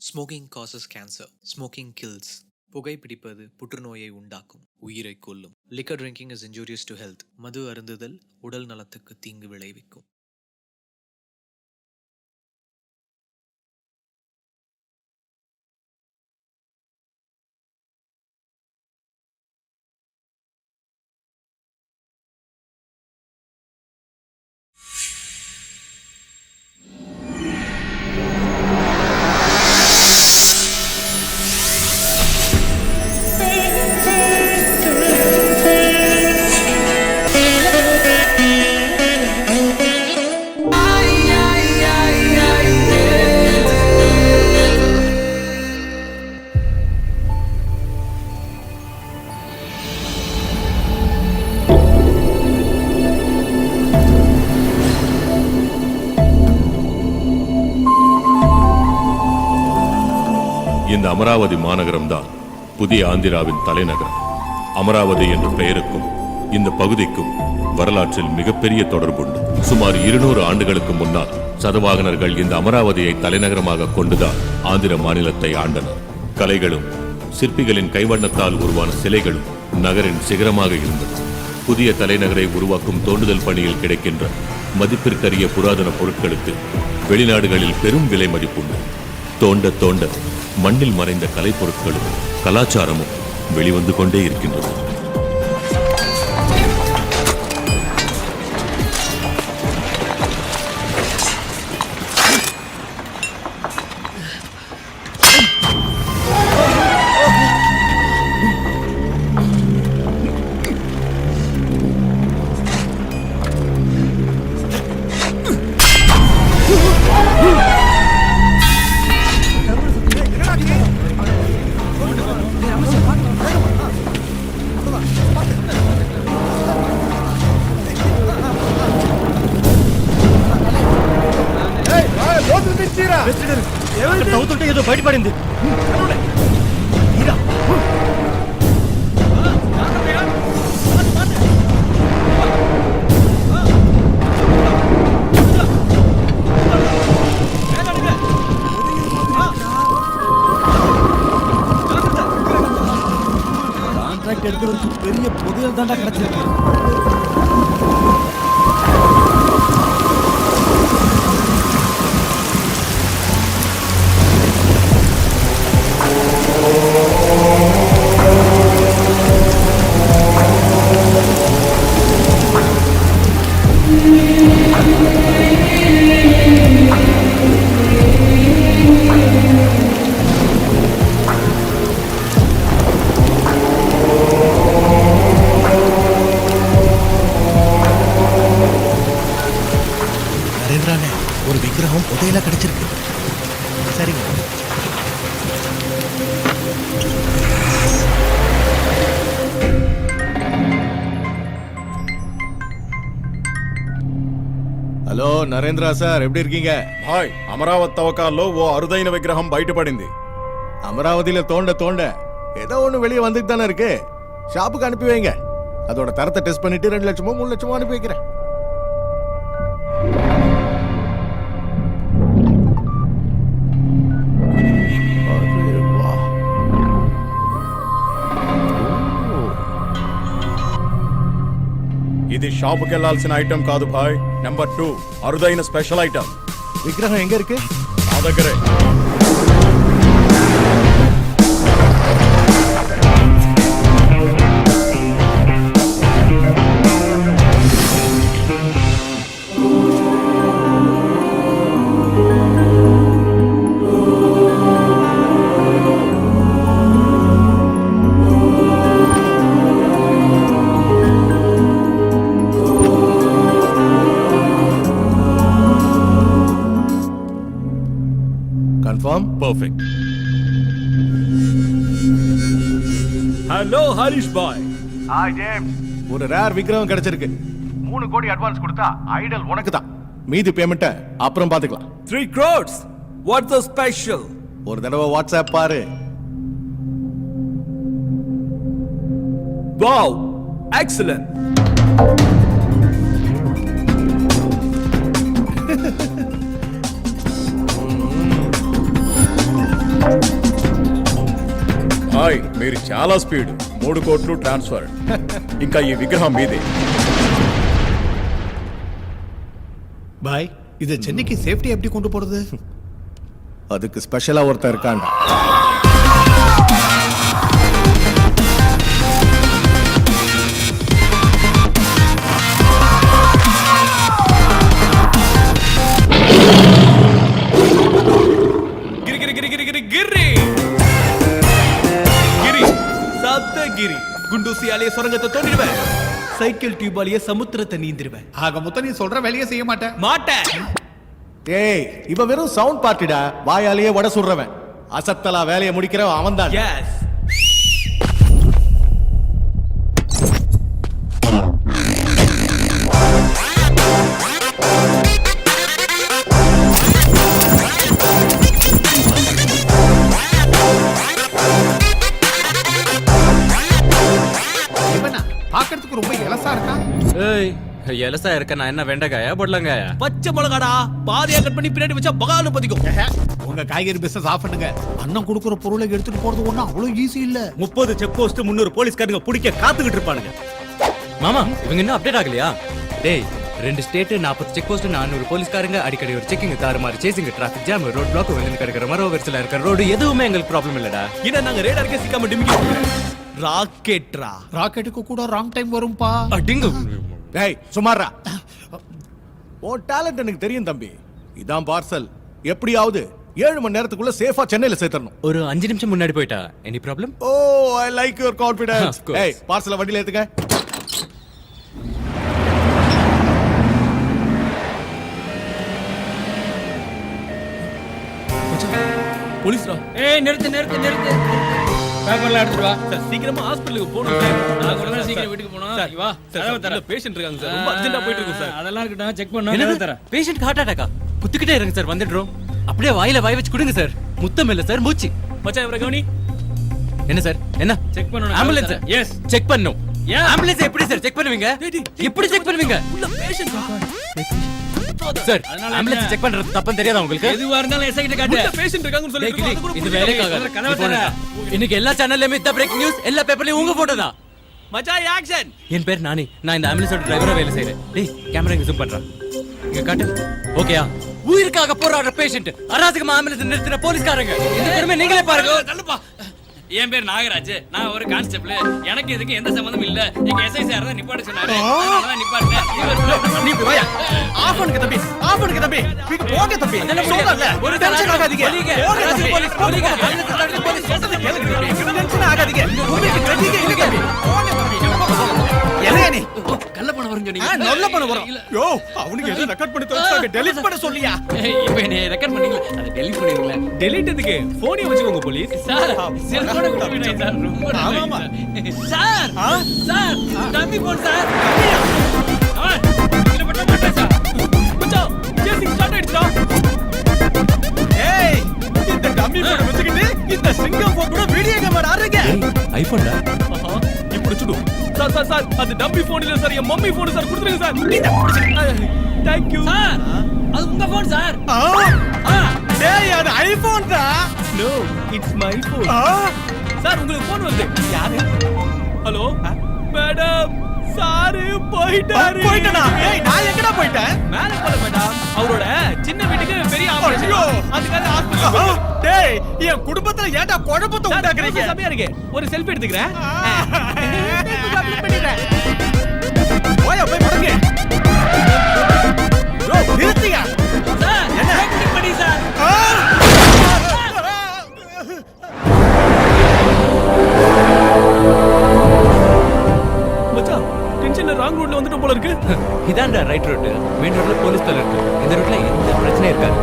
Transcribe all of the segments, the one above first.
Smoking causes cancer. Smoking kills. புகைப்பிடிப்பது புற்றுநோயை உண்டாக்கும், உயிரை கொல்லும். Liquor drinking is injurious to health. மது அருந்துதல் உடல் நலத்துக்கு தீங்கு விளைவிக்கும். இந்த அமராவதி மாநகரம்தான் புதிய ஆந்திராவின் தலைநகரம். அமராவதி என்ற பெயருக்கும் இந்த பகுதிக்கும் வரலாற்றில் மிகப்பெரிய தொடர்புண்டு. சுமார் 200 ஆண்டுகளுக்கு முன்னால் சதவாகனர்கள் இந்த அமராவதியை தலைநகரமாக கொண்டுதான் ஆந்திர மாநிலத்தை ஆண்டனர். கலைகளும் சிற்பிகளின் கைவண்ணத்தால் உருவான சிலைகளும் நகரின் சிகரமாக இருந்தது. புதிய தலைநகரை உருவாக்கும் தோண்டுதல் பணியில் கிடைக்கின்ற மதிப்பிற்கரிய புராதன பொருட்களுக்கு வெளிநாடுகளில் பெரும் விலை மதிப்புண்டு. தோண்ட தோண்ட மண்ணில் மறைந்த கலைப்பொருட்களும் கலாச்சாரமும் வெளிவந்து கொண்டே இருக்கின்றது. ఏదో బయటపడింది. கான்ட்ராக்ட் எடுக்கிறதுக்கு பெரிய புதையல் தாண்டா கிடைச்சிருக்கு. ஒரு விக்கிரகம் புதையலா கிடைச்சிருக்கு. சரிங்க. హలో నరేంద్ర సార్, எப்படி இருக்கீங்க? భాయ్, అమరావతి తవ్వకాల్లో ఓ అరుదైన విగ్రహం బయటపడింది. அமராவதியில தோண்ட தோண்ட ஏதோ ஒண்ணு வெளியே வந்துட்டு தானே இருக்கு. ஷாப்புக்கு அனுப்பி வைங்க. அதோட தரத்தை டெஸ்ட் பண்ணிட்டு 2 லட்சமோ 3 லட்சமோ அனுப்பி வைக்கிறேன். ఇది షాపుకి వెళ్లాల్సిన ఐటమ్ కాదు భాయ్. నెంబర్ 2 అరుదైన స్పెషల్ ఐటమ్. விக்கிரகம் எங்க இருக்கு? నా దగ్గరే. கன்ஃபார்ம்? பர்ஃபெக்ட். ஹலோ ஹரிஷ் பாய். Hi James. ஒரு ரேர் விக்கிரகம் கிடைச்சிருக்கு. 3 கோடி அட்வான்ஸ் கொடுத்தா ஐடல் உனக்கு தான். மீதி பேமெண்ட்டை அப்புறம் பாத்துக்கலாம். 3 crores. What's the special? ஒரு தடவை வாட்ஸ்அப் பாரு. Wow, excellent. చాలా స్పీడ్ 3 కోట్లు ట్రాన్స్ఫర్ ఇంకా ఈ విగ్రహం మీదే பாய் இதை சென்னைக்கு சேஃப்டி எப்படி கொண்டு போறது? அதுக்கு ஸ்பெஷலா ஒருத்தர் இருக்காண்டா. గిరి గిరి గిరి గిరి గిరి గిరి గిరి சப்தகிரி குண்டூசியாலே சுரங்கத்தை தோண்டிடுவேன். சைக்கிள் டியூபாலேயே சமுத்திரத்தை நீந்திருவேன். ஆக மொத்தம் நீ சொல்ற வேலையை செய்ய மாட்டேன். மாட்டேன். ஏய் இவன் வெறும் சவுண்ட் பார்ட்டிடா, வாயாலேயே வடை சுடுறவன். அசத்தலா வேலையை முடிக்கிறவன் அவன் தான். எஸ். இவனா பாக்கிறதுக்கு ரொம்ப எலசா இருக்கா. ஏய் எலசா இருக்க நான் என்ன வெண்டைக்காயா பொடலங்காயா? பச்சை மிளகாடா பாதியா கட் பண்ணி பின்னாடி வச்சா பகாலு பதிக்கும். உங்க காய்கறி பிசினஸ் ஆஃப் பண்ணுங்க. அண்ணன் கொடுக்குற பொருளை எடுத்துட்டு போறது ஒண்ணும் அவ்வளவு ஈஸி இல்ல. 30 செக் போஸ்ட் 300 போலீஸ்காரங்க பிடிக்க காத்துக்கிட்டு இருப்பானுங்க. மாமா இவங்க இன்னும் அப்டேட் ஆகலையா? டேய் 2 ஸ்டேட் 40 செக் போஸ்ட் 400 போலீஸ்காரங்க அடிக்கடி ஒரு செக்கிங் தாறுமாறு chasing traffic jam road black வந்து கிடக்கிற மரோ வெர்சல இருக்கிற ரோடு எதுவுமே எங்களுக்கு ப்ராப்ளம் இல்லடா. இத நாங்க ரேடார்க்கே சிக்காம டிமிக்கி ராக்கெட்ரா. ராக்கெட்டுக்கு கூட ராங் டைம் வரும்பா. அடிங்க. டேய் சுமாரா. ஓ டேலண்ட் எனக்கு தெரியும் தம்பி. இதான் பார்சல். எப்படியாவது 7 மணி நேரத்துக்குள்ள சேஃபா சென்னையில சேர்த்தறணும். ஒரு 5 நிமிஷம் முன்னாடி போயிட்டா any problem? Oh I like your confidence. Of course. ஏய் பார்சலை வண்டியில ஏத்துங்க. போலீஸ்ரா. ஏய் நிறுத்து நிறுத்து நிறுத்து. பேப்பர்ல எடுத்துட்டு வா. சார் சீக்கிரமா ஹாஸ்பிடலுக்கு போணும் சார். நான் கூட தான் சீக்கிரம் வீட்டுக்கு போணும். சார் வா. சார் தர. பேஷண்ட் இருக்காங்க சார். ரொம்ப அர்ஜென்ட்டா போயிட்டு இருக்கு சார். அதெல்லாம் இருக்கட்டும் செக் பண்ணனும். என்னது தர. Patient heart அட்டாக்கா? குத்துக்கிட்டே இருங்க சார் வந்துடுறோம். அப்படியே வாயில வாய் வச்சு கொடுங்க சார். முத்தம் இல்ல சார் மூச்சு. மச்சான் இவரை கவனி. என்ன சார் என்ன செக் பண்ணனும். ஆம்புலன்ஸ்? எஸ். செக் பண்ணனும். ஏன்? ஆம்புலன்ஸ் எப்படி சார் செக் பண்ணுவீங்க? எப்படி செக் பண்ணுவீங்க? உள்ள பேஷண்ட் சார் அதனால ஆம்புலன்ஸ் என்ன? செக் பண்றது தப்புன்னு தெரியாதா உங்களுக்கு? எதுவா இருந்தாலும் எஸ்ஐ கிட்ட காட்டு. உள்ள பேஷண்ட் இருக்காங்கன்னு டேய், கிரி, சொல்லிட்டு இது வேலைக்காக கதவை தர. இன்னைக்கு எல்லா சேனல்லயுமே இந்த பிரேக்கிங் நியூஸ் எல்லா பேப்பர்லயும் உங்க போட்டோ தான். மச்சான் ஆக்ஷன். என் பேர் நானி. நான் இந்த ஆம்புலன்ஸோட டிரைவரா வேலை செய்றேன். டேய் கேமரா இங்க ஜூம் பண்றேன். இங்க காட்டு. ஓகேயா? உயிருக்காக போராடுற பேஷண்ட் அராஜகமா ஆம்புலன்ஸ் நிறுத்தின போலீஸ்காரங்க. இந்த பெருமை நீங்களே பாருங்க. தள்ளுப்பா. என் பேர் நாகராஜ். நான் ஒரு கான்ஸ்டபிள். எனக்கு இதுக்கு எந்த சம்பந்தமும் இல்ல. எங்க எஸ்ஐ சார் தான் நிப்பாட்ட சொன்னாரு. அதனால தான் நிப்பாட்டேன். நீ போய் ஆஃப் பண்ணுங்க தம்பி. ஆஃப் பண்ணுங்க தம்பி. வீட்டு போங்க தம்பி. சொல்றல. ஒரு டென்ஷன் ஆகாதீங்க. போங்க தம்பி. போலீஸ் போலீஸ் ஆம்புலன்ஸ் தள்ளி போலீஸ் சொல்றது கேளுங்க தம்பி. டென்ஷன் ஆகாதீங்க. உங்களுக்கு கட்டிங்க இல்ல தம்பி. போங்க தம்பி. என்னையா நீ? கள்ள பணம் வரும் சொன்னீங்க. நல்ல பண்ண வரோம். யோ அவனுக்கு எது ரெக்கார்ட் பண்ணி தோச்சாங்க. டெலீட் பண்ண சொல்லியா? இப்போ என்ன ரெக்கார்ட் பண்ணீங்களா? அதை டெலீட் பண்ணிடுங்களா? டெலீட் எதுக்கு? போனே வச்சுக்கோங்க போலீஸ். சார் செல்போனை கொடுத்துட்டேன் சார். ரொம்ப ஆமாமா. நன்றி சார். சார் தம்பி போன் சார். இதுல மட்டும் மாட்டேன் சார். மச்சான் சேசிங் ஸ்டார்ட் ஆயிடுச்சா? ஏய் இந்த டம்மி போட வச்சுக்கிட்டு இந்த சிங்கம் போன் கூட வீடியோ கேம் ஆடுறீங்க. ஐபோன்டா. இப்படி சுடு. சார் அது டம்மி போன் இல்ல சார். என் மம்மி போன் சார் கொடுத்துருங்க சார். Thank you. சார் அது உங்க போன் சார். டேய் அது ஐபோன் தான். No, it's my phone. Sir உங்களுக்கு போன் வருது. யாரு? ஹலோ மேடம் சார் போயிட்டாரு. போயிட்டனா? ஏய் நான் எங்கடா போயிட்டேன்? மேல போல மேடம். அவரோட சின்ன வீட்டுக்கு பெரிய ஆபரேஷன். அதுக்காக ஹாஸ்பிடல். டேய் என் குடும்பத்துல ஏன்டா குழப்பத்தை உண்டாக்குறீங்க? சமையா இருக்கு. ஒரு செல்ஃபி எடுத்துக்கறேன். போய் படுங்க. ப்ரோ நிறுத்தியா? சார் என்ன பண்ணி சார்? மச்சான் டென்ஷன்ல ராங் ரூட்ல வந்துட்டோம் போல இருக்கு. இதான்டா ரைட் ரோட். மெயின் ரோட்ல போலீஸ் தலை இருக்கு. இந்த ரூட்ல எந்த பிரச்சனையும் இருக்காது.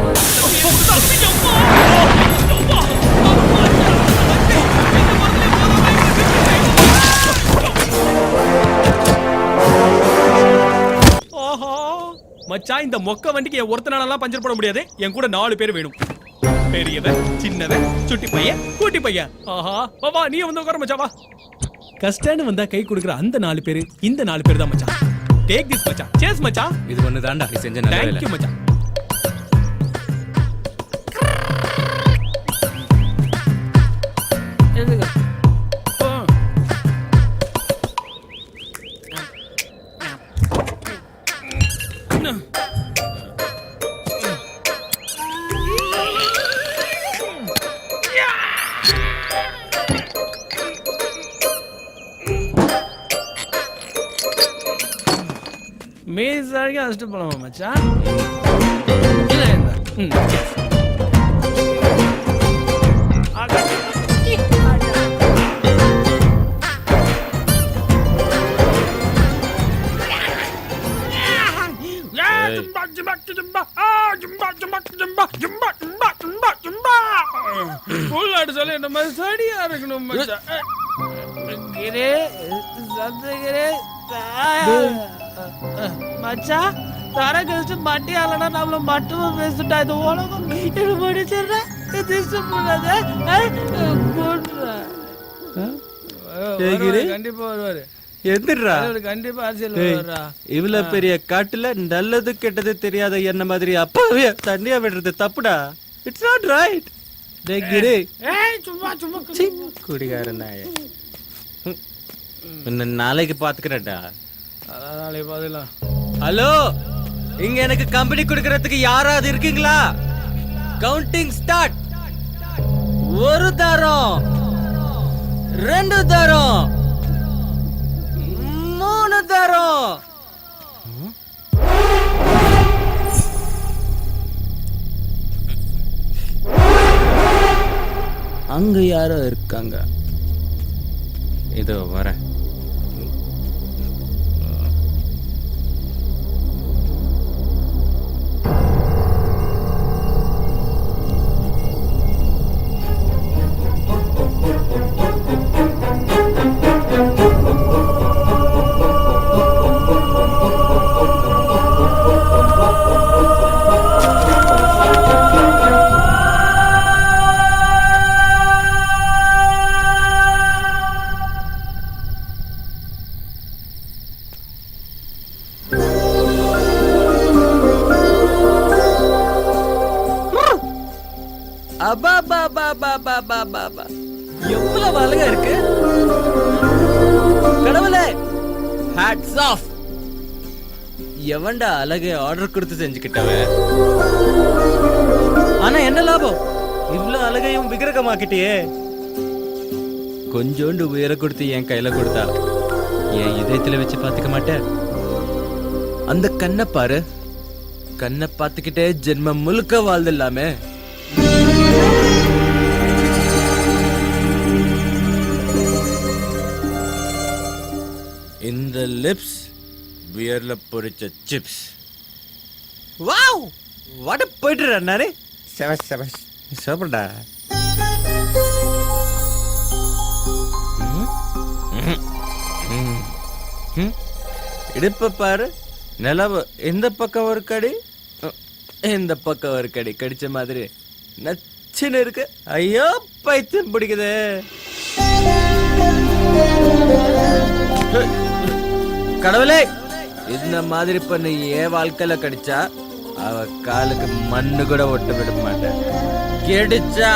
ஆஹா மச்சான் இந்த மொக்க வண்டிக்கு என் ஒருத்தனாலலாம் பஞ்சர் போட முடியாது. என் கூட 4 பேர் வேணும். பெரியவன் சின்னவன் சுட்டி பையன் கூட்டி பையன். ஆஹா வா நீ வந்து உட்கார மச்சான் வா. கஷ்டன்னு வந்தா கை கொடுக்குற அந்த 4 பேர் இந்த 4 பேர் தான் மச்சான். டேக் திஸ் மச்சான். சேஸ் மச்சான். இது ஒண்ணு தான்டா நீ செஞ்ச நல்ல வேலை. Thank you மச்சான். வரைக்கும் அழைச்சிட்டு போலாமா மச்சான்? இல்ல இல்ல. உள்நாட்டு சொல்ல இந்த மாதிரி சரியா இருக்கணும் மச்சான். கிரே சந்திரகிரே மச்சான் தர கழிச்சு மட்டி ஆளனா நம்மள மட்டுமா பேசிட்டா இது உலகம் இது முடிச்சிடுறேன் கண்டிப்பா வருவாரு. எந்திரா கண்டிப்பா அரசியல் வருவாரா? இவ்வளவு பெரிய காட்டுல நல்லது கெட்டது தெரியாத என்ன மாதிரி அப்பாவே தண்ணியா விடுறது தப்புடா. It's not right. கிரே சும்மா சும்மா குடிகாரன் நாய. நாளைக்கு பாத்துக்கிறேன்டா. நாளைக்கு பாத்துக்கலாம். ஹலோ, இங்க எனக்கு கம்பெனி கொடுக்கறதுக்கு யாராவது இருக்கீங்களா? Counting start. 1 தரம், 2 தரம், 3 தரம். அங்க யாரோ இருக்காங்க. இதோ வரேன். எவ்வளவு அழகா இருக்கு கடவுளே. Hats off. எவன்டா அழகை ஆர்டர் கொடுத்து செஞ்சுக்கிட்டவன்? ஆனா என்ன லாபம்? இவ்வளவு அழகையும் விக்கிரகமாக்கிட்டியே. கொஞ்சோண்டு உயர கொடுத்து என் கையில கொடுத்தா என் இதயத்துல வச்சு பாத்துக்க மாட்டேன். அந்த கண்ணை பாரு. கண்ணை பார்த்துக்கிட்டே ஜென்மம் முழுக்க வாழ்ந்துடலாமே. இந்த லிப்ஸ் பியர்ல பொரிச்ச சிப்ஸ். வாவ், வாட் போயிட்டு நானே. செவஸ் செவஸ் சாப்பிடா. இடுப்ப பாரு. நிலவு இந்த பக்கம் ஒரு கடி, இந்த பக்கம் ஒரு கடி கடிச்ச மாதிரி நச்சுன்னு இருக்கு. ஐயோ பைத்தியம் பிடிக்குது. கடவுளே, இந்த மாதிரி பண்ணு என் வாழ்க்கையில கடிச்சா அவ காலுக்கு மண்ணு கூட ஒட்ட விட மாட்டேன். கெடிச்சா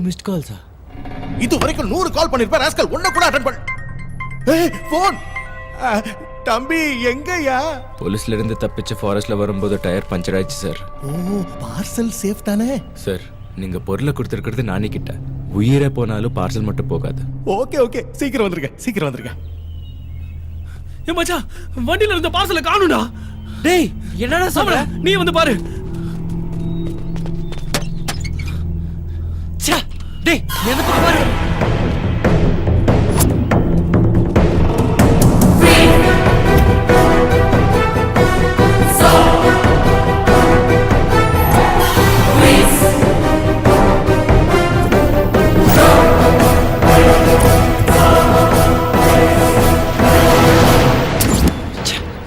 மிஸ்ட் கால்ஸா? இது வரைக்கும் 100 கால் பண்ணிருப்பேன் ராஸ்கல். ஒண்ணு கூட அட்டெண்ட் பண்ண. ஏய் போன் தம்பி எங்கயா? போலீஸ்ல இருந்து தப்பிச்சு ஃபாரஸ்ட்ல வரும்போது டயர் பஞ்சர் ஆயிடுச்சு சார். ஓ, பார்சல் சேஃப் தானே? சார் நீங்க பொருளை கொடுத்துருக்கிறது நானே கிட்ட. உயிரே போனாலும் பார்சல் மட்டும் போகாது. ஓகே ஓகே, சீக்கிரம் வந்துருங்க, சீக்கிரம் வந்துருங்க. ஏ மச்சான், வண்டியில இருந்த பார்சலை காணும்டா. டேய் என்னடா சொல்ற? நீ வந்து பாரு. ச்சே, டேய் நீ அந்த பக்கம் பாரு.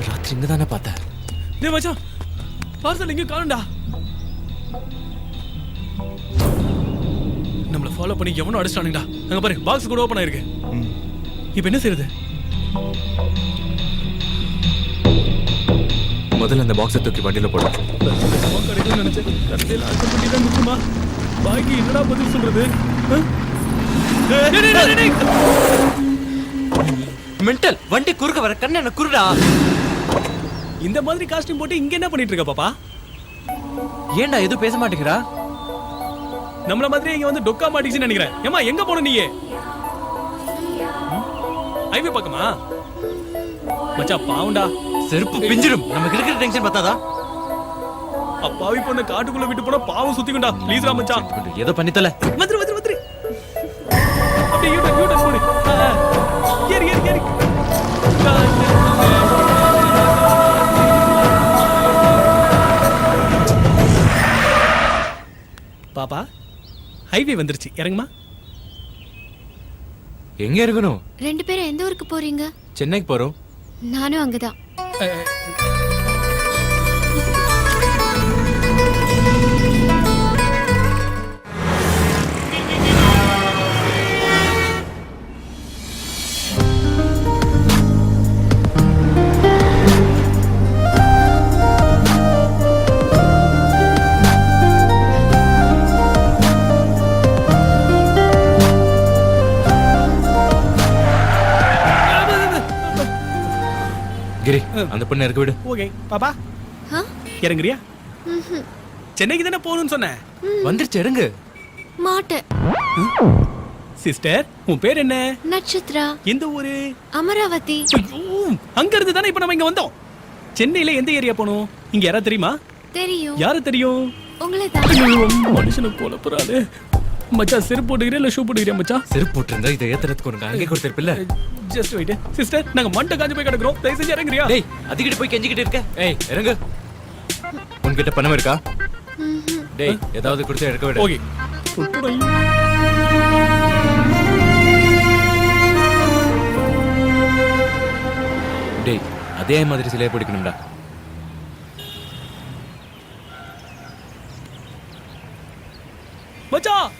ராத்திரி இங்க தானே பார்த்தேன். டேய் மச்சான், பார்சல் இங்க காணும்டா. நம்மள ஃபாலோ பண்ணி எவனோ அடிச்சானுங்கடா. அங்க பாரு, பாக்ஸ் கூட ஓபன் ஆயிருக்கு. இப்போ என்ன செய்யறது? முதல்ல அந்த பாக்ஸை தூக்கி வண்டியில போடு. கிடைக்கும் நினைச்சேன். கடைசியில் அட்டை பண்ணி தான் நிற்குமா? பாக்கி என்னடா பதில் சொல்றது? மென்டல், வண்டி குறுக்க வர கண்ணு என்ன குருடா. இந்த மாதிரி காஸ்டியூம் போட்டு இங்க என்ன பண்ணிட்டு இருக்க பாப்பா? ஏன்டா எதுவும் பேச மாட்டேங்கிறா? நம்மள மாதிரி இங்க வந்து டொக்கா மாட்டிச்சுன்னு நினைக்கிறேன். ஏமா எங்க போன நீ? ஹைவே பக்கமா? மச்சான் பாவுண்டா, செருப்பு பிஞ்சிடும். நமக்கு இருக்கிற டென்ஷன் பத்தாதா? அப்பாவி பொண்ணு காட்டுக்குள்ள விட்டு போனா பாவம் சுத்திக்குண்டா. ப்ளீஸ் ரா மச்சான், ஏதோ பண்ணித்தல. வந்துரு வந்துரு வந்துரு. அப்படியே யூட்டன் யூட்டன் போடு. ஏறி ஏறி ஏறி. பாப்பா, ஹைவே வந்துருச்சு, இறங்குமா. எங்க இருக்கணும்? ரெண்டு பேரும் எந்த ஊருக்கு போறீங்க? சென்னைக்கு போறோம். நானும் அங்கதான். கிரி, அந்த பொண்ணு இறக்க விடு. ஓகே பாப்பா, இறங்குறியா? சென்னைக்கு தானே போகணும்னு சொன்னேன். வந்துருச்சு, இறங்கு. மாட்டேன். சிஸ்டர், உன் பேர் என்ன? நட்சத்திரா. எந்த ஊரு? அமராவதி. அங்க இருந்து தானே இப்ப நம்ம இங்க வந்தோம். சென்னையில எந்த ஏரியா போகணும்? இங்க யாரா தெரியுமா? தெரியும். யாரு தெரியும்? உங்களை தான். மனுஷனை போல போறாரு. மச்சான், செருப்பு போட்டுக்கிறியா இல்ல ஷூ போட்டுக்கிறியா மச்சான்? செருப்பு போட்டிருந்தா இதை ஏத்துறதுக்கு ஒரு அங்கே கொடுத்திருப்பில்ல. ஜஸ்ட் வெயிட் சிஸ்டர், நாங்க மண்டை காஞ்சு போய் கிடக்குறோம். தயவு செஞ்சு இறங்குறியா? டேய், அதுக்கிட்ட போய் கெஞ்சிக்கிட்டு இருக்க. ஏய் இறங்கு. உன்கிட்ட பணம் இருக்கா? டேய், ஏதாவது கொடுத்து இறக்க விடு. ஓகே. டேய், அதே மாதிரி சிலையை பிடிக்கணும்டா. மச்சான்,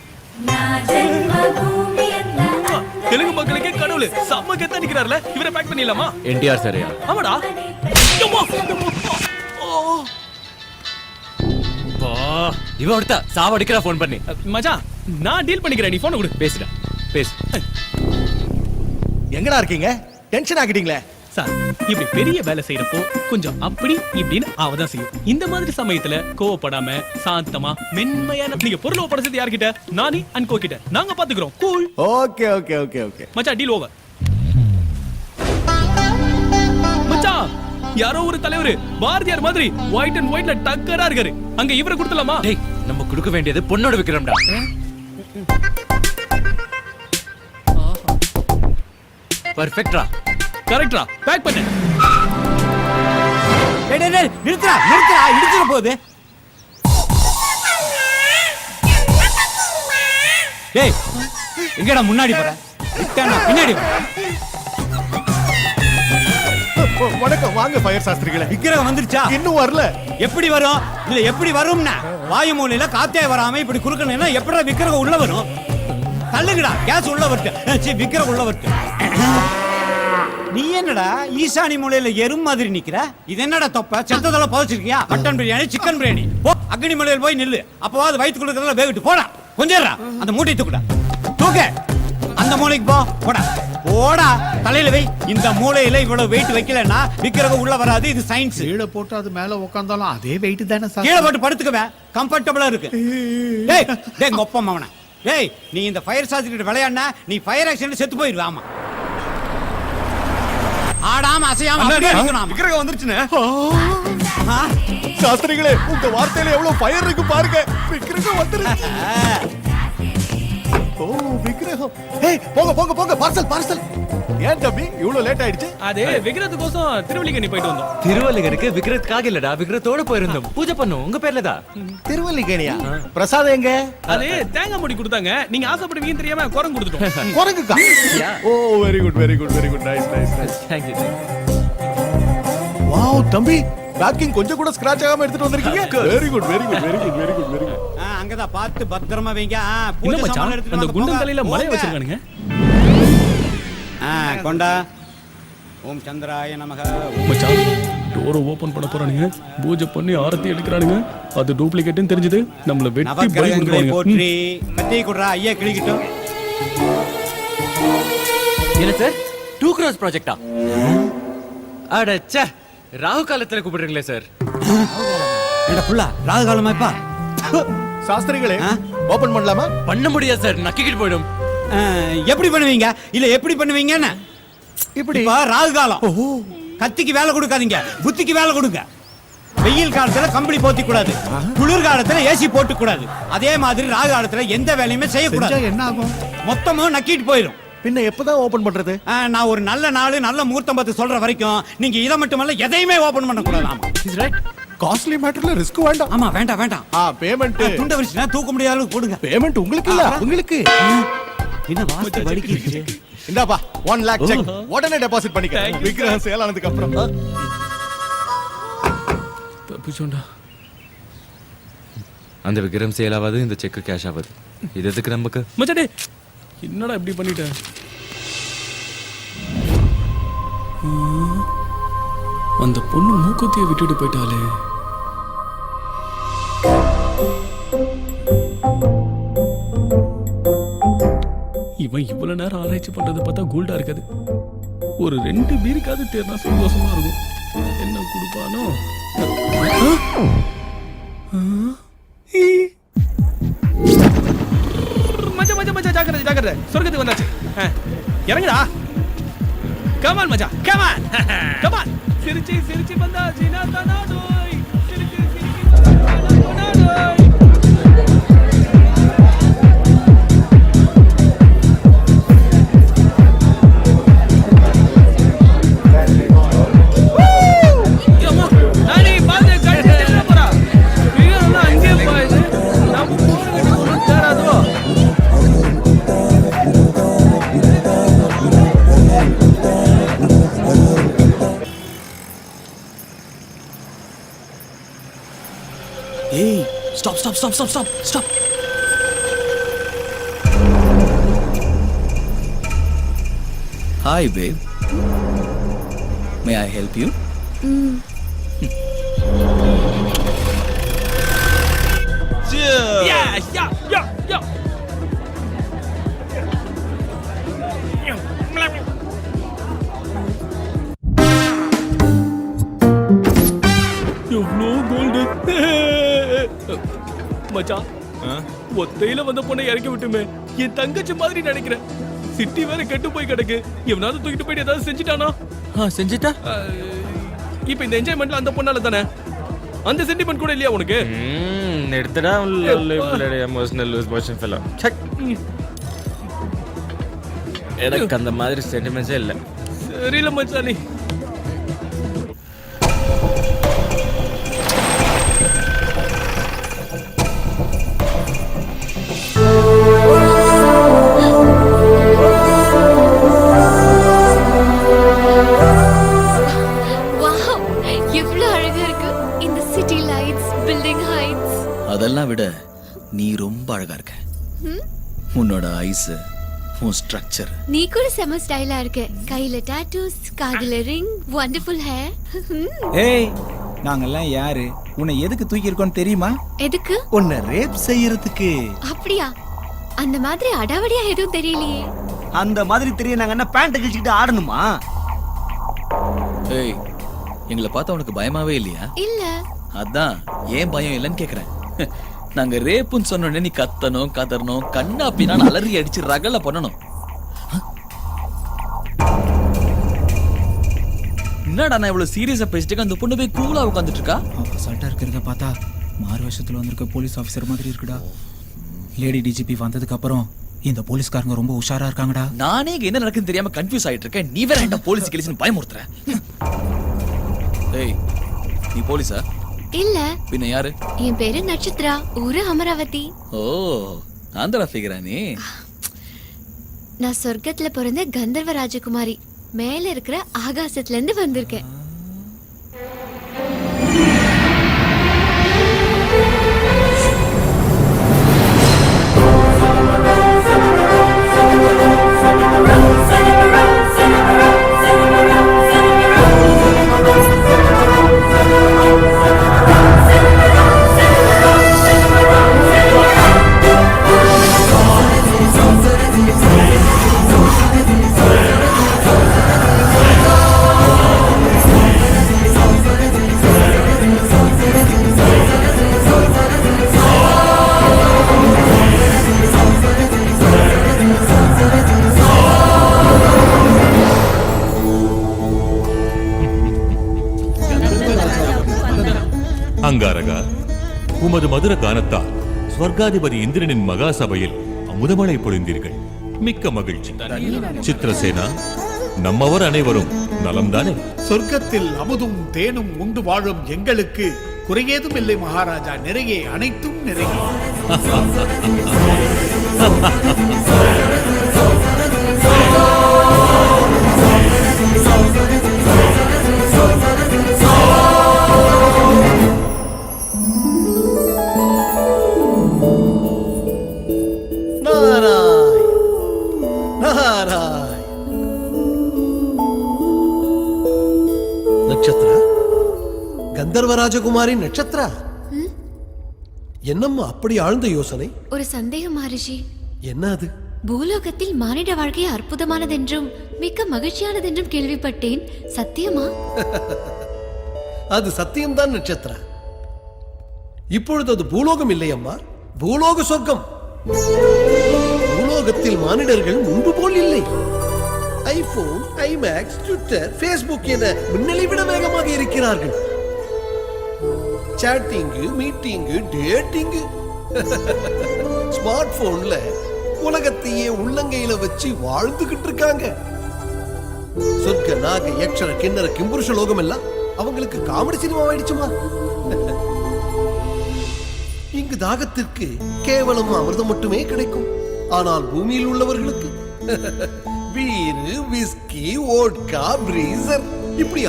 தெலுங்கு மக்களுக்கே கடவுள் செம்ம கெத்தா நிக்கிறார்ல, இவரை பேக் பண்ணிடலாமா? என்டிஆர் சரியா? ஆமாடா. இவ அடுத்தா சாவடிக்கிறா ஃபோன் பண்ணி. மச்சான், நான் டீல் பண்ணிக்கிறேன், நீ போன் கொடு. பேசுடா, பேசு. எங்கடா இருக்கீங்க? டென்ஷன் ஆகிட்டீங்களே. சார், இப்படி பெரிய வேலை செய்யறப்போ கொஞ்சம் அப்படி இப்படின்னு அவதான் செய்யும். இந்த மாதிரி சமயத்துல கோவப்படாம சாந்தமா மென்மையான நீங்க பொருள் ஒப்படைச்சது யார்கிட்ட? நானி அண்ட் கோ கிட்ட. நாங்க பாத்துக்கிறோம். Cool. Okay okay okay okay. மச்சான், டீல் ஓவர். மச்சான், யாரோ ஒரு தலைவர் பாரதியார் மாதிரி ஒயிட் அண்ட் ஒயிட்ல டக்கரா இருக்காரு. அங்க இவரை கொடுத்தலாமா? டேய், நம்ம கொடுக்க வேண்டியது பொண்ணோட விக்ரம்டா. பர்ஃபெக்ட்டா. கரெக்ட்டா? பேக் பண்ணு. டேய் டேய் டேய், நிறுத்துடா நிறுத்துடா, இடிச்சிர போகுது. டேய், எங்கடா முன்னாடி போற? விட்டானா பின்னாடி வா. வணக்கம், வாங்க ஃபயர் சாஸ்திரிகளே. விக்கிரகம் வந்துருச்சா? இன்னும் வரல. எப்படி வரும்? இல்ல எப்படி வரும்னா, வாயு மூலையில காத்தே வராம இப்படி குறுக்கணும்னா எப்படா விக்கிரகம் உள்ள வரும்? தள்ளுங்கடா, கேஸ் உள்ள வரட்டு. விக்கிரகம் உள்ள வரட்டு. நீ என்னடா ஈசானி மூலையில எறும் மாதிரி நிக்கிற? இது என்னடா தொப்ப? செத்ததெல்லாம் புதைச்சிருக்கியா? Mutton biryani, chicken biryani. போ, அக்னி மூலையில போய் நில்லு. அப்பவாது வயிற்றுக்குள்ள வேகட்டு. போடா, கொஞ்சம் அந்த மூட்டை தூக்குடா. தூக்க. அந்த மூலைக்கு போ. போடா போடா, தலையில வை. இந்த மூலையில இவ்வளவு வெயிட் வைக்கலன்னா விக்கிரகம் உள்ள வராது. இது சயின்ஸ். கீழே போட்டு அது மேல உட்காந்தாலும் அதே வெயிட் தானே சார். கீழே போட்டு படுத்துக்கவே கம்ஃபர்டபுளா இருக்கு. டேய் டேய் ஒப்பம் அவன. டேய் நீ இந்த ஃபயர் சார்ஜ் விளையாடுனா நீ ஃபயர் ஆக்சிடென்ட் செத்து போயிடுவ. ஆமா, ஆடாம அசையாம அப்படியே நிக்கணும். விக்கிரகம் வந்துருச்சுனே. சாஸ்திரிகளே, உங்க வார்த்தையில எவ்வளவு ஃபயர் இருக்கு பாருங்க. விக்கிரகம் வந்துருச்சு. ஓ விக்கிரகம். ஏய் போங்க போங்க போங்க, பார்சல் பார்சல். ஏன் தம்பி இவ்வளவு லேட் ஆயிடுச்சு? அது விக்கிரத்துக்கோசம் திருவல்லிக்கேணி போயிட்டு வந்தோம். திருவள்ளுவருக்கு விக்கிரத்துக்காக இல்லடா, விக்கிரத்தோட போயிருந்தோம். பூஜை பண்ணோம் உங்க பேர்ல தான். திருவல்லிக்கேணியா? பிரசாதம் எங்க? அது தேங்காய் மூடி கொடுத்தாங்க. நீங்க ஆசைப்படுவீங்கன்னு தெரியாம குரங்கு கொடுத்துட்டோம். குரங்குக்கா? Oh very good very good very good. Nice nice nice. Thank you. Wow தம்பி, பேக்கிங் கொஞ்சம் கூட ஸ்கிராட்ச் ஆகாம எடுத்துட்டு வந்திருக்கீங்க. Very good very good very good very good very good. அங்கதான் பார்த்து பத்திரமா வைங்க. என்ன மச்சான், அந்த குண்டன் தலையில மலைய வச்சிருக்கானுங்க. கொண்டா. ஓம் சந்திராய நமக. மச்சான், டோரை ஓபன் பண்ண போறானுங்க. பூஜை பண்ணி ஆரத்தி எடுக்கறானுங்க. அது டூப்ளிகேட்னு தெரிஞ்சது. நம்மள வெட்டி பலி நவக்கிரகங்களை கொடுப்பாங்க. போற்றி கத்தி குடுறா. ஐயா கிளிக்கிட்டோம். என்ன சார், 2 crores ப்ராஜெக்ட்டா? அடச்சே, ராகு காலத்துல கூப்பிடுறீங்களே சார். என்ன புள்ள ராகு காலமாப்பா? சாஸ்திரிகளே, ஓபன் பண்ணலாமா? பண்ண முடியாது சார், நக்கிக்கிட்டு போயிடும். எப்படி பண்ணுவீங்க? இல்ல எப்படி பண்ணுவீங்கன்னு இப்படி ராகு காலம். கத்திக்கு வேலை கொடுக்காதீங்க, புத்திக்கு வேலை கொடுங்க. வெயில் காலத்துல கம்பளி போத்தி கூடாது, குளிர் காலத்துல ஏசி போட்டு கூடாது. அதே மாதிரி ராகு காலத்துல எந்த வேலையுமே செய்யக்கூடாது. என்ன ஆகும்? மொத்தமும் நக்கிட்டு போயிடும். பின்ன எப்பதான் ஓபன் பண்றது? நான் ஒரு நல்ல நாள் நல்ல முகூர்த்தம் பார்த்து சொல்ற வரைக்கும் நீங்க இதை மட்டுமல்ல எதையுமே ஓபன் பண்ண கூடாது. Is right. காஸ்ட்லி மேட்டர்ல ரிஸ்க் வேண்டாம். ஆமா வேண்டாம் வேண்டாம். பேமெண்ட் துண்ட வரிச்சுனா தூக்க முடியாத அளவுக்கு போடுங்க. பேமெண்ட் உங்களுக்கு இல்ல, உங்களுக்கு. என்ன வாஸ்து வடிக்கிச்சு? இந்தாப்பா 1 lakh செக் உடனே டெபாசிட் பண்ணிக்க. விக்கிரகம் சேல் ஆனதுக்கு அப்புறம். தப்பிச்சோண்டா. அந்த விக்கிரம் சேல் ஆகாது, இந்த செக் கேஷ் ஆகாது. இது எதுக்கு நமக்கு? மச்சான் என்னடா இப்படி பண்ணிட்ட? அந்த பொண்ணு மூக்கத்திய விட்டுட்டு போயிட்டாளே. இவன் இவ்வளவு நேரம் ஆராய்ச்சி பண்றதை பார்த்தா கோல்டா இருக்காது. ஒரு 2 பீருக்காவது தேர்னா சந்தோஷமா இருக்கும். என்ன கொடுப்பானோ? மச்சா ஜாக்கிரதை ஜாக்கிரதை, சொர்க்கத்துக்கு வந்தாச்சு. இறங்குடா. கமான் மச்சா, கமான் கமான். சிரிச்சி சிரிச்சி வந்தாச்சு நாடோய். சிரிச்சி சிரிச்சி வந்தாச்சு நாடோய். யம்மா நானே பாத்து கட்டிட்டு போறா. வீரனா அங்கே போயிடு. நம்ம போறது ஒண்ணும் தேராதோ. Hey, stop, stop, stop, stop, stop, stop. Hi, babe. May I help you? Yeah, yeah, yeah, yeah. எவ்வளோ கோல்டு. மச்சான், ஒத்தையில வந்த பொண்ணை இறக்கி விட்டுமே. என் தங்கச்சி மாதிரி நினைக்கிறேன். சிட்டி வேற கெட்டு போய் கிடக்கு. எவனாவது தூக்கிட்டு போயிட்டு ஏதாவது செஞ்சுட்டானா? செஞ்சுட்டா? இப்ப இந்த என்ஜாய்மெண்ட்ல அந்த பொண்ணால தானே. அந்த சென்டிமெண்ட் கூட இல்லையா உனக்கு? எடுத்துடா emotional loose motion fellow. Check. எனக்கு அந்த மாதிரி சென்டிமெண்ட்ஸே இல்லை. சரியில்ல மச்சானே. அதெல்லாம் விட நீ ரொம்ப அழகா இருக்க. உன்னோட ஐஸ், உன் ஸ்ட்ரக்சர். நீ கூட செம ஸ்டைலா இருக்க. கையில டாட்டூஸ், காதுல ரிங், வண்டர்ஃபுல் ஹேர். ஏய், நாங்கெல்லாம் யாரு? உன்னை எதுக்கு தூக்கி இருக்கோம் தெரியுமா? எதுக்கு? உன்னை ரேப் செய்யறதுக்கு. அப்படியா? அந்த மாதிரி அடாவடியா எதுவும் தெரியலையே. அந்த மாதிரி தெரிய நாங்க என்ன பேண்ட் கிழிச்சிட்டு ஆடணுமா? ஏய், எங்களை பார்த்தா உனக்கு பயமாவே இல்லையா? இல்ல. அதான் ஏன் பயம் இல்லைன்னு கேக்குறேன். நாங்க ரேப்புன்னு சொன்னோடனே நீ கத்தணும் கதறணும் கண்ணா பின்னா அலறி அடிச்சு ரகல பண்ணணும். என்னடா நான் இவ்வளவு சீரியஸா பேசிட்டு அந்த பொண்ணு போய் கூலா உட்காந்துட்டு இருக்கா? அசால்ட்டா இருக்கிறத பார்த்தா மாறு வருஷத்துல வந்திருக்க போலீஸ் ஆபீசர் மாதிரி இருக்குடா. லேடி டிஜிபி வந்ததுக்கு அப்புறம் இந்த போலீஸ்காரங்க ரொம்ப உஷாரா இருக்காங்கடா. நானே இங்க என்ன நடக்குன்னு தெரியாம கன்ஃபியூஸ் ஆயிட்டு இருக்கேன். நீ வேற என்ன போலீஸ் கிளிஸ்னு பயமுறுத்துற? ஏய், நீ போலீஸா? இல்ல. பின்ன யாரு? என் பேரு நட்சத்திரா, ஊரு அமராவதி. ஓ, ஆந்திரா ஃபிகரா நீ? நான் சொர்க்கத்துல பிறந்த கந்தர்வ ராஜகுமாரி. மேல இருக்கிற ஆகாசத்துல இருந்து வந்திருக்கேன். அங்காரகா, உமது மதுர கானத்தால் ஸ்வர்காதிபதி இந்திரனின் மகா சபையில் அமுதமழை பொழிந்தீர்கள். மிக்க மகிழ்ச்சி. சித்திரசேனா, நம்மவர் அனைவரும் நலம்தானே? சொர்க்கத்தில் அமுதும் தேனும் உண்டு வாழும் எங்களுக்கு குறையேதும் இல்லை மகாராஜா. நிறைய அனைத்தும் நிறைய. நட்சத்திரா, கந்தர்வ ராஜகுமாரி நட்சத்திரா, என்னம்மா அப்படி ஆழ்ந்த யோசனை? ஒரு சந்தேகம் மகரிஷி. என்ன அது? பூலோகத்தில் மானிட வாழ்க்கை அற்புதமானதென்றும் மிக்க மகிழ்ச்சியானதென்றும் கேள்விப்பட்டேன். சத்தியமா? அது சத்தியம்தான் நட்சத்திரா. இப்பொழுது அது பூலோகம் இல்லை அம்மா, பூலோக சொர்க்கம். பூலோகத்தில் மானிடர்கள் முன்பு போல் இல்லை. ஐபோன், ஐமேக்ஸ், ட்விட்டர், ஃபேஸ்புக் என முன்னலை விட வேகமாக இருக்கிறார்கள். சாட்டிங்கு, மீட்டிங்கு, டேட்டிங்கு. ஸ்மார்ட் போன்ல உலகத்தையே உள்ளங்கையில வச்சு வாழ்ந்துகிட்டு இருக்காங்க. சொர்க்க நாக யக்ஷர கிண்ணற கிம்புருஷ லோகம் எல்லாம் அவங்களுக்கு காமெடி சினிமா ஆயிடுச்சுமா. இங்கு தாகத்திற்கு கேவலம் அமிர்தம் மட்டுமே கிடைக்கும். ஆனால் பூமியில் உள்ளவர்களுக்கு பீரு, விஸ்கி, வோட்கா, பிரீசர், இப்படி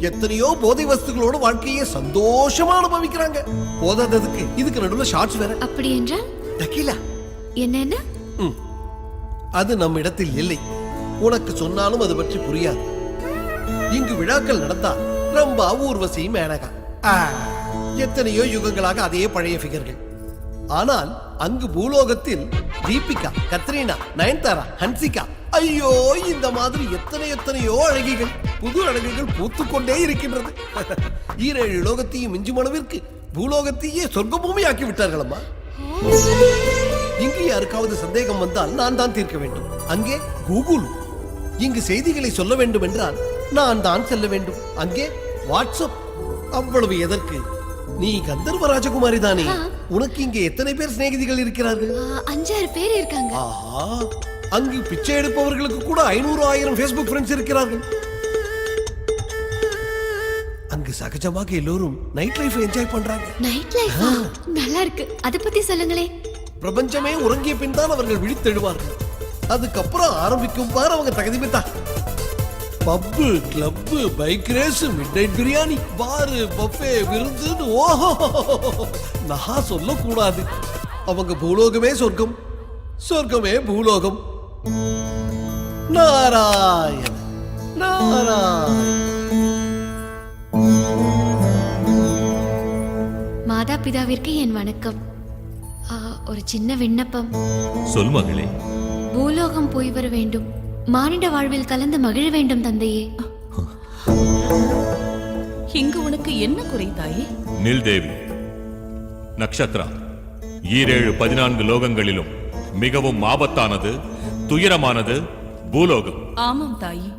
எத்தனையோ போதை வஸ்துகளோட வாழ்க்கையை சந்தோஷமா அனுபவிக்கிறாங்க. போதாததுக்கு இதுக்கு நடுவுல ஷார்ட்ஸ் வேற. அப்படி என்றால் டக்கீலா என்னென்ன? அது நம்ம இடத்தில் இல்லை. உனக்கு சொன்னாலும் அது பற்றி புரியாது. இங்கு விழாக்கள் நடந்தா ரம்பா, ஊர்வசி, மேனகா, எத்தனையோ யுகங்களாக அதே பழைய ஃபிகர்கள். ஆனால் அங்கு பூலோகத்தில் தீபிகா, கத்ரீனா, நயன்தாரா, ஹன்சிகா, ஐயோ இந்த மாதிரி எத்தனையோ அழகிகள், புது அழகுகள் பூத்துக்கொண்டே இருக்கின்றது. ஈரேழு லோகத்தையும் மிஞ்சும் அளவிற்கு பூலோகத்தையே சொர்க்க பூமி ஆக்கி விட்டார்களம்மா. இங்கு யாருக்காவது சந்தேகம் வந்தால் நான் தான் தீர்க்க வேண்டும். அங்கே கூகுள். இங்கு செய்திகளை சொல்ல வேண்டும் என்றால் நான் தான் செல்ல வேண்டும். அங்கே வாட்ஸ்அப். அவ்வளவு எதற்கு? நீ கந்தர்வ ராஜகுமாரி தானே? உனக்கு இங்கே எத்தனை பேர் சிநேகிதிகள் இருக்கிறார்கள்? 5-6 பேர் இருக்காங்க. ஆஹா, அங்கு பிச்சை எடுப்பவர்களுக்கு கூட 500-1000 ஃபேஸ்புக் ஃப்ரெண்ட்ஸ் இருக்கிறார்கள். அங்கு சகஜமாக எல்லோரும் நைட் லைஃப் என்ஜாய் பண்றாங்க. நைட் லைஃப் நல்லா இருக்கு. அத பத்தி சொல்லுங்களே. பிரபஞ்சமே உறங்கிய பின் தான் அவர்கள் விழித்தெழுவார்கள். அதுக்கப்புறம் ஆரம்பிக்கும் பார் அவங்க தகுதி பெற்றா. Pub, club, bike race, midnight biryani, bar, buffet, விருந்து. ஓஹோ, நான் சொல்லக்கூடாது. அவங்க பூலோகமே சொர்க்கம், சொர்க்கமே பூலோகம். நாராயண நாராயண. மாதா பிதாவிற்கு என் வணக்கம். ஒரு சின்ன விண்ணப்பம். சொல் மகளே. பூலோகம் போய் வர வேண்டும். மானிட வாழ்வில் கலந்து மகிழ வேண்டும் தந்தையே. இங்கு உனக்கு என்ன குறை தாயே? நில் தேவி. நக்ஷத்ரா, 14 லோகங்களிலும் மிகவும் ஆபத்தானது, துயரமானது பூலோகம். ஆமாம் தாயே,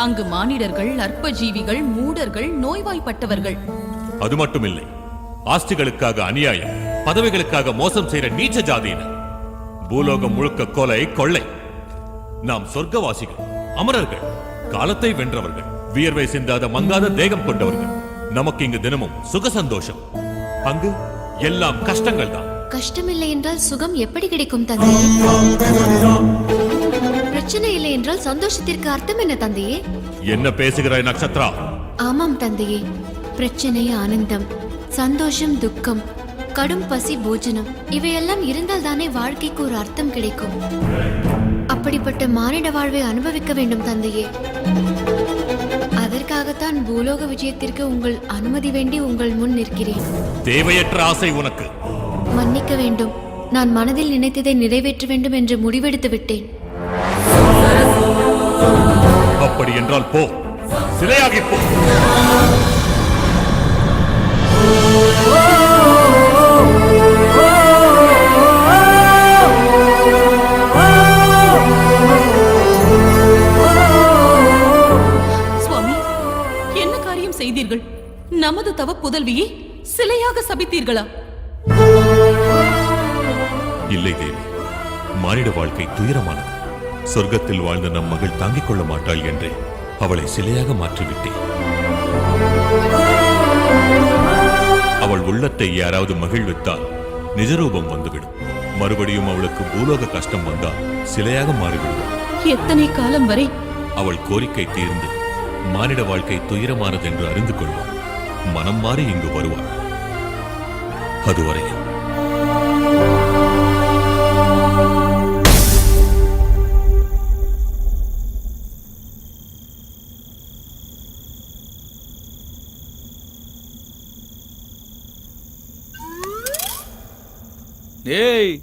அங்கு மானிடர்கள், அற்ப ஜீவிகள், மூடர்கள், நோய்வாய்ப்பட்டவர்கள். அது மட்டுமில்லை, ஆஸ்திகளுக்காக அநியாயம், பதவிகளுக்காக மோசம் செய்யற நீச்ச ஜாதியினர். பூலோகம் முழுக்க கொலை, கொள்ளை. நாம் சொர்க்கவாசிகள், அமரர்கள், காலத்தை வென்றவர்கள், வியர்வை சிந்தாத மங்காத தேகம் கொண்டவர்கள். நமக்கு இங்கு தினமும் சுக சந்தோஷம், அங்கு எல்லாம் கஷ்டங்கள் தான். கஷ்டம் இல்லை என்றால் சுகம் எப்படி கிடைக்கும் தந்தையே? பிரச்சனை இல்லை என்றால் சந்தோஷத்திற்கு அர்த்தம் என்ன தந்தையே? என்ன பேசுகிறாய் நட்சத்திரா? ஆமாம் தந்தையே, பிரச்சனை ஆனந்தம், சந்தோஷம் துக்கம், கடும் பசி போஜனம், இவையெல்லாம் இருந்தால் தானே வாழ்க்கைக்கு ஒரு அர்த்தம் கிடைக்கும். அப்படிப்பட்ட மானிட வாழ்வை அனுபவிக்க வேண்டும் தந்தையே. அதற்காகத்தான் பூலோக விஜயத்திற்கு உங்கள் அனுமதி வேண்டி உங்கள் முன் நிற்கிறேன். தேவையற்ற ஆசை உனக்கு. மன்னிக்க வேண்டும், நான் மனதில் நினைத்ததை நிறைவேற்ற வேண்டும் என்று முடிவெடுத்து விட்டேன். அப்படி என்றால் போ, சிலையாகி போ. சுவாமி, என்ன காரியம் செய்தீர்கள்? நமது தவ புதல்வியை சிலையாக சபித்தீர்களா? இல்லை தேவி, மானிட வாழ்க்கை துயரமானது. சொர்க்கத்தில் வாழ்ந்த நம் மகள் தாங்கிக் கொள்ள மாட்டாள் என்றே அவளை சிலையாக மாற்றிவிட்டேன். அவள் உள்ளத்தை யாராவது மகிழ்வித்தால் நிஜரூபம் வந்துவிடும். மறுபடியும் அவளுக்கு பூலோக கஷ்டம் வந்தால் சிலையாக மாறிவிடுவாள். எத்தனை காலம் வரை? அவள் கோரிக்கை தீர்ந்து மானிட வாழ்க்கை துயரமானது என்று அறிந்து கொள்வாள். மனம் மாறி இங்கு வருவாள். அதுவரையில் டேய்,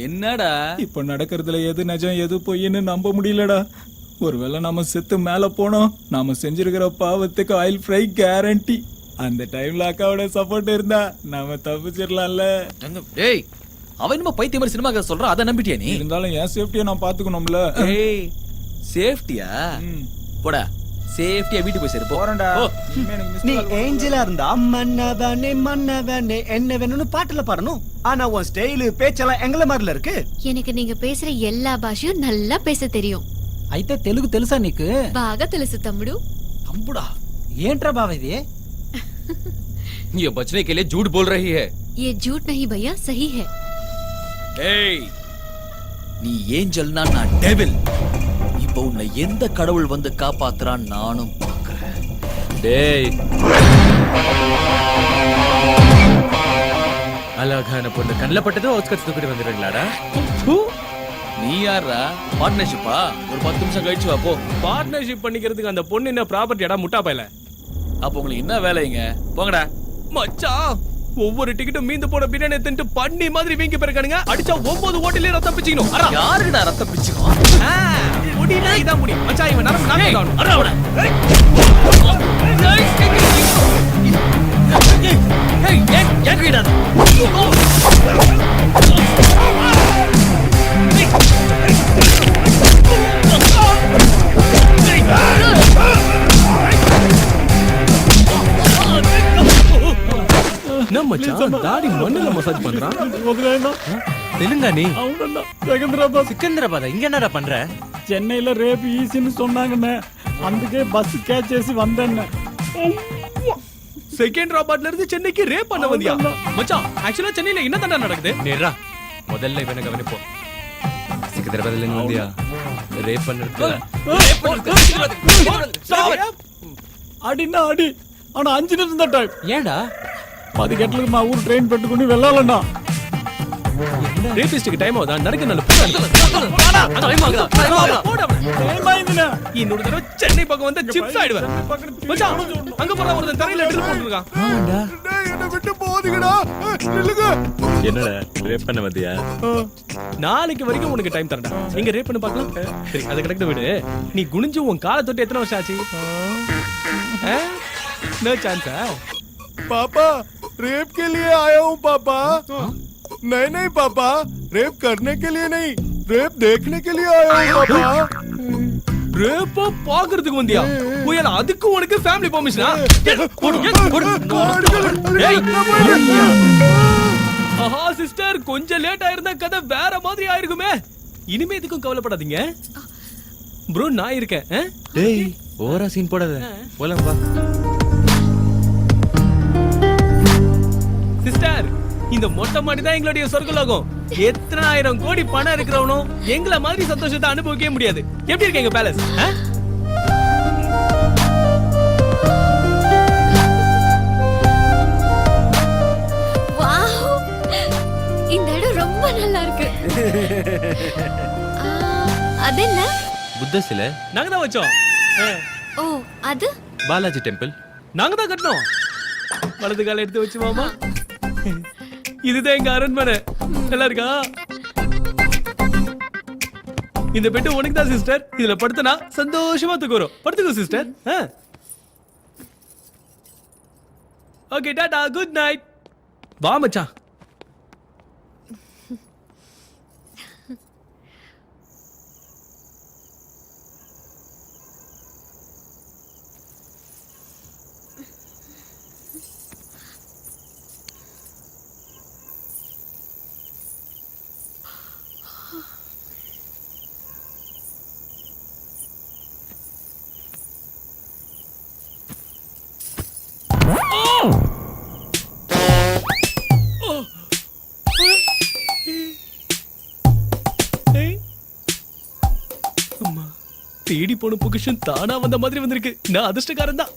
என்னடா இப்ப நடக்கிறதுல எது நிஜம் எது பொய்ன்னு நம்ப முடியலடா. ஒருவேளை நாம செத்து மேல போனோம், நாம செஞ்சிருக்கிற பாவத்துக்கு ஆயில் ஃப்ரை கேரண்டி. அந்த டைம்ல அக்காவோட சப்போர்ட் இருந்தா நாம தப்பிச்சிடலாம்ல. டேய், அவன் நம்ம பைத்திய மாதிரி சினிமா கதை சொல்றான், அதை நம்பிட்டியா நீ? இருந்தாலும் என் சேஃப்டியை நான் பாத்துக்கணும்ல. ஏய், சேஃப்டியா? போடா, சேஃப்டியா வீட்டுக்கு போய் சேரு. போறேன்டா. நீ ஏஞ்சலா இருந்தா மன்னவனே மன்னவனே என்ன வேணும்னு பாட்டுல பாடணும். ஆனா உன் ஸ்டைலு பேச்செல்லாம் எங்கள மாதிரில இருக்கு. எனக்கு நீங்க பேசுற எல்லா பாஷையும் நல்லா பேச தெரியும். అయితే తెలుగు తెలుసా నీకు? బాగా తెలుసు తమ్ముడు. தம்புடா, ఏంట్రా బావ ఇది? ये बचने के लिए झूठ बोल रही है. ये झूठ नहीं भैया, सही है. ஏய், நீ ஏஞ்சல்னா நான் டெவில். இப்போ உன்னை எந்த கடவுள் வந்து காப்பாத்துறான் நானும் பார்க்கறேன். டேய், அழகான பொண்ணு கண்ணில் பட்டதும் அவுட்ஸ்கட்ஸ் தூக்கிட்டு வந்துடுங்களாடா? நீ யாரா? பார்ட்னர்ஷிப்பா? ஒரு 10 நிமிஷம் கழிச்சு வா போ. பார்ட்னர்ஷிப் பண்ணிக்கிறதுக்கு அந்த பொண்ணு என்ன ப்ராப்பர்ட்டியாடா முட்டா பையல? அப்ப உங்களுக்கு என்ன வேலைங்க? போங்கடா. மச்சான், ஒவ்வொரு டிக்கெட்டும் மீந்து போன பிரியாணி தின்ட்டு பண்ணி மாதிரி வீங்கி போயிருக்கானுங்க. அடிச்சா 9 ஓட்டிலே ரத்தம் பிச்சிக்கணும். யாருடா ரத்தம் பிச்சுக்கும்? முடினா இதான் முடி. மச்சான், இவன் நரம்பு நாக்கே காணும். அரவடா. ஏய், ஏன் வீடா? என்ன மச்சான், தாடி மண்ணுல மசாஜ் பண்றான்? தெலுங்கா நீ? అవునన్నా, సికింద్రాబాద్. సికింద్రాబాద్ ఇంక என்னடா பண்ற? చెన్నైలో రేపు ఈసీని சொன்னாங்கண்ணே, అందుకే బస్సు క్యాచ్ చేసి வந்தேன்னு. செகண்டராபாத்ல இருந்து சென்னைக்கு ரேப் பண்ண வந்தியா? மச்சான், ஆக்சுவலா சென்னையில என்ன தாண்டா நடக்குது? நேரா முதல்ல இவனை கவனிப்போம். சிக்கிந்திராபாத்ல இருந்து வந்தியா? ரேப் பண்ணிருக்கு. అడినా అడి ఆనా 5 నిమిషం దా టైం. ஏன்டா? 10 గంటలకు మా ఊరు ట్రైన్ పెట్టుకుని వెళ్ళాలన్నా. ரேபிஸ்டுக்கு டைம் ஆகுதா? நடக்க நல்ல ఏమైందినా? இன்னொரு தடவை சென்னை பக்கம் வந்து சிப்ஸ் ஆயிடுவேன். மச்சான், அங்க போற ஒருத்தன் தரையில ட்ரில் போட்டுருக்கான். என்னை விட்டு போகுதுங்கடா. நில்லுங்க. என்னடா ரேப் பண்ண வந்தியா? நாளைக்கு வரைக்கும் உனக்கு டைம் தரடா. எங்க ரேப் பண்ணி பார்க்கலாம். சரி அதை கிடக்கு விடு. நீ குனிஞ்சு உன் காலை தொட்டு எத்தனை வருஷம் ஆச்சு? நோ சான்ஸா? पापा रेप के लिए आया हूँ पापा. नहीं नहीं पापा, रेप करने के लिए नहीं, रेप देखने के लिए आया हूँ पापा. ரேப்பா பாக்குறதுக்கு வந்தியா? புயல அதுக்கு உனக்கு ஃபேமிலி பெர்மிஷனா? ஆஹா சிஸ்டர், கொஞ்சம் லேட் ஆயிருந்தா கதை வேற மாதிரி ஆயிருக்குமே. இனிமே எதுக்கும் கவலைப்படாதீங்க ப்ரோ, நான் இருக்கேன். டேய் ஓவரா சீன் போடாத. போலாம் வா. சிஸ்டர், இந்த மொட்டை மாடி தான் எங்களுடைய சொர்க்கலோகம். எத்தனை ஆயிரம் கோடி பணம் இருக்கிறவனும் எங்களை மாதிரி சந்தோஷத்தை அனுபவிக்கவே முடியாது. எப்படி இருக்கு எங்க பேலஸ்? வாவ், இந்த இடம் ரொம்ப நல்லா இருக்கு. அது என்ன? புத்த சிலை நாங்க தான் வச்சோம். ஓ, அது பாலாஜி டெம்பிள் நாங்க தான் கட்டணும். வலது கால எடுத்து வச்சு மாமா. இதுதான் எங்க அரண்மனை. நல்லா இருக்கா? இந்த பெட்டு உனக்கு தான் சிஸ்டர். இதுல படுத்தனா சந்தோஷமா தூக்குறோம். படுத்துக்கோ sister. Okay tata, good night. வா மச்சான். தேடி போன பொசிஷன் தானா வந்த மாதிரி வந்திருக்கு. நான் அதிர்ஷ்டக்காரன் தான்.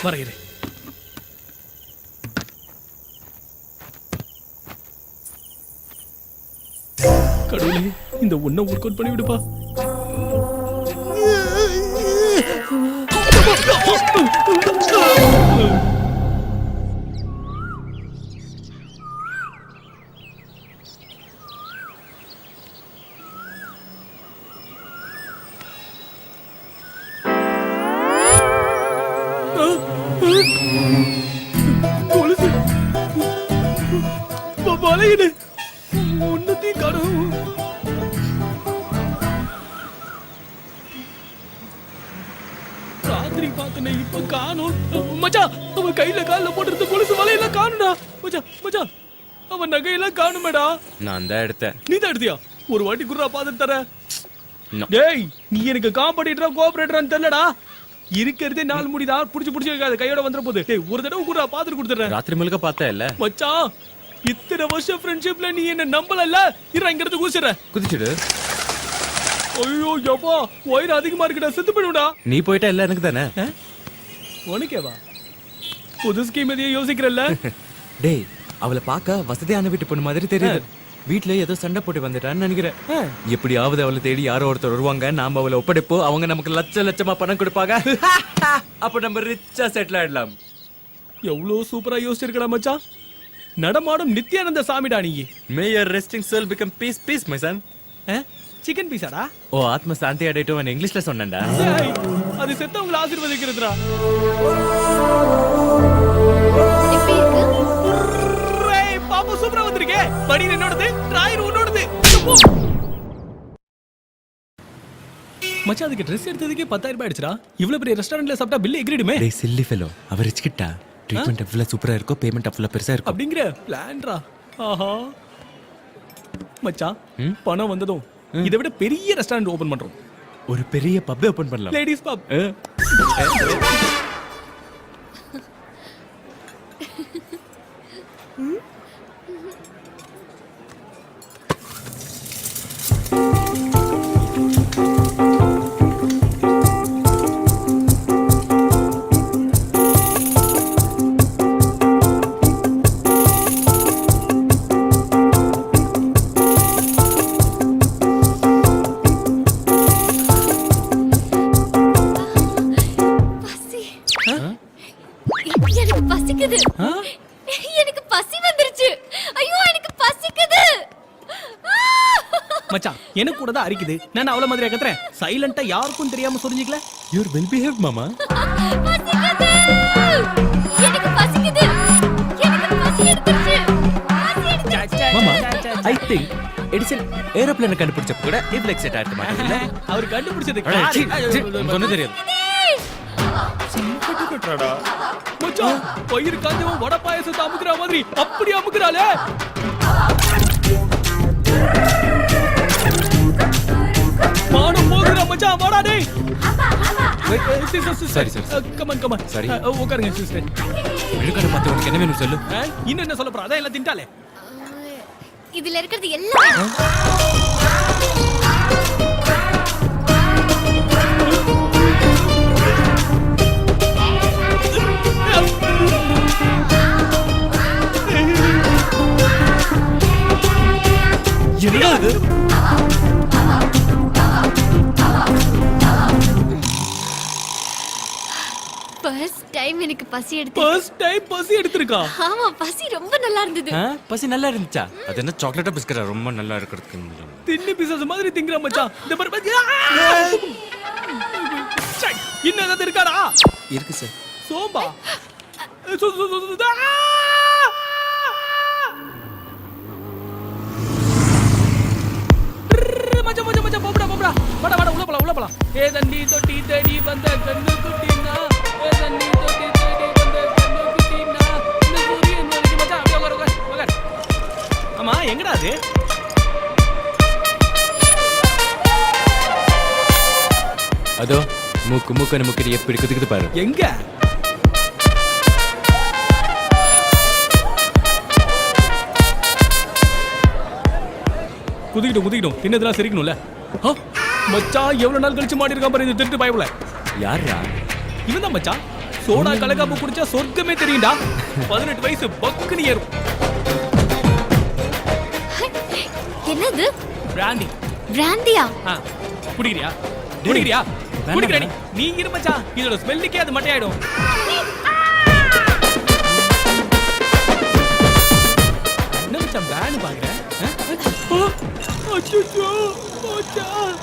வரைகிறேன். கடவுளே, இந்த ஒன்ன ஒர்க் அவுட் பண்ணி விடுப்பா. வலையிடு ஒன்னத்தையும் காணும். ராத்திரி பார்த்தனே இப்ப காணும். மச்சான், அவன் கையில கால்ல போட்டு கொலுசு வலையெல்லாம் காணும்டா. மச்சான் மச்சான், அவன் நகையெல்லாம் காணுமேடா. நான் தான் எடுத்தேன். நீ தான் எடுத்தியா? ஒரு வாட்டி குர்ரா பாத்துட்டு தர. டேய், நீ எனக்கு காம்படிட்டரா கோஆபரேட்டரான்னு தெரியலடா. இருக்கிறதே 4 முடிதா. புடிச்சு புடிச்சு வைக்காத, கையோட வந்துற போகுது. டேய், ஒரு தடவை குர்ரா பாத்துட்டு கொடுத்துறேன். ராத்திரி முழுக்க பார்த்தா இல்ல மச்சான், இத்தனை வருஷம் ஃப்ரெண்ட்ஷிப்ல நீ என்ன நம்பலல்ல. இற இங்க இருந்து குதிச்சிடு. குதிச்சிடு. ஐயோ யப்பா, வயிறு அதிகமா இருக்குடா. செத்து போய்டுடா. நீ போய்ட்டா எல்லாம் எனக்கு தானே. உனக்கேவா? புது ஸ்கீம் எதையும் யோசிக்கிறல்ல. டேய், அவளை பார்க்க வசதியான வீட்டு பொண்ணு மாதிரி தெரியுது. வீட்டுல ஏதோ சண்டை போட்டு வந்துட்டான்னு நினைக்கிறேன். எப்படியாவது அவளை தேடி யாரோ ஒருத்தர் வருவாங்க. நாம அவளை ஒப்படைப்போம். அவங்க நமக்கு லட்ச லட்சமா பணம் கொடுப்பாங்க. அப்ப நம்ம ரிச்சா செட்டில் ஆயிடலாம். எவ்வளவு சூப்பரா யோசிச்சிருக்கடா மச்சான். நடமாடும் நித்யானந்த சாமிடா நீ. May your resting soul become peace, peace, my son. Chicken பீஸாடா? ஓ, ஆத்ம சாந்தி அடையட்டும் இங்கிலீஷ்ல சொன்னேன்டா. அது செத்தவங்களை ஆசீர்வதிக்கிறதுடா. பாப்பா சூப்பரா வந்திருக்கே. படி என்னோடது, டிராயர் உன்னோடது. மச்சான் அதுக்கு ட்ரெஸ் எடுத்ததுக்கே 10,000 ரூபாய் ஆயிடுச்சுடா. இவ்வளவு பெரிய ரெஸ்டாரண்ட்ல சாப்பிட்டா பில் எகிரிடுமே. டேய் சில்லி ஃபெலோ, அவர் ரிச்கிட்டா ட்ரீட்மெண்ட் எவ்வளவு சூப்பரா இருக்கோ பேமெண்ட் அவ்வளவு பெருசா இருக்கும் அப்படிங்கற பிளான்டா. ஆஹா மச்சான், பணம் வந்ததும் இதை விட பெரிய ரெஸ்டாரண்ட் ஓபன் பண்றோம். ஒரு பெரிய பப் ஓபன் பண்ணலாம். லேடிஸ் பப். எனக்கு பசிக்குது. எனக்கு பசி வந்துருச்சு. ஐயோ எனக்கு பசிக்குது. மச்சான் எனக்கு கூட தான் அரிக்குது. நான் அவள மாதிரி கத்துறேன். சைலண்டா யாருக்கும் தெரியாம சொரிஞ்சிக்கல. யூ ஆர் வெல் பிஹேவ்ட் மாமா. பசிக்குது. எனக்கு பசிக்குது. எனக்கு பசி எடுத்துருச்சு. மாமா ஐ திங்க் எடிசன் ஏரோப்ளேன் கண்டுபிடிச்சப்ப கூட இவ்ளோ செட் ஆயிட்டு மாட்டீங்க. அவர் கண்டுபிடிச்சது ஒன்னும் தெரியாது. மச்சான் பயிர் காஞ்சவன் வடை பாயசத்தை அமுக்குற மாதிரி அப்படி அமுக்குறாளே. மானம் போகுற மச்சான், வாடா டேய். சரி சரி கமான் கமான். சரி உட்காருங்க சிஸ்டர். விழுக்காடு பார்த்து உனக்கு என்ன வேணும் சொல்லு. இன்னும் என்ன சொல்ல போறா? அதான் எல்லாம் தின்ட்டாலே. இதுல இருக்கிறது எல்லாம் என்னது? ஃபர்ஸ்ட் டைம் எனக்கு பசி எடுத்து. ஃபர்ஸ்ட் டைம் பசி எடுத்துருக்கா? ஆமா, பசி ரொம்ப நல்லா இருந்தது. பசி நல்லா இருந்துச்சா? அது என்ன சாக்லேட்டா பிஸ்கட்டா ரொம்ப நல்லா இருக்கிறதுக்கு? தின்னு பிசாசு மாதிரி திங்கற மச்சான். இந்த பாரு இன்னும் ஏதாவது இருக்காடா? இருக்கு சார். சோம்பா மச்சான் மச்சான் மச்சான் போடா போடா. வாடா வாடா உள்ள போலாம். ஏ தண்ணி தொட்டி தேடி வந்த கண்ணு குட்டினா. ஏ தண்ணி தொட்டி தேடி வந்த கண்ணு குட்டினா. இந்த சூரியன் வந்து மச்சான் அப்படியே உட்கார். ஆமா எங்கடா அது? அதோ மூக்கு முக்கடி எப்படி குதிக்குது பாரு. எங்க? குதிக்கிட்டோம். தின்னதெல்லாம் சிரிக்கணும்ல. மச்சான் எவ்வளவு நாள் கழிச்சு மாடி இருக்கான் பாரு இந்த திருட்டு பயவுல. யாரா? இவன் தான் மச்சான். சோடா கலக்காம குடிச்சா சொர்க்கமே தெரியும்டா. 18 வயசு பக்குனு ஏறும். என்னது? பிராண்டி. பிராண்டியா? குடிக்கிறியா? குடிக்கிறா நீ இரு மச்சான். இதோட ஸ்மெல்லுக்கே அது மட்டையாயிடும். என்ன மச்சான் பேன் பாக்குற? அச்சச்சோ மச்சான்.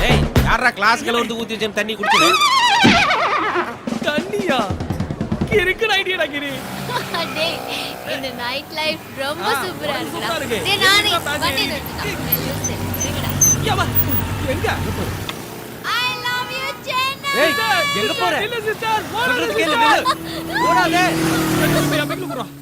ஏய் யாரா கிளாஸ்ல வந்து ஊத்தி வச்ச தண்ணி குடிச்சது? தண்ணியா? கிறுக்கு ஐடியாடா கிரி. டேய் இந்த நைட் லைஃப் ரொம்ப சூப்பரா இருக்கு. டேய் நானே வண்டி நிறுத்துடா. யவா எங்க? I love you Chennai. ஏய் எங்க போற? இல்ல சிஸ்டர். சொல்றது கேளு. ஓடாதே. பெங்களூர் போறோம்.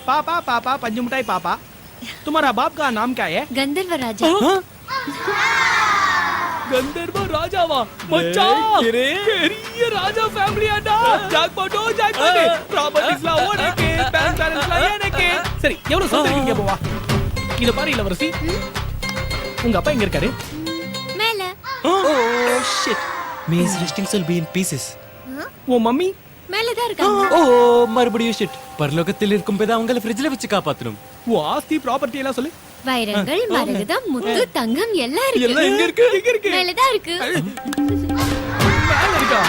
पापा पापा पंच मिठाई पापा तुम्हारा बाप का नाम क्या है गंधर्व राजा गंधर्व राजावा மச்சான் பெரிய ராஜா ஃபேமிலி ஆடா ஜாக்பாட்டோ ஜாக்பாட் ப்ராப்பர்ட்டிஸ்லாம் உனக்கு பேங்க் பேலன்ஸ்லாம் எனக்கு சரி எவ்வளவு சொத்து இருக்கீங்க போவா இத பாரு இளவரசி உங்க அப்பா எங்க இருக்காரு மேல Oh shit. May his resting soul be in pieces. உன் மம்மி மேல தான் இருக்காங்க ஓ மறுபடியும் ஷிட் பரலோகத்தில் இருக்கும் போது அவங்கள ஃப்ரிட்ஜ்ல வச்சு காப்பாத்தணும் உன் ஆஸ்தி ப்ராப்பர்ட்டி எல்லாம் சொல்லு வைரங்கள் மரகதம் முத்து தங்கம் எல்லாம் இருக்கு எல்லாம் எங்க இருக்கு மேல தான் இருக்கு மேல இருக்கா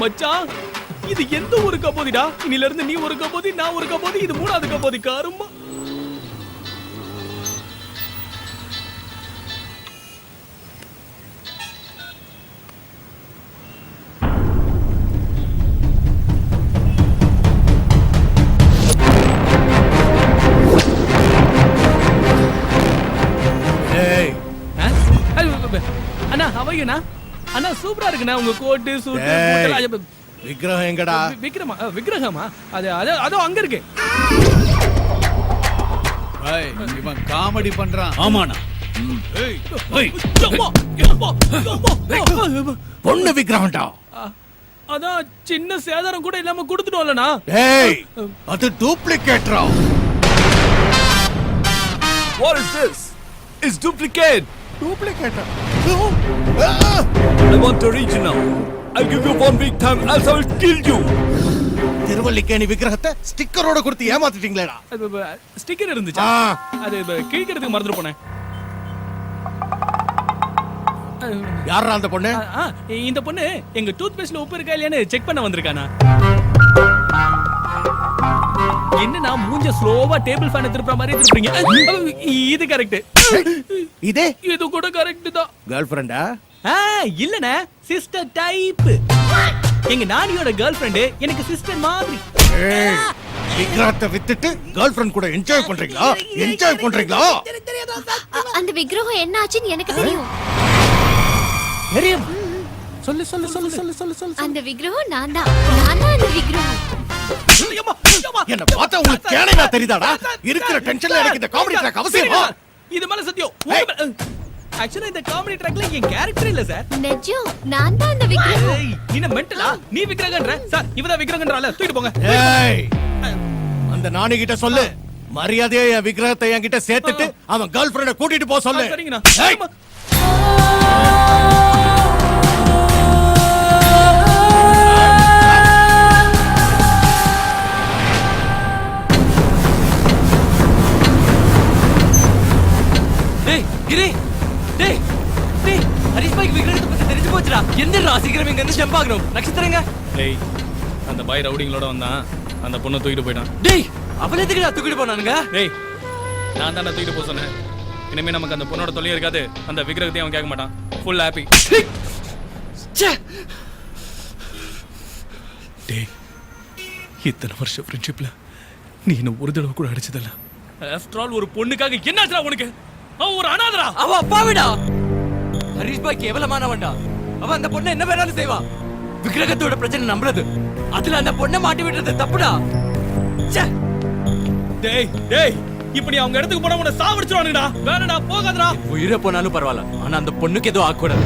மச்சான் இது எந்த ஒரு கபோதிடா இன்னில இருந்து நீ ஒரு கபோதி நான் ஒரு கபோதி இது மூணாவது கபோதி காருமா அண்ணா ஹவையுண்ணா அண்ணா சூப்பரா இருக்குண்ணா உங்க கோட்டு சூட்டு விக்கிரகம் எங்கடா விக்ரமா விக்கிரகமா அது அது அதோ அங்க இருக்கு இவன் காமெடி பண்றான் ஆமாண்ணா பொண்ணு விக்கிரகம்டா அதான் சின்ன சேதாரம் கூட இல்லாம கொடுத்துட்டோம்லண்ணா ஏய் அது டூப்ளிகேட்ரா What is this? It's duplicate. டூப்ளிகேட்டா I want original. I'll give you 1 week time, else I will kill you. Thiruvallikeni விக்கிரகத்தை ஸ்டிக்கரோட கொடுத்து ஏமாத்திட்டீங்களேடா ஸ்டிக்கர் இருந்துச்சா அது கிழிக்கிறதுக்கு மறந்துட்டு போனேன் யாரா அந்த பொண்ணு இந்த பொண்ணு எங்க டூத் பேஸ்ட்ல உப்பு இருக்கா இல்லையான்னு செக் பண்ண வந்திருக்கானா என்னன்னா மூஞ்ச ஸ்லோவா டேபிள் ஃபேன் திருப்புற மாதிரி திருப்புறீங்க இது கரெக்ட் இதே இது கூட கரெக்ட் தான் கேர்ள் ஃப்ரெண்டா இல்லனே சிஸ்டர் டைப் எங்க நானியோட கேர்ள் ஃப்ரெண்ட் எனக்கு சிஸ்டர் மாதிரி விக்கிரகத்தை வித்துட்டு கேர்ள் ஃப்ரெண்ட் கூட என்ஜாய் பண்றீங்களா அந்த விக்கிரகம் என்ன ஆச்சுன்னு எனக்கு தெரியும் தெரியும் சொல்லு சொல்லு சொல்லு சொல்லு சொல்லு சொல்லு அந்த விக்கிரகம் நான் தான் அந்த விக்கிரகம் என்ன பார்த்தா உங்களுக்கு கேனையா தெரியுதாடா இருக்கிற டென்ஷன்ல எனக்கு இந்த காமெடி ட்ராக் அவசியமா இது மேல சத்தியம் ஆக்சுவலா இந்த காமெடி ட்ராக்ல என் கேரக்டர் இல்ல சார் நிஜம் நான் தான் அந்த விக்கிரகம் நீ மென்டலா நீ விக்கிரகன்ற சார் இவதா விக்கிரகன்றல தூக்கிட்டு போங்க ஏய் அந்த நானி கிட்ட சொல்லு மரியாதையா என் விக்கிரகத்தை என்கிட்ட சேர்த்துட்டு அவன் கேர்ள் ஃப்ரெண்ட கூட்டிட்டு போக சொல்லு சரிங்கண்ணா டேய் கிரி டேய் டேய் ஹரிஷ் பாய்க்கு விக்கிரகத்தை பத்தி தெரிஞ்சு போச்சுடா எந்திரா சீக்கிரம் இங்க இருந்து ஜம்ப் ஆகணும் நட்சத்திரங்க டேய் அந்த பாய் ரவுடிங்களோட வந்தான் அந்த பொண்ணை தூக்கிட்டு போயிட்டான் டேய் அவளை எதுக்குடா தூக்கிட்டு போனானுங்க டேய் நான் தானே தூக்கிட்டு போக சொன்னேன் இனிமே நமக்கு அந்த பொண்ணோட தொல்லையே இருக்காது அந்த விக்கிரகத்தையும் அவன் கேட்க மாட்டான் ஃபுல் ஹாப்பி டேய் இத்தனை வருஷம் ஃப்ரெண்ட்ஷிப்ல நீ என்ன ஒரு தடவை கூட அடிச்சதில்ல ஆஃப்டர் ஆல் ஒரு பொண்ணுக்காக என்னாச்சுடா உனக்கு அவ ஒரு அனாதரா அவ அப்பாவிடா ஹரிஷ் பாய் கேவலமானவன்டா அவ அந்த பொண்ணை என்ன வேணாலும் செய்வா விக்கிரகத்தோட பிரச்சனை நம்புறது அதுல அந்த பொண்ணை மாட்டி விடுறது தப்புடா டேய் டேய் இப்ப நீ அவங்க இடத்துக்கு போனா உன்னை சாவடிச்சிருவானுடா வேணடா போகாதடா உயிரை போனாலும் பரவாயில்ல ஆனா அந்த பொண்ணுக்கு ஏதோ ஆக்கூடாது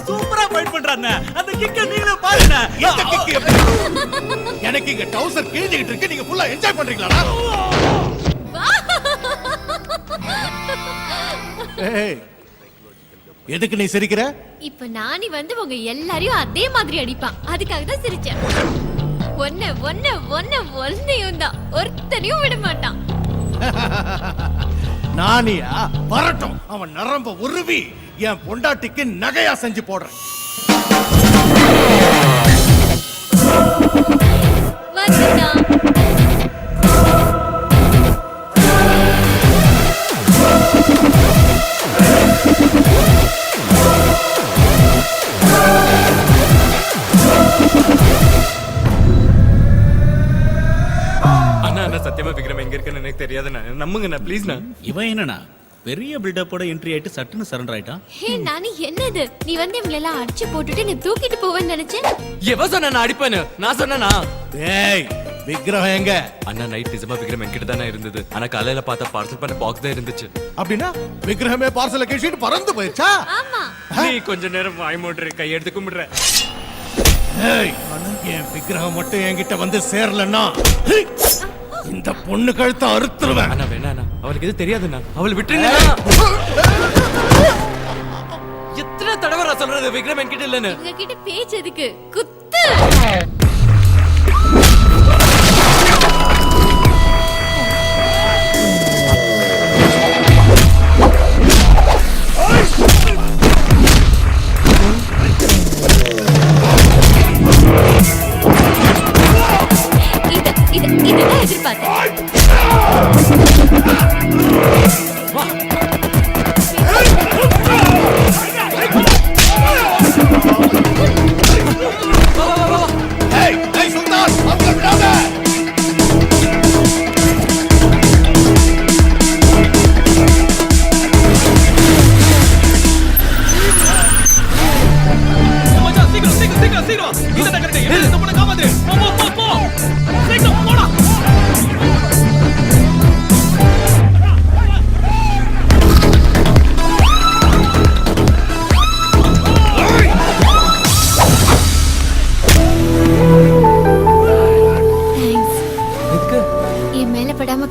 சூப்பரா ஃபைட் பண்றானே அந்த கிக்க நீங்களே பாருங்க இந்த கிக் எனக்கு இங்க டவுசர் கிழிஞ்சிட்டு இருக்கு நீங்க ஃபுல்லா என்ஜாய் பண்றீங்களாடா ஏய் எதுக்கு நீ சிரிக்கிற இப்ப நானி வந்து உங்க எல்லாரையும் அதே மாதிரி அடிப்பான் அதுக்காக தான் சிரிச்சேன் ஒன்னையும் தான் ஒருத்தனையும் விட மாட்டான் நானியா வரட்டும் அவன் நரம்ப உருவி என் பொண்டாட்டிக்கு நகையா செஞ்சு போடுறேன் வந்துட்டான் அண்ணா சத்தியமா விக்ரம் எங்க இருக்குன்னு எனக்கு தெரியாதுண்ணா நம்புங்கண்ணா ப்ளீஸ்ண்ணா. இவன் என்னண்ணா பெரிய பில்டப்போட என்ட்ரி ஆயிட்டு சட்டுன்னு சரண்டர் ஆயிட்டான். ஹே நானி என்னது நீ வந்து இவங்களை எல்லாம் அடிச்சு போட்டுட்டு நீ தூக்கிட்டு போவேன்னு நினைச்சேன். எவ சொன்ன நான் அடிப்பேன்னு? நான் சொன்னேனா? ஏய் விக்ரம் எங்க? அண்ணா நைட் நிஜமா விக்ரம் என்கிட்ட தானே இருந்தது. ஆனா காலையில பார்த்தா பார்சல் பண்ண பாக்ஸ் தான் இருந்துச்சு. அப்படின்னா விக்ரமே பார்சலை கேட்டு பறந்து போயிடுச்சா? ஆமா. நீ கொஞ்ச நேரம் வாய் மூடுற கையெடுத்து கும்பிடுற. ஏய் என் விக்ரகம் மட்டும் என்கிட்ட வந்து சேரலன்னா இந்த பொண்ணு கழுத்தை அறுத்துருவேன். அண்ணா வேணா அவளுக்கு எது தெரியாதுண்ணா. அவளை விட்டுருங்க. எத்தனை தடவை நான் சொல்றது விக்ரம் என்கிட்ட இல்லன்னு? இவங்க கிட்ட பேச்சு எதுக்கு? குத்து. இதுதான் எதிர்பார்த்தேன்.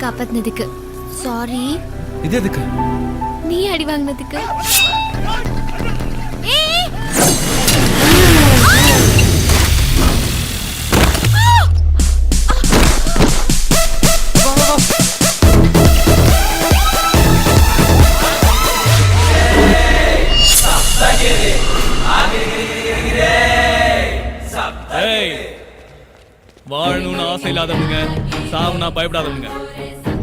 காப்பாத்தினதுக்கு சாரி. இது எதுக்கு? நீ அடி வாங்கினதுக்கு. வாழணும்னு ஆசை இல்லாதவங்க, சாவுனா பயப்படாதவங்க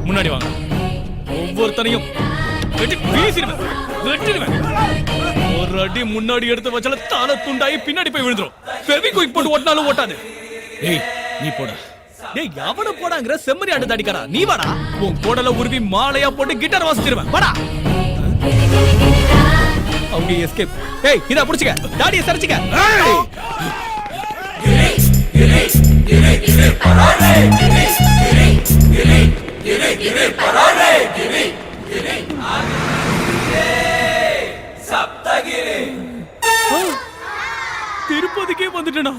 முன்னாடி வாங்க. ஒவ்வொருத்தனையும் வெட்டி வீசிடுவேன், வெட்டிடுவேன். ஒரு அடி முன்னாடி எடுத்து வச்சால தலை துண்டாயி பின்னாடி போய் விழுந்துரும். ஃபெவிக்விக் போட்டு ஓட்டினாலும் ஓட்டாது. ஏய் நீ போடா. டேய் எவன போடாங்கற செம்மறி அடி தடிக்கறா. நீ வாடா. உன் கோடல உருவி மாலையா போட்டு கிட்டார் வாசிச்சிடுவேன். வாடா. அவங்க எஸ்கேப். ஏய் இத புடிச்சுக்க. டாடியை சரிச்சுக்க. ஏய் திருப்பதிக்கே வந்துட்டேனா?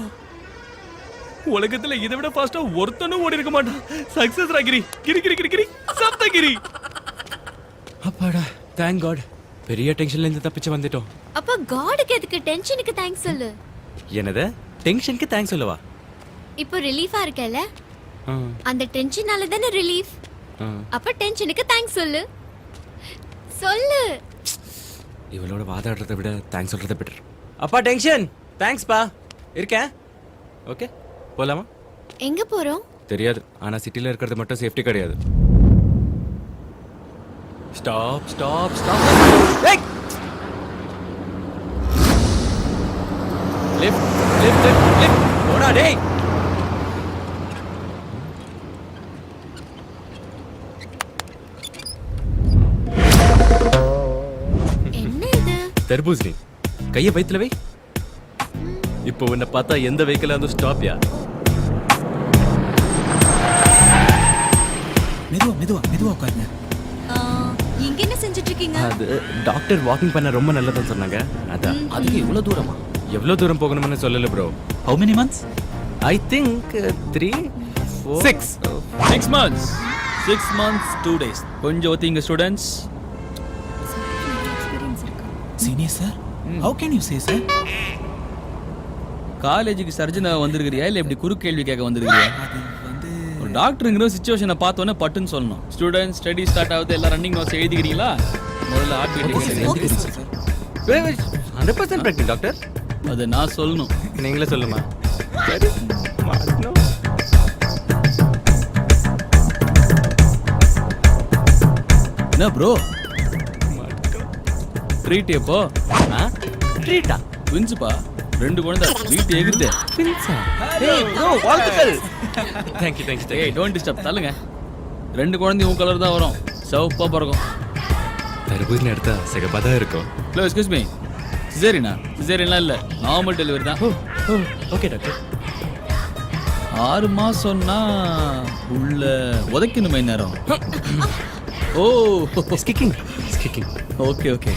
உலகத்துல இதை விட ஃபாஸ்டா ஒருத்தனும் ஓடி இருக்க மாட்டான். சக்சஸ் ராகிரி. கிரி கிரி கிரி கிரி சப்தகிரி. அப்பாடா தேங்க் காட். பெரிய டென்ஷன்ல இருந்து தப்பிச்சு வந்துட்டோம். அப்ப காட்க்கு எதுக்கு டென்ஷனுக்கு தேங்க்ஸ் சொல்லு. என்னது? டென்ஷனுக்கு தேங்க்ஸ் சொல்லவா? இப்போ ரிலீஃபா இருக்கல? அந்த டென்ஷனால தான ரிலீஃப். அப்ப டென்ஷனுக்கு தேங்க்ஸ் சொல்லு. சொல்லு. இவளோட வாதாடுறதை விட தேங்க்ஸ் சொல்றதை பெட்டர். அப்பா டென்ஷன் தேங்க்ஸ் பா. இருக்கேன். ஓகே போலாமா? எங்க போறோம்? தெரியாது. ஆனா சிட்டில இருக்கிறது மட்டும் சேஃப்டி கிடையாது. Stop stop stop. ஏய் லெஃப்ட் லெஃப்ட் லெஃப்ட் லெஃப்ட். போடா டேய். என்ன இது? தர்பூசணி. கைய வயித்துல வை. இப்போ உன்னை பார்த்தா எந்த வெஹிக்கிளா வந்து ஸ்டாப் யா. மெதுவா மெதுவா மெதுவா உட்காருங்க. இங்க என்ன செஞ்சுட்டு இருக்கீங்க? அது டாக்டர் வாக்கிங் பண்ண ரொம்ப நல்லதுன்னு சொன்னாங்க. அதான். அதுக்கு இவ்வளவு தூரமா? எவ்வளவு தூரம் போகணும்னு சொல்லல bro. How many months? I think 3 4 6 months. 6 months 2 days. கொஞ்சம் ஒத்திங்க students. Senior sir, how can you say sir? காலேஜுக்கு சர்ஜனா வந்திருக்கிறியா இல்ல இப்படி குறு கேள்வி கேட்க வந்திருக்கிறியா? ஒரு டாக்டருங்கிற சிச்சுவேஷனை பார்த்தோன்னே பட்டுன்னு சொல்லணும். ஸ்டூடெண்ட் ஸ்டடி ஸ்டார்ட் ஆகுது, எல்லாம் ரன்னிங் நோட்ஸ் எழுதிக்கிறீங்களா? முதல்ல ஹார்ட் பீட் 100% pregnant டாக்டர். அது நான் சொல்லணும். நீங்களே சொல்லுமா? சரி மாட்டணும். என்ன ப்ரோ ட்ரீட் எப்போ? ட்ரீட்டா? ட்வின்ஸ்பா. 2 குழந்தை வீட்டு எகிருது. ட்வின்ஸா? டேய் ப்ரோ வாழ்த்துக்கள். थैंक यू ஏய் டோன்ட் டிஸ்டர்ப். தள்ளுங்க. 2 குழந்தையும் உன் கலர் தான் வரும், சிவப்பா பிறக்கும். தர்பூசணி எடுத்தா சிகப்பா தான் இருக்கும். ஹலோ எக்ஸ்கியூஸ் மீ, சிசேரியன்லாம் இல்லை, நார்மல் டெலிவரி தான். Okay doctor. 6 மாசம்னா உள்ள உதைக்கணுமே நேரம். ஓ ஸ்கிக்கிங். Okay okay.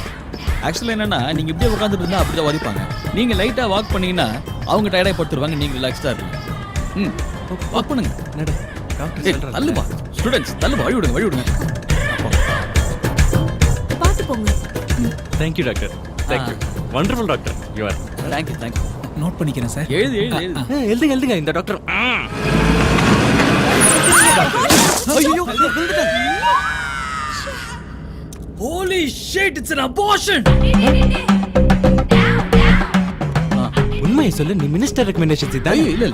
ஆக்சுவலாக என்னன்னா நீங்கள் இப்படியே உட்காந்துட்டு இருந்தால் அப்படி தான் உதைப்பாங்க. நீங்கள் லைட்டாக வாக் பண்ணீங்கன்னா அவங்க டயர்டாக படுத்துருவாங்க, நீங்கள் ரிலாக்ஸ்டாக இருப்பீங்க. வாக் பண்ணுங்க. தள்ளுபா ஸ்டூடெண்ட்ஸ், தள்ளுபா, வழி விடுங்க. பார்த்து போங்க. Thank you doctor. Thank you. Wonderful doctor. You are. Thank you. Note பண்ணிக்கிறேன் சார். எழுதுங்க இந்த டாக்டர். ஐயோ Holy shit, it's an abortion. உண்மையை சொல்லு, நீ மினிஸ்டர் ரெக்கமெண்டேஷன்ஸ் இதான். இல்ல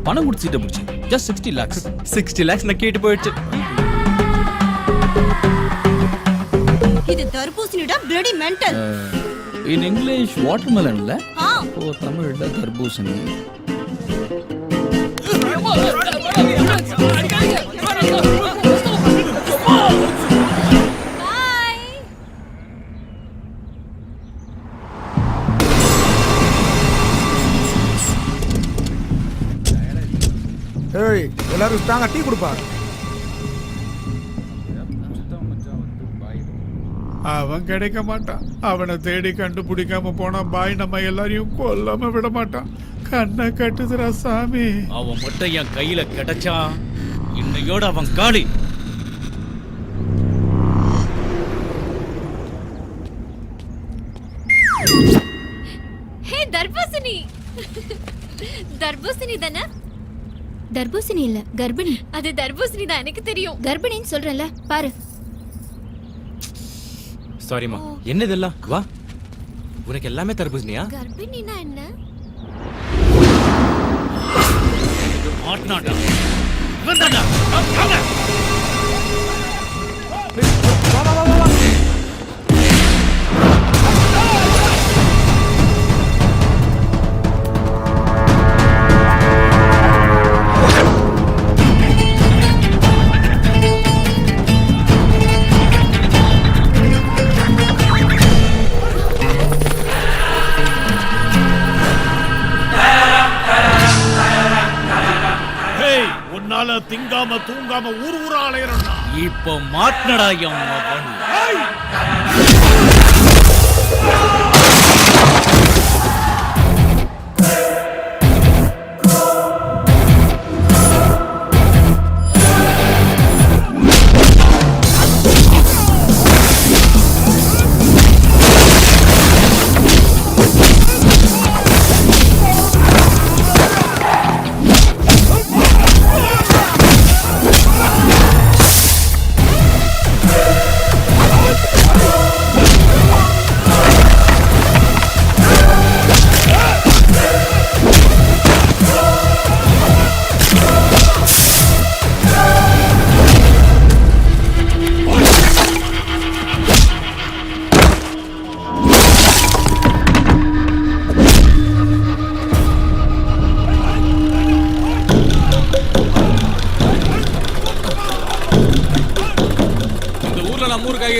பணம் கொடுத்துட்டு போச்சு. just 60 lakhs. 60 lakhs நான் கேட்டு போயிடுச்சு. இது தர்பூசணியோட bloody mental. In English watermelon இல்ல? ஓ தமிழ்ல தர்பூசணி. ஏய் எல்லாரும் ஸ்ட்ராங்கா டீ கொடுப்பா. அவன் கிடைக்க மாட்டான். அவனை தேடி கண்டுபிடிக்காம போனா பாய் நம்ம எல்லாரையும் கொல்லாம விட மாட்டான். கண்ணை கட்டுதுரா சாமி. அவன் மட்டும் என் கையில கிடைச்சான், இன்னையோட அவன் காலி. ஹே தர்பூசணி. தர்பூசணி தானே? தர்பூசணி இல்ல, கர்ப்பிணி. அது தர்பூசணி தான், எனக்கு தெரியும். கர்ப்பிணின்னு சொல்றேன்ல, பாரு. சாரிமா, என்ன இதெல்லாம்? வா, உனக்கு எல்லாமே தர்பூசணியா? கர்ப்பிணினா என்ன? மாட்னாடா வந்தாடா. வாங்க. திங்காம தூங்காம ஊர் அலையறா. இப்ப மாட்னடா என் மகன்.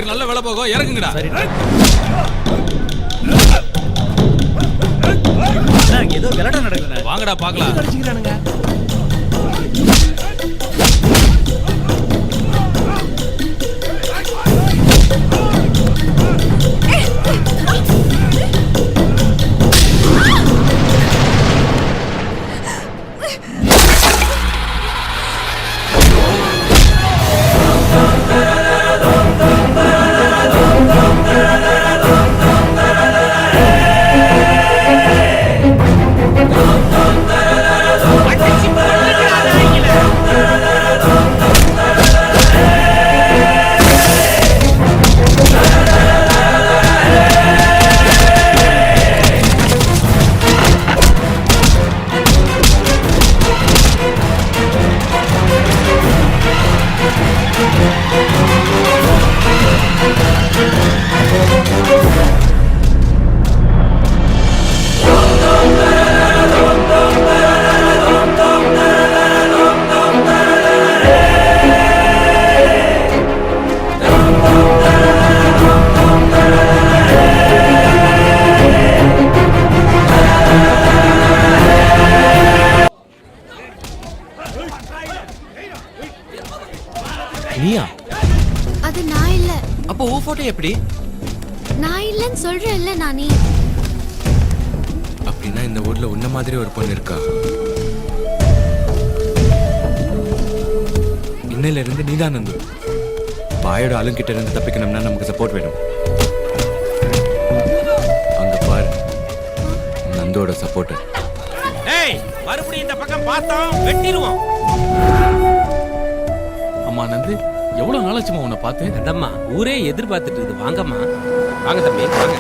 நல்ல வேலை போகும், இறங்குங்கடா. ஏதோ விளையாட நடக்குது, வாங்கடா பாக்கலாம். Attention! நீயா? அது நான் இல்ல. அப்போ ஓ போட்டோ எப்படி? நான் இல்லன்னு சொல்றேன்ல நானே. அப்படின்னா இந்த ஊர்ல உன்ன மாதிரி ஒரு பொண்ணு இருக்கா? இன்னையில இருந்து நீதான் நந்து. பாயோட ஆளுங்கிட்ட இருந்து தப்பிக்கணும்னா நமக்கு சப்போர்ட் வேணும். அங்க பாரு, நந்தோட சப்போர்ட். ஏய் மறுபடியும் இந்த பக்கம் பார்த்தோம் வெட்டிடுவோம். அம்மா நந்து, எவ்வளவு நாளாச்சுமா உன்னை பார்த்து? அதம்மா ஊரே எதிர்பார்த்துட்டு இருக்குது. வாங்கம்மா, வாங்க தம்பி வாங்க.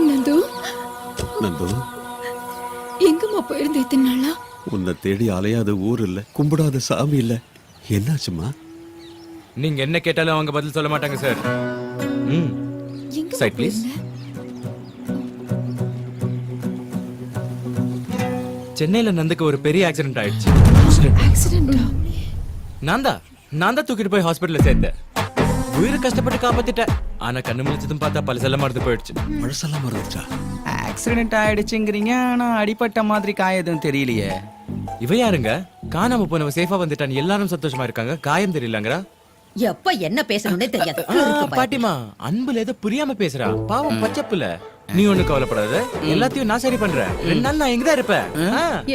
நந்து, நந்து, எங்கம்மா போயிருந்த இத்தனை நாளா? உன்னை தேடி அலையாத ஊர் இல்ல, கும்பிடாத சாமி இல்ல. என்னாச்சுமா? நீங்க என்ன கேட்டாலும் அவங்க பதில் சொல்ல மாட்டாங்க சார். Side please. சென்னையில நந்துக்கு ஒரு பெரிய ஆக்சிடென்ட் ஆயிடுச்சு. ஆக்சிடென்ட்டா? நான் தான் தூக்கிட்டு போய் ஹாஸ்பிட்டல்ல சேர்த்தேன். உயிரை கஷ்டப்பட்டு காப்பாத்திட்டேன். ஆனா கண்ணு முழிச்சதும் பார்த்தா பழசெல்லாம் மறந்து போயிடுச்சு. பழசெல்லாம் மறந்துச்சா? ஆக்சிடென்ட் ஆயிடுச்சுங்கிறீங்க, ஆனா அடிபட்ட மாதிரி காயம் எதுவும் தெரியலையே. இவ யாருங்க? காணாம போனவ சேஃபா வந்துட்டான், எல்லாரும் சந்தோஷமா இருக்காங்க. காயம் தெரியலங்கறா. எப்ப என்ன பேசணும்னே தெரியாது. பாட்டிமா, அன்புல ஏதோ புரியாம பேசுறா. பாவம் பச்சப்புல. நீ ஒண்ணு கவலைப்படாத, எல்லாத்தையும் நான் சரி பண்றேன். 2 நாள் நான் இங்கதான் இருப்பேன்.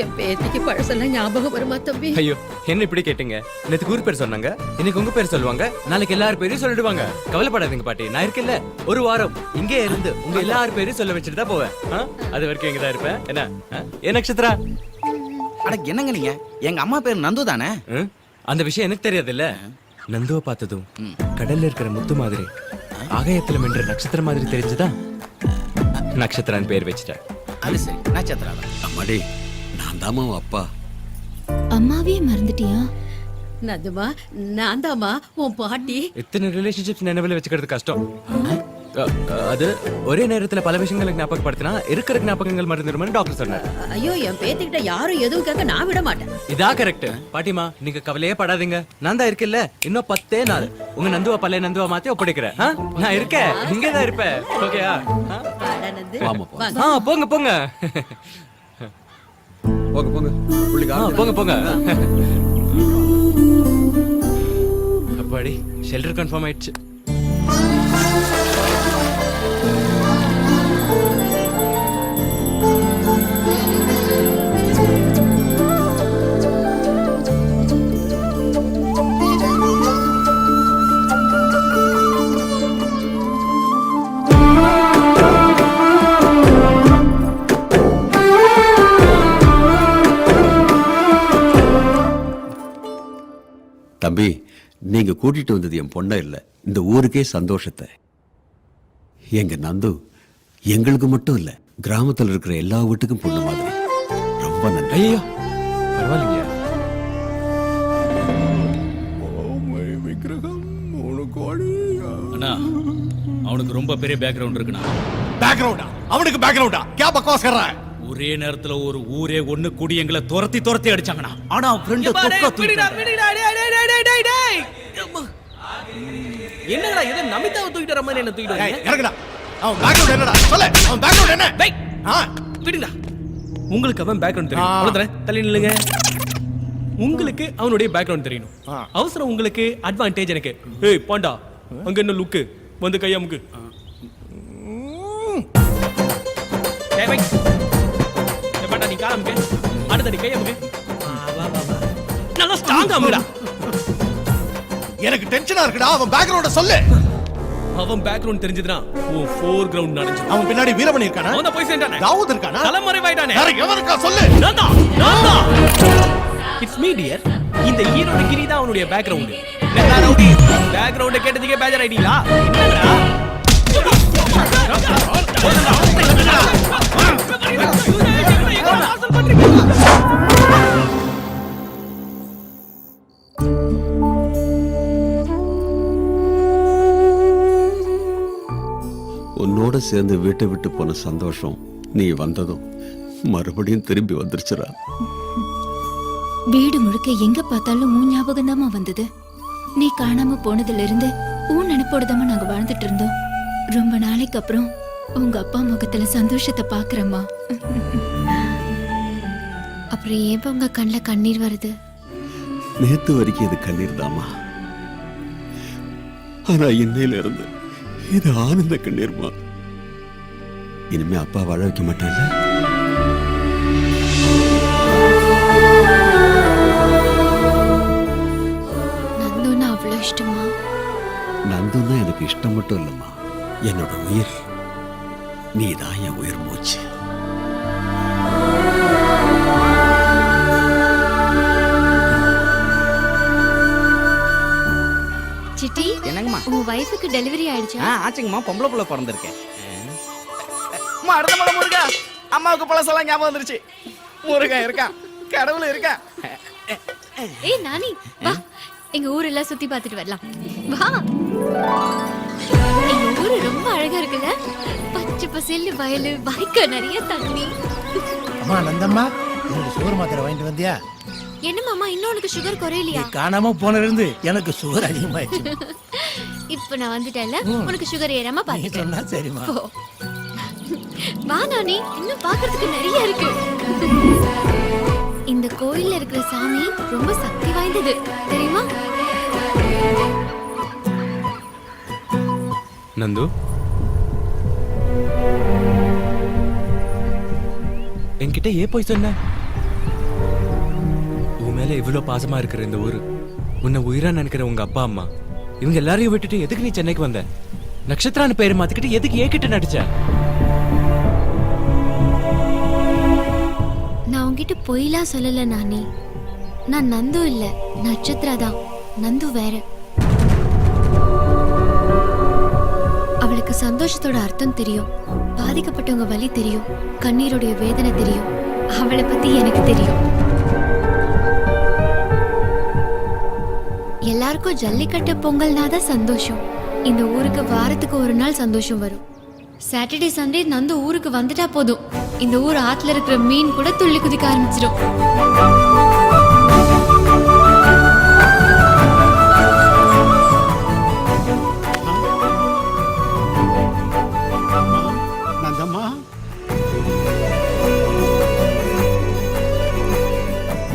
என் பேத்திக்கு பழசெல்லாம் ஞாபகம் வருமா தம்பி? ஐயோ, என்ன இப்படி கேட்டீங்க? நேத்து ஊர் பேர் சொன்னாங்க, இன்னைக்கு உங்க பேர் சொல்லுவாங்க, நாளைக்கு எல்லாரும் பேரையும் சொல்லிடுவாங்க. கவலைப்படாதீங்க பாட்டி, நான் இருக்கேன்ல. ஒரு வாரம் இங்கே இருந்து உங்க எல்லாரும் பேரையும் சொல்ல வச்சுட்டு தான் போவேன். அது வரைக்கும் இங்கதான் இருப்பேன். என்ன ஏன் நட்சத்திரா? அட என்னங்க நீங்க? எங்க அம்மா பேர் நந்து தானே? அந்த விஷயம் எனக்கு தெரியாது இல்ல. நந்துவை பார்த்ததும் கடல்ல இருக்கிற முத்து மாதிரி, ஆகாயத்துல மின்ற நட்சத்திரம் மாதிரி தெரிஞ்சுதா நட்சத்திரான் பேர் வச்சுட்டேன். அது சரி, நட்சத்திரா. அம்மாடி, நான் தாமா அப்பா. அம்மாவே மறந்துட்டியா? நதுமா, நான் தாமா உன் பாட்டி. இத்தனை ரிலேஷன்ஷிப்ஸ் நினைவுல வச்சுக்கிறது கஷ்டம். அது ஒரே நேரத்துல பல விஷயங்களை ஞாபகப்படுத்தினா இருக்கிற ஞாபகங்கள் மறந்துடும்னு டாக்டர் சொன்னார். ஐயோ, என் பேத்திக்கிட்ட யாரும் எதுவும் கேட்க நான் விட மாட்டேன். இதா கரெக்ட். பாட்டிமா, நீங்க கவலையே படாதீங்க. நான் தான் இருக்கேன்ல. இன்னும் 10 நாள் உங்க நந்துவா பழைய நந்துவா மாத்தி ஒப்படைக்கிறேன். நான் இருக்கேன், இங்கே தான் இருப்பேன். ஓகேயா? போங்க போங்க போங்க போங்க போங்க போங்க. அப்பாடி, ஷெல்டர் கன்ஃபார்ம் ஆயிடுச்சு. தம்பி, நீங்க கூட்டிட்டு வந்தது என் பொண்ண இல்ல, இந்த ஊருக்கே சந்தோஷத்தை. எங்க நந்து எங்களுக்கு மட்டும் இல்ல, கிராமத்துல இருக்கிற எல்லா வீட்டுக்கும் பொண்ணு மாதிரி. ரொம்ப நன்றி. ஐயோ, பரவாயில்லைங்க. அண்ணா, அவனுக்கு ரொம்ப பெரிய பேக்ரவுண்ட் இருக்குண்ணா. பேக்ரவுண்டா? அவனுக்கு பேக்ரவுண்டா? क्या बकवास कर रहा है? ஒரே நேரத்துல ஒரு ஊரே ஒண்ணு கூடி எங்களை துரத்தி அடிச்சாங்கண்ணா. ஆனா ஃப்ரெண்ட் என்னடா இது? நமிதாவை தூக்கிட்டு வர மாதிரி என்ன தூக்கிட்டு வரீங்க? இறங்குடா. அவன் பேக்ரவுண்ட் என்னடா? சொல்லு, அவன் பேக்ரவுண்ட் என்ன? டேய், விடுடா. உங்களுக்கு அவன் பேக்ரவுண்ட் தெரியும். அவ்வளவுதானே? தள்ளி நில்லுங்க. உங்களுக்கு அவனுடைய பேக்ரவுண்ட் தெரியணும். அவசரம் உங்களுக்கு, அட்வான்டேஜ் எனக்கு. ஏய் பாண்டா, அங்க என்ன லுக்கு? வந்து கையாமுக்கு. நீ காலமுக்கு, அடுத்தடி கையாமுக்கு. நல்லா ஸ்ட்ராங்கா அமுடா. எனக்கு டென்ஷனா இருக்குடா. அவன் பேக்ரவுண்ட சொல்லு. அவன் பேக்ரவுண்ட் தெரிஞ்சதுனா ஓ ஃபோர் கிரவுண்ட் நடந்து. அவன் பின்னாடி வீரமணி இருக்கானா? அவன் போய் சேர்ந்தானே. தாவூத் இருக்கானா? தலைமறைவாயிட்டானே. வேற எவன் இருக்கா சொல்லு. நான்தா. It's me dear. இந்த ஈரோடு கிரி தான் அவனுடைய பேக்ரவுண்ட். என்னடா ரவுடி, பேக்ரவுண்ட் கேட்டதுக்கே பேஜர் ஐடியா? என்னடா? சேர்ந்து வீட்டை விட்டு போன சந்தோஷம் நீ வந்ததும் மறுபடியும் திரும்பி வந்துருச்சுடா. வீடு முழுக்க எங்க பார்த்தாலும் உன் ஞாபகம் தாமா வந்தது. நீ காணாம போனதுல இருந்து உன் நினைப்போடுதாமா நாங்க வாழ்ந்துட்டு இருந்தோம். ரொம்ப நாளைக்கு அப்புறம் உங்க அப்பா முகத்துல சந்தோஷத்தை பாக்குறம்மா. அப்புறம் ஏன் உங்க கண்ணுல கண்ணீர் வருது? நேத்து வரைக்கும் இது கண்ணீர் தாமா, ஆனா இன்னையில இருந்து இது ஆனந்த கண்ணீர்மா. இனிமே அப்பா வாழ வைக்க மாட்டேன்ல? நந்துன்னா அவ்வளவு இஷ்டமா? நந்துன்னா எனக்கு இஷ்டம் மட்டும் இல்லம்மா, என்னோட உயிர். நீதான் என் உயிர் மூச்சு. சிட்டி, என்னங்கம்மா? உன் வைஃபுக்கு டெலிவரி ஆயிடுச்சா? ஆச்சுங்கம்மா, பொம்பளை புள்ள பிறந்திருக்கேன். அடுத்த முருகா, அம்மாவுக்கு பழசெல்லாம் ஞாபகம் வந்துருச்சு. முருகன் இருக்கான், கடவுள் இருக்கான். ஏய் நானி, வா எங்க ஊரெல்லாம் சுத்தி பார்த்துட்டு வரலாம். வா, எங்க ஊரு ரொம்ப அழகா இருக்குல்ல? பச்சை பசேல்னு வயலு, வாய்க்கா, நிறைய தண்ணி. அம்மா நந்தம்மா, எனக்கு சுகர் மாத்திரை வாங்கிட்டு வந்தியா? என்ன மாமா, இன்னும் உனக்கு சுகர் குறையலையா? காணாம போனதுல இருந்து எனக்கு சுகர் அதிகமாயிடுச்சு. இப்ப நான் வந்துட்டேன்ல, உனக்கு சுகர் ஏறாம பாத்துட்டேன். சொன்னா சரிம்மா. வா நானி, இன்னும் பாக்குறதுக்கு நிறைய இருக்கு. இந்த கோயில்ல இருக்கிற சாமி ரொம்ப சக்தி வாய்ந்தது தெரியுமா? நந்து, என்கிட்ட ஏன் போய் சொன்ன? உன் மேல இவ்வளவு பாசமா இருக்கிற இந்த ஊரு, உன்னை உயிரா நினைக்கிற உங்க அப்பா அம்மா, இவங்க எல்லாரையும் விட்டுட்டு எதுக்கு நீ சென்னைக்கு வந்த? நட்சத்திரான்னு பேரை மாத்திக்கிட்டு எதுக்கு ஏகிட்ட நடிச்ச? நான் உன்கிட்ட பொய்லாம் சொல்லல நானி. நான் நந்து இல்ல, நட்சத்திரா தான். நந்து வேற. அவளுக்கு சந்தோஷத்தோட அர்த்தம் தெரியும், பாதிக்கப்பட்டவங்க வலி தெரியும், கண்ணீருடைய வேதனை தெரியும். அவளை பத்தி எனக்கு தெரியும். எல்லாருக்கும் ஜல்லிக்கட்டு பொங்கல்னா தான் சந்தோஷம். இந்த ஊருக்கு வாரத்துக்கு ஒரு நாள் சந்தோஷம் வரும். சாட்டர்டே சண்டே நந்து ஊருக்கு வந்துட்டா போதும், இந்த ஊர் ஆத்துல இருக்கிற மீன் கூட துள்ளி குதிக்க ஆரம்பிச்சிடும். நந்தம்மா,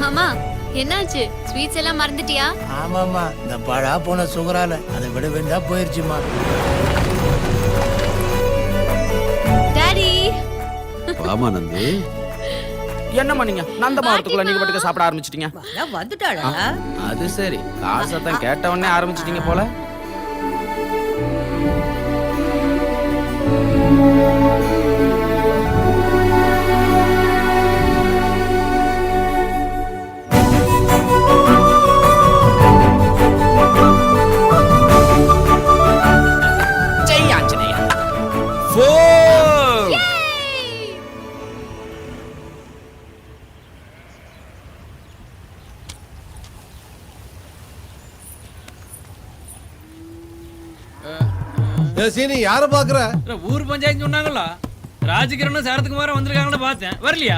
மாமா என்னாச்சு? ஸ்வீட்ஸ் எல்லாம் மறந்துட்டியா? ஆமாமா, இந்த பழா போன சுகரால அதை விட வேண்டா போயிருச்சுமா. டாடி, வாமா நந்து. என்னம்மா நீங்க நந்தம்மா வரதுக்குள்ள நீங்க மட்டும் சாப்பிட ஆரம்பிச்சிட்டீங்க? வந்துட்டாளா? அது சரி, காசத்தான் கேட்ட உடனே ஆரம்பிச்சிட்டீங்க போல. சீனி யார பாக்குற? ஊர் பஞ்சாயத்து சொன்னாங்களா, ராஜகிரனும் சரத்குமாரும் வந்திருக்காங்கன்னு பார்த்தேன். வரலையா?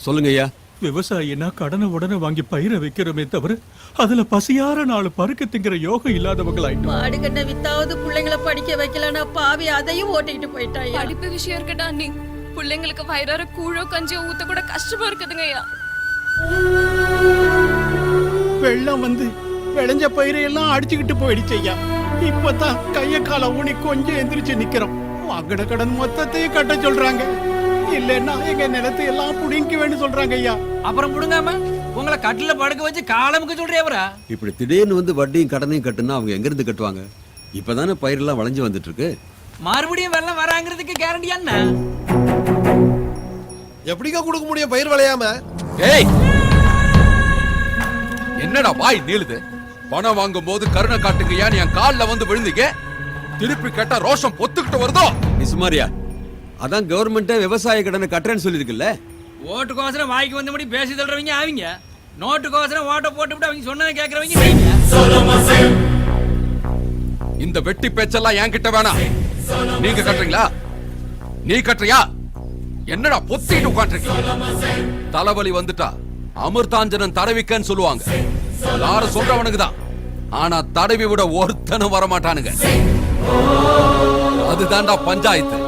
சொல்லுங்க ஐயா. விவசாயினா கடனை உடனே வாங்கி பயிரை வைக்கிறோமே தவிர அதுல பசியார 4 பருக்க திங்கிற யோகம் இல்லாதவங்களாயிட்டோம். மாடு கண்ண வித்தாவது பிள்ளைங்களை படிக்க வைக்கலன்னா பாவி அதையும் ஓட்டிட்டு போயிட்டாயா. படிப்பு விஷயம் இருக்கட்டா நீ, பிள்ளைங்களுக்கு வயிறார கூழோ கஞ்சியோ ஊத்த கூட கஷ்டமா இருக்குதுங்க ஐயா. வெள்ளம் வந்து விளைஞ்ச பயிரை எல்லாம் அடிச்சுக்கிட்டு போயிடுச்சு ஐயா. இப்பதான் கைய கால ஊனி கொஞ்சம் எந்திரிச்சு நிக்கிறோம். வாங்கின கடன் மொத்தத்தையும் கட்ட சொல்றாங்க. இல்லன்னா எங்க நிலத்தை எல்லாம் புடிங்க வேணும் சொல்றாங்க ஐயா. அப்புறம் புடுங்காம உங்களை கட்டில படுக்க வச்சு காலமுக்கு சொல்றியவரா? இப்படி திடீர்னு வந்து வட்டியும் கடனையும் கட்டுனா அவங்க எங்க இருந்து கட்டுவாங்க? இப்பதானே பயிரெல்லாம் வளைஞ்சு வந்துட்டு இருக்கு. மறுபடியும் வெள்ளம் வராங்கிறதுக்கு கேரண்டி என்ன? எப்படிக்கா கொடுக்க முடியும் பயிர் விளையாம? ஏய், என்னடா வாய் நீளுது? பணம் வாங்கும் போது கருணை காட்டுங்கயா, என் கால்ல வந்து விழுந்தீங்க. திருப்பி கேட்டா ரோஷம் பொத்துக்கிட்டு வருதோ? நிசுமாரியா, அதான் கவர்மெண்டே விவசாய கடனை கட்டுறேன்னு சொல்லிருக்குல்ல. ஓட்டுக்கோசரம் வாய்க்கு வந்தபடி பேசி தள்ளுறவங்க ஆவீங்க, நோட்டுக்கோசரம் ஓட்ட போட்டுவிட்டு அவங்க சொன்னதை கேட்கறவங்க. இந்த வெட்டி பேச்செல்லாம் என்கிட்ட வேணாம். நீங்க கட்டுறீங்களா? நீ கட்டுறியா? என்னடா பொத்திட்டு உட்காந்துருக்கீங்க? தலைவலி வந்துட்டா அமிர்தாஞ்சனன் தடவிக்கன்னு சொல்லுவாங்க. எல்லாரும் சொல்றவனுக்கு தான். ஆனா தடவி விட ஒருத்தனும் வரமாட்டானுங்க. அதுதான்டா பஞ்சாயத்து.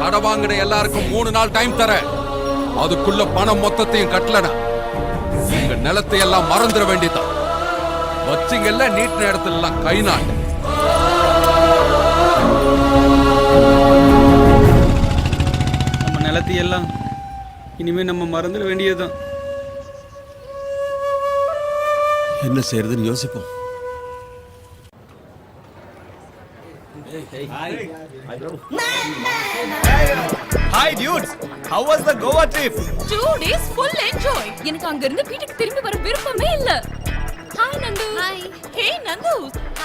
கடை வாங்கின எல்லாருக்கும் 3 நாள் டைம் தர. அதுக்குள்ள பணம் மொத்தத்தையும் கட்டலனா உங்க நிலத்தை எல்லாம் மறந்துட வேண்டியதான். வச்சிங்கல்ல நீட்டின இடத்துல எல்லாம் கை நாட்டு. நம்ம நிலத்தை எல்லாம் இனிமே நம்ம மறந்துட வேண்டியதுதான். என்ன செய்யறதுன்னு யோசிப்போம். Hi dudes, how was the Goa trip? 2 days full enjoy. எனக்கு அங்க இருந்து வீட்டுக்கு திரும்பி வர விருப்பமே இல்ல. Hi Nandu. Hi. Hey Nandu,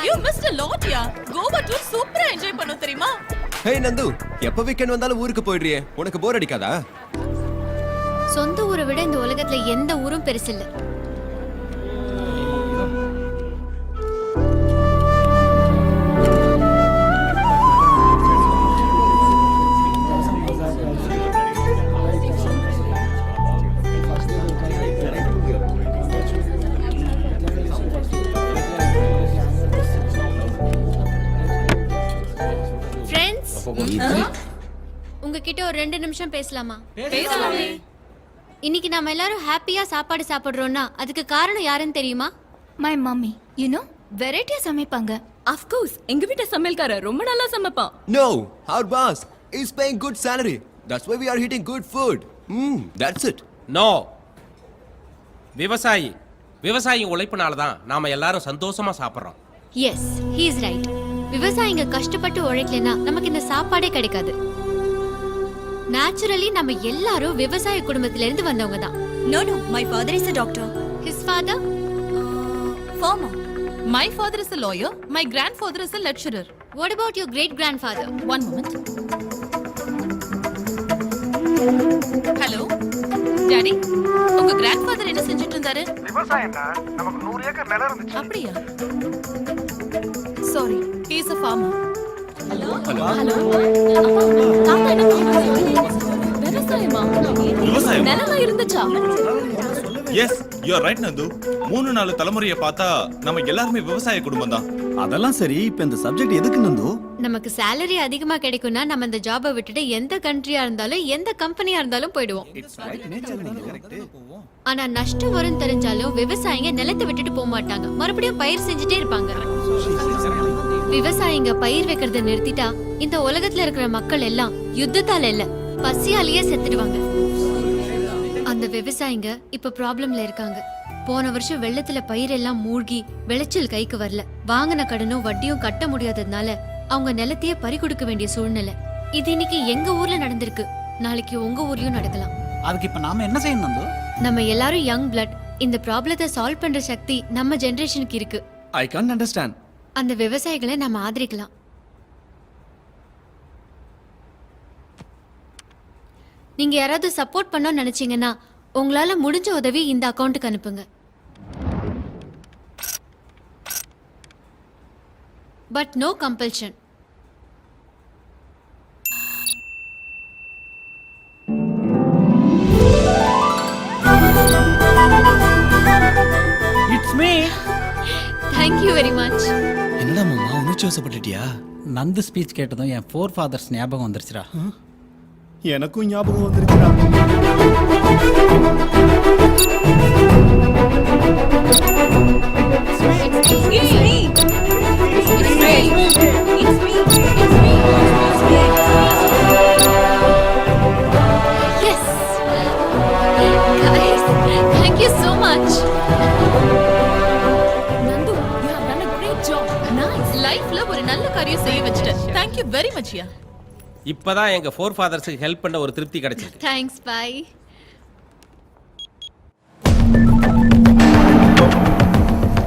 you missed a lot ya. Goa tour சூப்பரா என்ஜாய் பண்ணோம் தெரியுமா? Hey நந்து, எப்ப வீக்கெண்ட் வந்தாலும் ஊருக்கு போயிடுறியே, உனக்கு போர் அடிக்காதா? சொந்த ஊரை விட இந்த உலகத்துல எந்த ஊரும் பெருசில்ல. உங்ககிட்ட ஒரு 2 நிமிஷம் பேசலாமா? பேசலாமே. இன்னைக்கு நாம எல்லாரும் ஹாப்பியா சாப்பாடு சாப்பிடுறோம்னா அதுக்கு காரணம் யாருன்னு தெரியுமா? My mommy. You know, வெரைட்டியா சமைப்பாங்க. Of course, எங்க வீட்டு சமையல்காரர் ரொம்ப நல்லா சமைப்பான். No, our boss is paying good salary. That's why we are eating good food. That's it. No. விவசாயி உழைப்புனால தான் நாம எல்லாரும் சந்தோஷமா சாப்பிடுறோம். Yes, he is right. விவசாயிங்க கஷ்டப்பட்டு உழைக்கலனா நமக்கு இந்த சாப்பாடே கிடைக்காது. Naturally நம்ம எல்லாரும் விவசாய குடும்பத்தில இருந்து வந்தவங்க தான். No, my father is a doctor. His father? Farmer. My father is a lawyer. My grandfather is a lecturer. What about your great grandfather? One moment. Hello, Daddy. உங்க grandfather என்ன செஞ்சிட்டு இருந்தாரு? விவசாயம்டா. நமக்கு 100 ஏக்கர் நிலம் இருந்துச்சு. அப்படியா? Sorry, he is a farmer. Hello. தாத்தா என்ன பண்ணுவாங்க? விவசாயமா? நிலம் இருந்துச்சா? Yes, you are right Nandu. 3-4 தலைமுறையை பார்த்தா நம்ம எல்லாருமே விவசாய குடும்பம் தான். அதெல்லாம் சரி, இப்ப இந்த சப்ஜெக்ட் எதுக்கு நந்து? நமக்கு salary அதிகமா கிடைக்கும்னா நம்ம இந்த ஜாபை விட்டுட்டு எந்த கண்ட்ரியா இருந்தாலும் எந்த கம்பெனியா இருந்தாலும் போய்டுவோம். ஆனா நஷ்டம் வரும் தெரிஞ்சாலும் விவசாயிங்க நிலத்தை விட்டுட்டு போக மாட்டாங்க. மறுபடியும் பயிர் செஞ்சுட்டே இருப்பாங்க. விவசாயிங்க பயிர் வைக்கிறத நிறுத்திட்டா இந்த உலகத்துல இருக்கிற மக்கள் எல்லாம் யுத்தத்தால இல்ல பசியாலேயே செத்துடுவாங்க. அந்த விவசாயிங்க இப்ப ப்ராப்ளம்ல இருக்காங்க. போன வருஷம் வெள்ளத்துல பயிரெல்லாம் மூழ்கி விளைச்சல் கைக்கு வரல. வாங்கின கடனும் வட்டியும் கட்ட முடியாததுனால அவங்க நிலத்தையே பறி கொடுக்க வேண்டிய சூழ்நிலை. இது இன்னைக்கு எங்க ஊர்ல நடந்திருக்கு. நாளைக்கு உங்க ஊர்லயும் நடக்கலாம். அதுக்கு இப்ப நாம என்ன செய்யணும் நந்து? நம்ம எல்லாரும் யங் பிளட். இந்த ப்ராப்ளத்தை சால்வ் பண்ற சக்தி நம்ம ஜெனரேஷனுக்கு இருக்கு. I can't understand. அந்த விவசாயிகளை நம்ம ஆதரிக்கலாம். நீங்க யாராவது சப்போர்ட் பண்ணணும்னு நினைச்சீங்கன்னா உங்களால முடிஞ்ச உதவி இந்த அக்கவுண்ட்டுக்கு அனுப்புங்க. But no compulsion. It's me. Thank you very much. என்னடா மாமா, உணர்ச்சி வசப்பட்டுட்டியா? நந்து ஸ்பீச் கேட்டதும் என் 4 fathers ஞாபகம் வந்துருச்சுடா. எனக்கும் ஞாபகம் வந்துருச்சுடா. Yes. Guys, thank you so much. Nandu, you have done a great job. Nice. லைஃப்ல ஒரு நல்ல காரியம் செய்ய வச்சிட்ட. Thank you very much யா. இப்பதான் எங்க 4 ஃபாதர்ஸ்க்கு ஹெல்ப் பண்ண ஒரு திருப்தி கிடைச்சிருக்கு. Thanks, bye.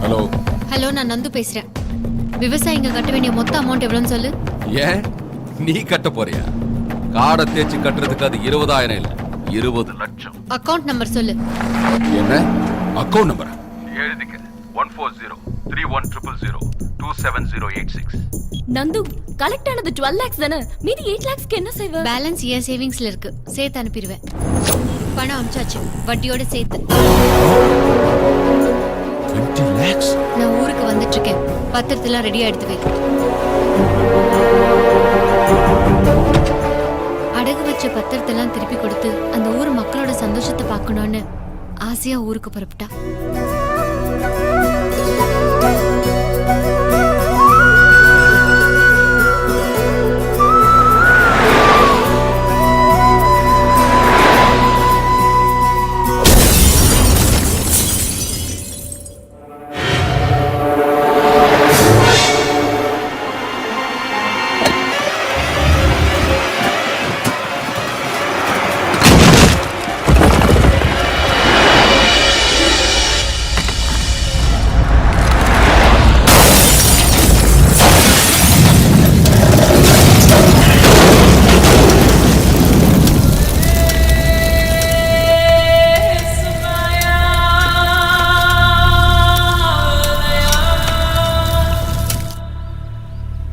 ஹலோ. ஹலோ, நான் நந்து பேசுறேன். விவசாயிங்க கட்ட வேண்டிய மொத்த அமௌண்ட் எவ்வளவுன்னு சொல்லு. ஏன் நீ கட்ட போறியா? காடை தேய்ச்சி கட்டுறதுக்கு அது 20,000 இல்ல, 20 லட்சம். அக்கவுண்ட் நம்பர் சொல்லு. என்ன அக்கவுண்ட் நம்பர்? எழுதிக்க. 140 3100027086. நந்து கலெக்ட் ஆனது 12 lakhs தானே, மீதி 8 lakhsக்கு என்ன செய்வ? பேலன்ஸ் ஏன் சேவிங்ஸ்ல இருக்கு, சேர்த்து அனுப்பிடுவேன். பணம் அமிச்சாச்சு, வட்டியோட சேர்த்து. 20 lakhs? நான் ஊருக்கு வந்துட்டு இருக்கேன், பத்திரத்தெல்லாம் ரெடியா எடுத்து வை. அடகு வச்ச பத்திரத்தெல்லாம் திருப்பி கொடுத்து அந்த ஊர் மக்களோட சந்தோஷத்தை பார்க்கணும்னு ஆசையா ஊருக்கு புறப்பட்டா.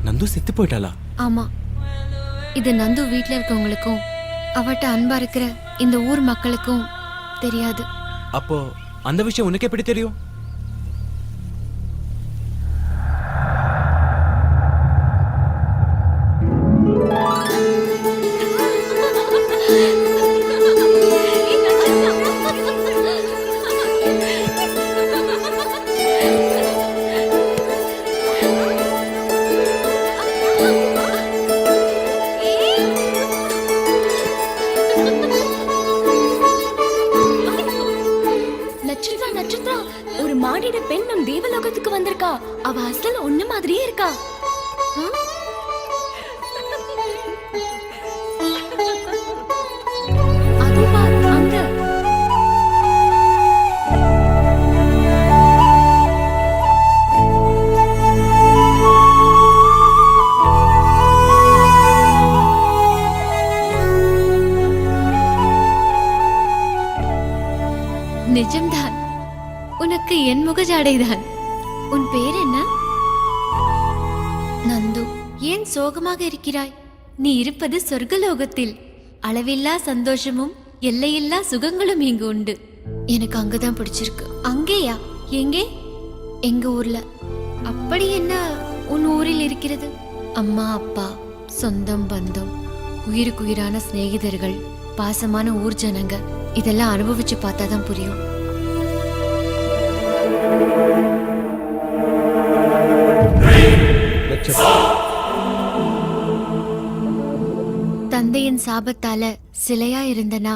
நந்து செத்து போயிட்டாளா? ஆமா, இது நந்து வீட்ல இருக்கவங்களுக்கும் அவட்ட அன்பா இருக்கிற இந்த ஊர் மக்களுக்கும் தெரியாது. அப்போ அந்த விஷயம் உனக்கு எப்படி தெரியும்? ஒரு மாடிட பெண் நம் தேவலோகத்துக்கு வந்திருக்கா. அவ அசல் ஒண்ணு மாதிரியே இருக்கா. அதுவா அங்க நிஜம்தான், உனக்கு என் முகஜாடைதான். உன் பேர் என்ன? நந்து. ஏன் சோகமாக இருக்கிறாய்? நீ இருப்பது சொர்க்கலோகத்தில். அளவில்லா சந்தோஷமும் எல்லையில்லா சுகங்களும் இங்கு உண்டு. எனக்கு அங்கதான் பிடிச்சிருக்கு. அங்கேயா? எங்கே? எங்க ஊர்ல. அப்படி என்ன உன் ஊரில் இருக்கிறது? அம்மா, அப்பா, சொந்தம், பந்தம், உயிருக்குயிரான சிநேகிதர்கள், பாசமான ஊர் ஜனங்க, இதெல்லாம் அனுபவிச்சு பார்த்தாதான் புரியும். தந்தையின் சாபத்தால சிலையா இருந்தனா,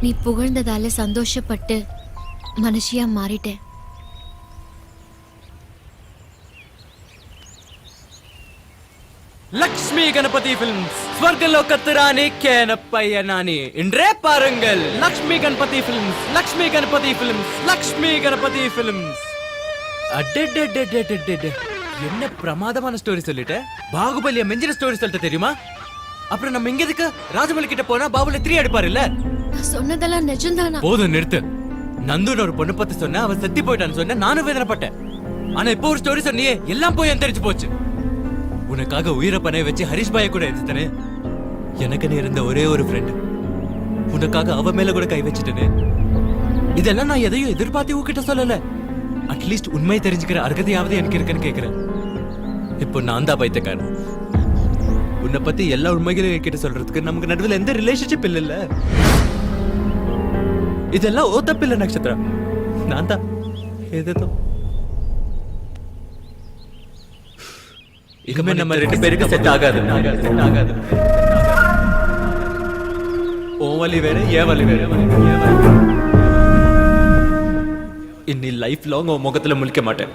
நீ புகழ்ந்ததால சந்தோஷப்பட்டு மனுஷியா மாறிட்டேன். லக்ஷ்மி கணபதி பிலிம்ஸ், ஸ்வர்கலோகத்து ராணி கேனப்பைய நானி. இன்றே பாருங்கள் Lakshmi Ganapathi films, Lakshmi Ganapathi films, Lakshmi Ganapathi films. அடடடடடடட, என்ன பிரமாதமான ஸ்டோரி சொல்லிட்ட. பாகுபலிய மெஞ்சின ஸ்டோரி சொல்லிட்ட தெரியுமா? அப்புறம் நம்ம இங்க எதுக்கு? ராஜமௌலி கிட்ட போனா பாபுல 3 அடிப்பாரு இல்ல? நான் சொன்னதெல்லாம் நிஜம்தானா? போதும் நிறுத்து. நந்துன்னு ஒரு பொண்ணு பத்தி சொன்ன, அவ செத்தி போயிட்டான்னு சொன்ன, நானும் வேதனைப்பட்டேன். ஆனா இப்போ ஒரு ஸ்டோரி சொன்னியே, எல்லாம் போய் தெரிஞ்சு போச்சு. உனக்காக உயிரை பணைய வச்சு ஹரிஷ் பாய கூட எடுத்துட்டனே. எனக்கு நீ இருந்த ஒரே ஒரு ஃப்ரெண்ட், உனக்காக அவ மேல கூட கை வச்சுட்டனே. இதெல்லாம் நான் எதையும் எதிர்பார்த்து உங்ககிட்ட சொல்லல. அட்லீஸ்ட் உண்மை தெரிஞ்சுக்கிற அர்ஹதையாவது எனக்கு இருக்குன்னு கேக்குறேன். இப்போ நான் தான் பைத்தியக்காரன். உன்னை பத்தி எல்லா உண்மைகளையும் என்கிட்ட சொல்றதுக்கு நமக்கு நடுவில் எந்த ரிலேஷன்ஷிப் இல்ல. இதெல்லாம் ஓ தப்பில்ல நட்சத்திரா, நான் தான் ஏதோ. இனிமே நம்ம 2 பேருக்கு செட் ஆகாது. ஓ வலி வேற, ஏ வலி வேற. இன்னி லைஃப் லாங் உன் முகத்துல முழிக்க மாட்டேன்.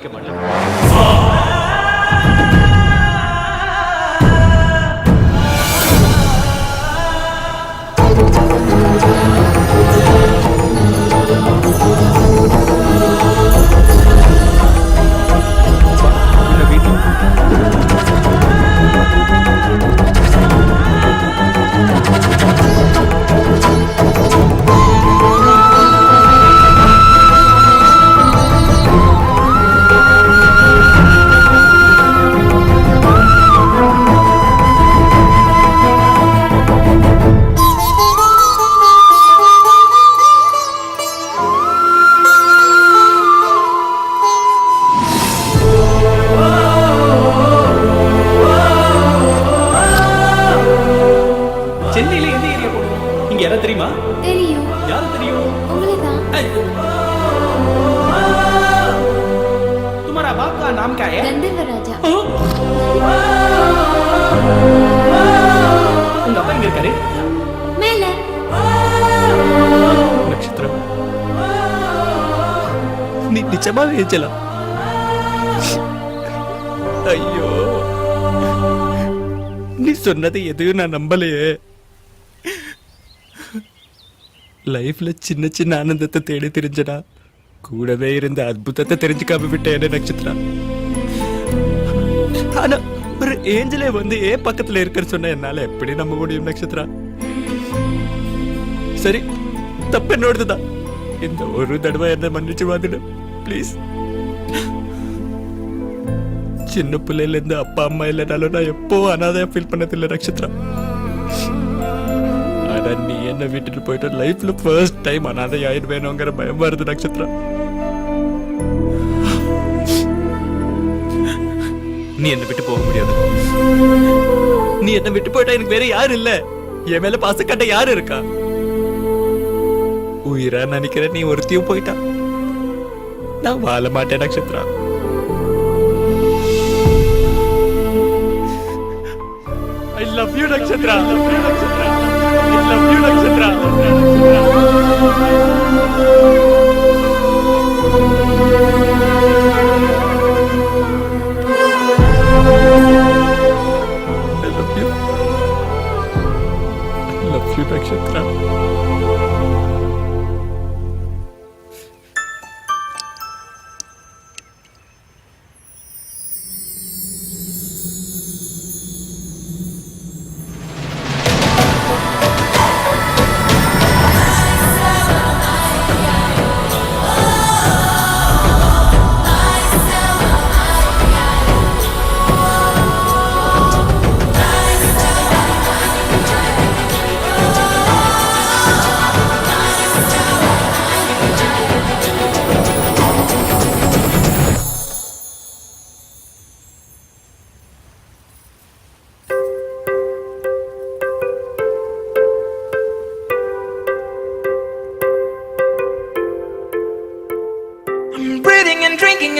சென்னையில எந்த ஏரியா போடுவோம்? இங்க யாரா தெரியுமா? தெரியும். யாரு தெரியும்? உங்களுதான். तुम्हारा बाप का नाम क्या है? गंधर्व राजा. உங்க அப்பா எங்க இருக்காரு? மேல. நட்சத்திரம். நீ நிச்சயமாக ஏஞ்சலா? ஐயோ, நீ சொன்னது எதுவும் நான் நம்பலையே. லைஃப்ல சின்ன சின்ன ஆனந்தத்தை தேடி தெரிஞ்சடா, கூடவே இருந்த அற்புதத்தை தெரிஞ்சுக்காம விட்டேன் நட்சத்திரா. ஆனா ஒரு ஏஞ்சலே வந்து ஏன் பக்கத்துல இருக்குன்னு சொன்ன என்னால எப்படி நம்ப முடியும் நட்சத்திரா? சரி, தப்பு என்னோடதுதான். இந்த ஒரு தடவை என்ன மன்னிச்சு வாதிடு ப்ளீஸ். சின்ன பிள்ளையில இருந்து அப்பா அம்மா இல்லைனாலும் நான் எப்போ அனாதையா ஃபீல் பண்ணதில்லை நட்சத்திரா. ஆனா நீ என்ன விட்டுட்டு போயிட்டு லைஃப்ல ஃபர்ஸ்ட் டைம் அனாதை ஆயிடுவேணுங்கிற பயம் வருது நட்சத்திரா. நீ என்ன விட்டு போக முடியாது. நீ என்ன விட்டு போயிட்டா எனக்கு வேற யாரு இல்ல. என் மேல பாசம் கட்ட யாரு இருக்கா? உயிரா நினைக்கிற நீ ஒருத்தியும் போயிட்டா நான் வாழ மாட்டேன் Nakshatra. I love you Nakshatra. I love you Nakshatra. I love you Nakshatra. I love you. I love you Nakshatra.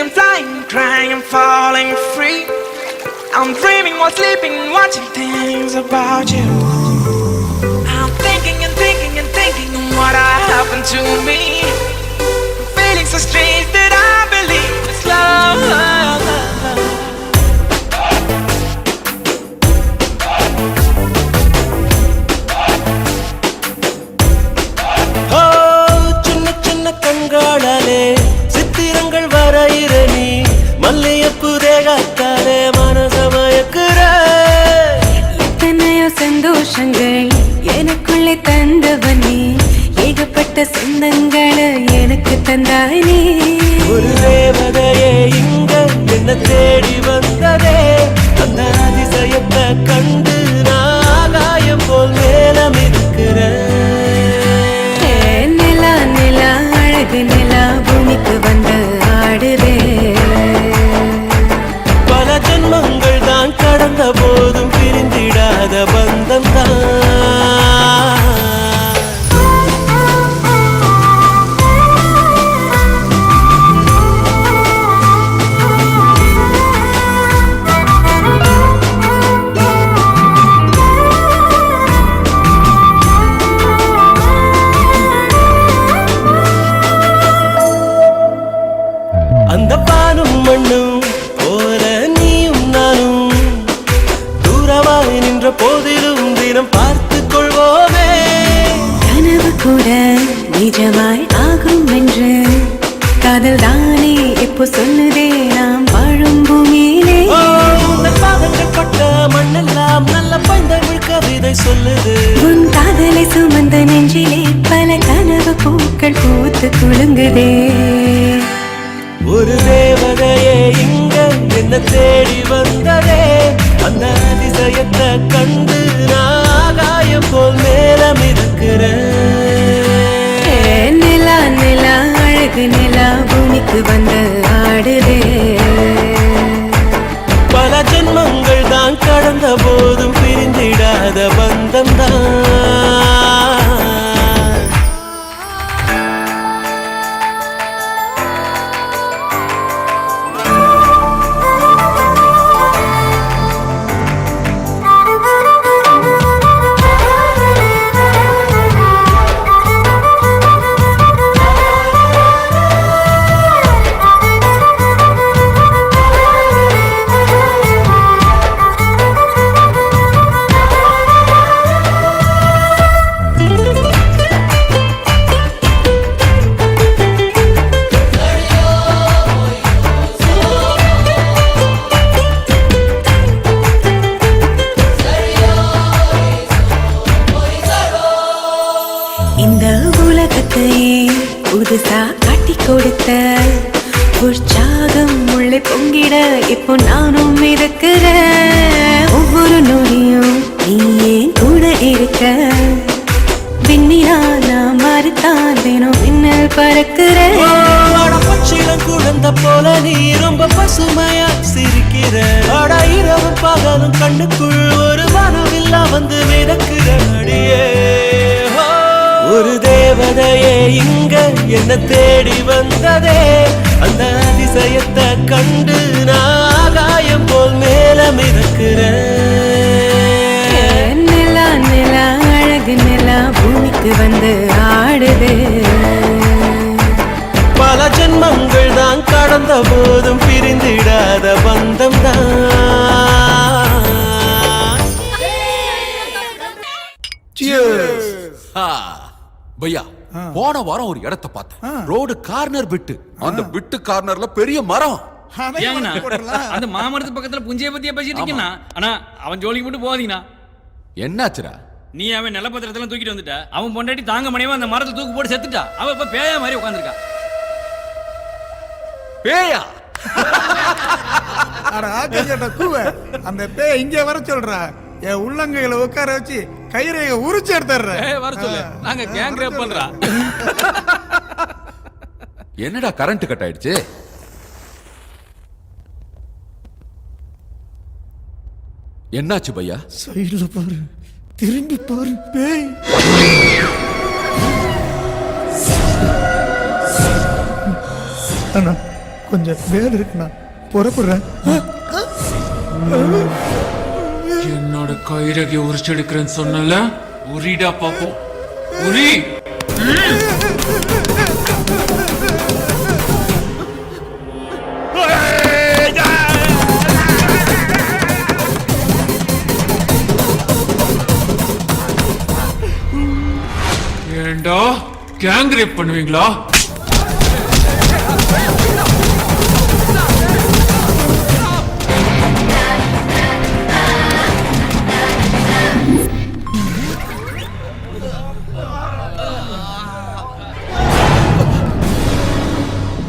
I'm flying, crying, I'm falling free. I'm dreaming while sleeping, watching things about you. I'm thinking and thinking and thinking what happened to me. Feeling so strange that I believe it's love. Oh, chinna chinna kangalale சித்திரங்கள் வரையிற நீ மல்லியப்பு தேகத்தாலே மனசமயக்குற. எத்தனையோ சந்தோஷங்கள் எனக்குள்ளே தந்தவன் நீ, ஏகப்பட்ட சொந்தங்களை எனக்கு தந்தாய் நீ. ஒரு தேவதையே இங்க என்ன தேடி வந்ததே, அந்த அதிசயத்தை கண்டு நான் ஆகாயம் போல் மேலம் இருக்கிறேன். நிலா நிலா அழகு நிலா பூமிக்கு வந்து ஆடுதே. பல ஜென்மங்கள் தான் கடந்த போதும் பிரிந்திடாத பந்தம் தான். அந்த பானும் மண்ணும் போல நீயும் நானும் தூரமாய் நின்ற போதிலும் தினம் பார்த்து கொள்வோமே. கனவு கூட நிஜமாய் ஆகும் என்று காதல் தானே எப்போ சொல்லுதே நாம் வாழும் பூமியிலே. பாதங்கள் பட்ட மண்ணெல்லாம் நல்ல பைந்தமிழ் கவிதை சொல்லுது. உன் காதலை சுமந்த நெஞ்சிலே பல கனவு பூக்கள் பூத்து குலுங்குதே. ஒரு தேவதையே இங்க என்ன தேடி வந்ததே, அந்த அதிசயத்தை கண்டு நான் ஆகாயம் போல் மேலம் இருக்கிறேன். நிலா நிலா அழகு நிலா பூமிக்கு வந்து ஆடுதே. பல ஜென்மங்கள் தான் கடந்த போதும் பிரிந்திடாத பந்தம் தான். இந்த உலகத்தையே புதுசா காட்டி கொடுத்த உற்சாகம் உள்ளே பொங்கிட இப்போ நானும் இருக்கிறேன். ஒவ்வொரு நொடியும் நீயே கூட இருக்க விண்ணிலா நான் மாறித்தான் தினம் மின்னல் பறக்கிறேன். பச்சிலம் குழந்த போல நீ ரொம்ப பசுமையா சிரிக்கிற. இரவும் பகலும் கண்ணுக்குள் ஒரு வானவில்லா வந்து மிதக்கிற அடியே. ஒரு தேவதையே இங்க என்ன தேடி வந்ததே. அந்த அதிசயத்தை கண்டு நான் ஆகாயம் போல் மேல மிதக்கிறேன். நிலா நிலா அழகு நிலா பூமிக்கு வந்து ஆடுது. பல ஜென்மங்கள் தான் கடந்த போதும் பிரிந்திடாத பந்தம் தான். பையா, போன வாரம் ஒரு இடத்தை பார்த்தேன். ரோடு கார்னர் பிட்டு. அந்த பிட்டு கார்னர்ல பெரிய மரம். ஏங்கண்ணா, அந்த மாமரத்து பக்கத்துல புஞ்சைய பத்தியா பேசிட்டு இருக்கீங்கன்னா, ஆனா அவன் ஜோலிக்கு மட்டும் போகாதீங்கண்ணா. என்னாச்சுடா? நீ அவன் நிலப்பத்திரத்தெல்லாம் தூக்கிட்டு வந்துட்ட. அவன் பொண்டாட்டி தாங்க முடியாம அந்த மரத்தை தூக்கு போட்டு செத்துட்டா. அவ இப்ப பேயா மாதிரி உட்காந்துருக்கா. பேயா? அந்த பேய இங்க வர சொல்றா. என் உள்ளங்கையில உட்கார வச்சு கயிறைய உரிச்சு எடுத்துறேன். வர சொல்லு, நாங்க கேங் ரேப் பண்றா. என்னடா கரண்ட் கட் ஆயிடுச்சு? என்னாச்சு பையா? சைடுல பாரு, திரும்பி பாரு, பேய். அண்ணா கொஞ்சம் வேலை இருக்குண்ணா, புறப்படுறேன். என்னோட கைரகை உரிச்சு எடுக்கிறேன்னு சொன்னல, உரிடா பாப்போம். உரி. ஏண்டா கேங் ரேப் பண்ணுவீங்களா?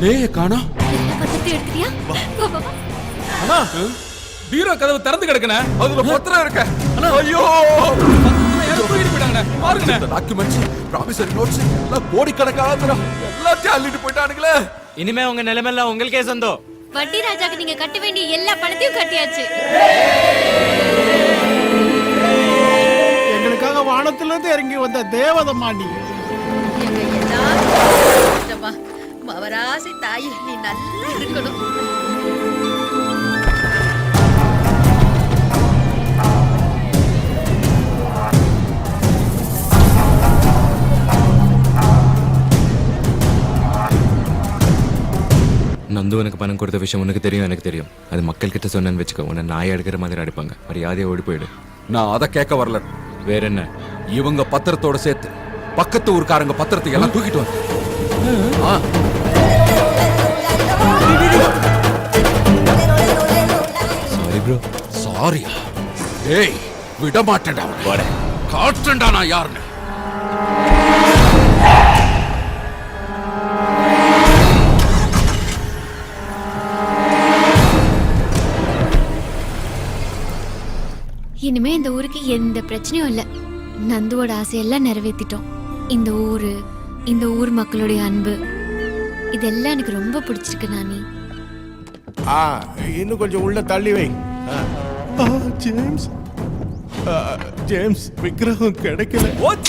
பேய காணோம். அண்ணா, பீரோ கதவு திறந்து கிடக்குனே. அதுல பத்திரம் இருக்க. ஐயோ, டாக்குமெண்ட்ஸ், ப்ராமிசரி நோட்ஸ் எல்லாம் கோடிக்கணக்கான எல்லாத்தையும் அள்ளிட்டு போயிட்டானுங்களே. இனிமே உங்க நிலைமையெல்லாம் உங்களுக்கே சொந்தம். வட்டி ராஜாக்கு நீங்க கட்ட வேண்டிய எல்லா பணத்தையும் கட்டியாச்சு. எங்களுக்காக வானத்துல இருந்து இறங்கி வந்த தேவதம்மா நீ. மவராசி தாயி, நீ நல்லா இருக்கணும். நந்து உனக்கு பணம் கொடுத்த விஷயம் உனக்கு தெரியும், எனக்கு தெரியும். அது மக்கள் கிட்ட சொன்னேன்னு வச்சுக்கோ, உன்னை நாயை எடுக்கிற மாதிரி அடிப்பாங்க. மரியாதையை ஓடி போயிடு. நான் அதை கேட்க வரல. வேற என்ன? இவங்க பத்திரத்தோட சேர்த்து பக்கத்து ஊருக்காரங்க பத்திரத்தை எல்லாம் தூக்கிட்டு வந்து. Sorry bro. சாரியா? ஏய், விட மாட்டேன்டா. காட்டுண்டா நான் யாருன்னு. இனிமே இந்த ஊருக்கு எந்த பிரச்சனையும் இல்ல. நந்துவோட ஆசையெல்லாம் நிறைவேற்றிட்டோம். இந்த ஊர் மக்களுடைய அன்பு இதெல்லாம் எனக்கு ரொம்ப பிடிச்சிருக்கு. நானி இன்னும் கொஞ்சம் உள்ள தள்ளி வை. ஜேம்ஸ், ஜேம்ஸ், விக்கிரகம் கிடைக்கல. What?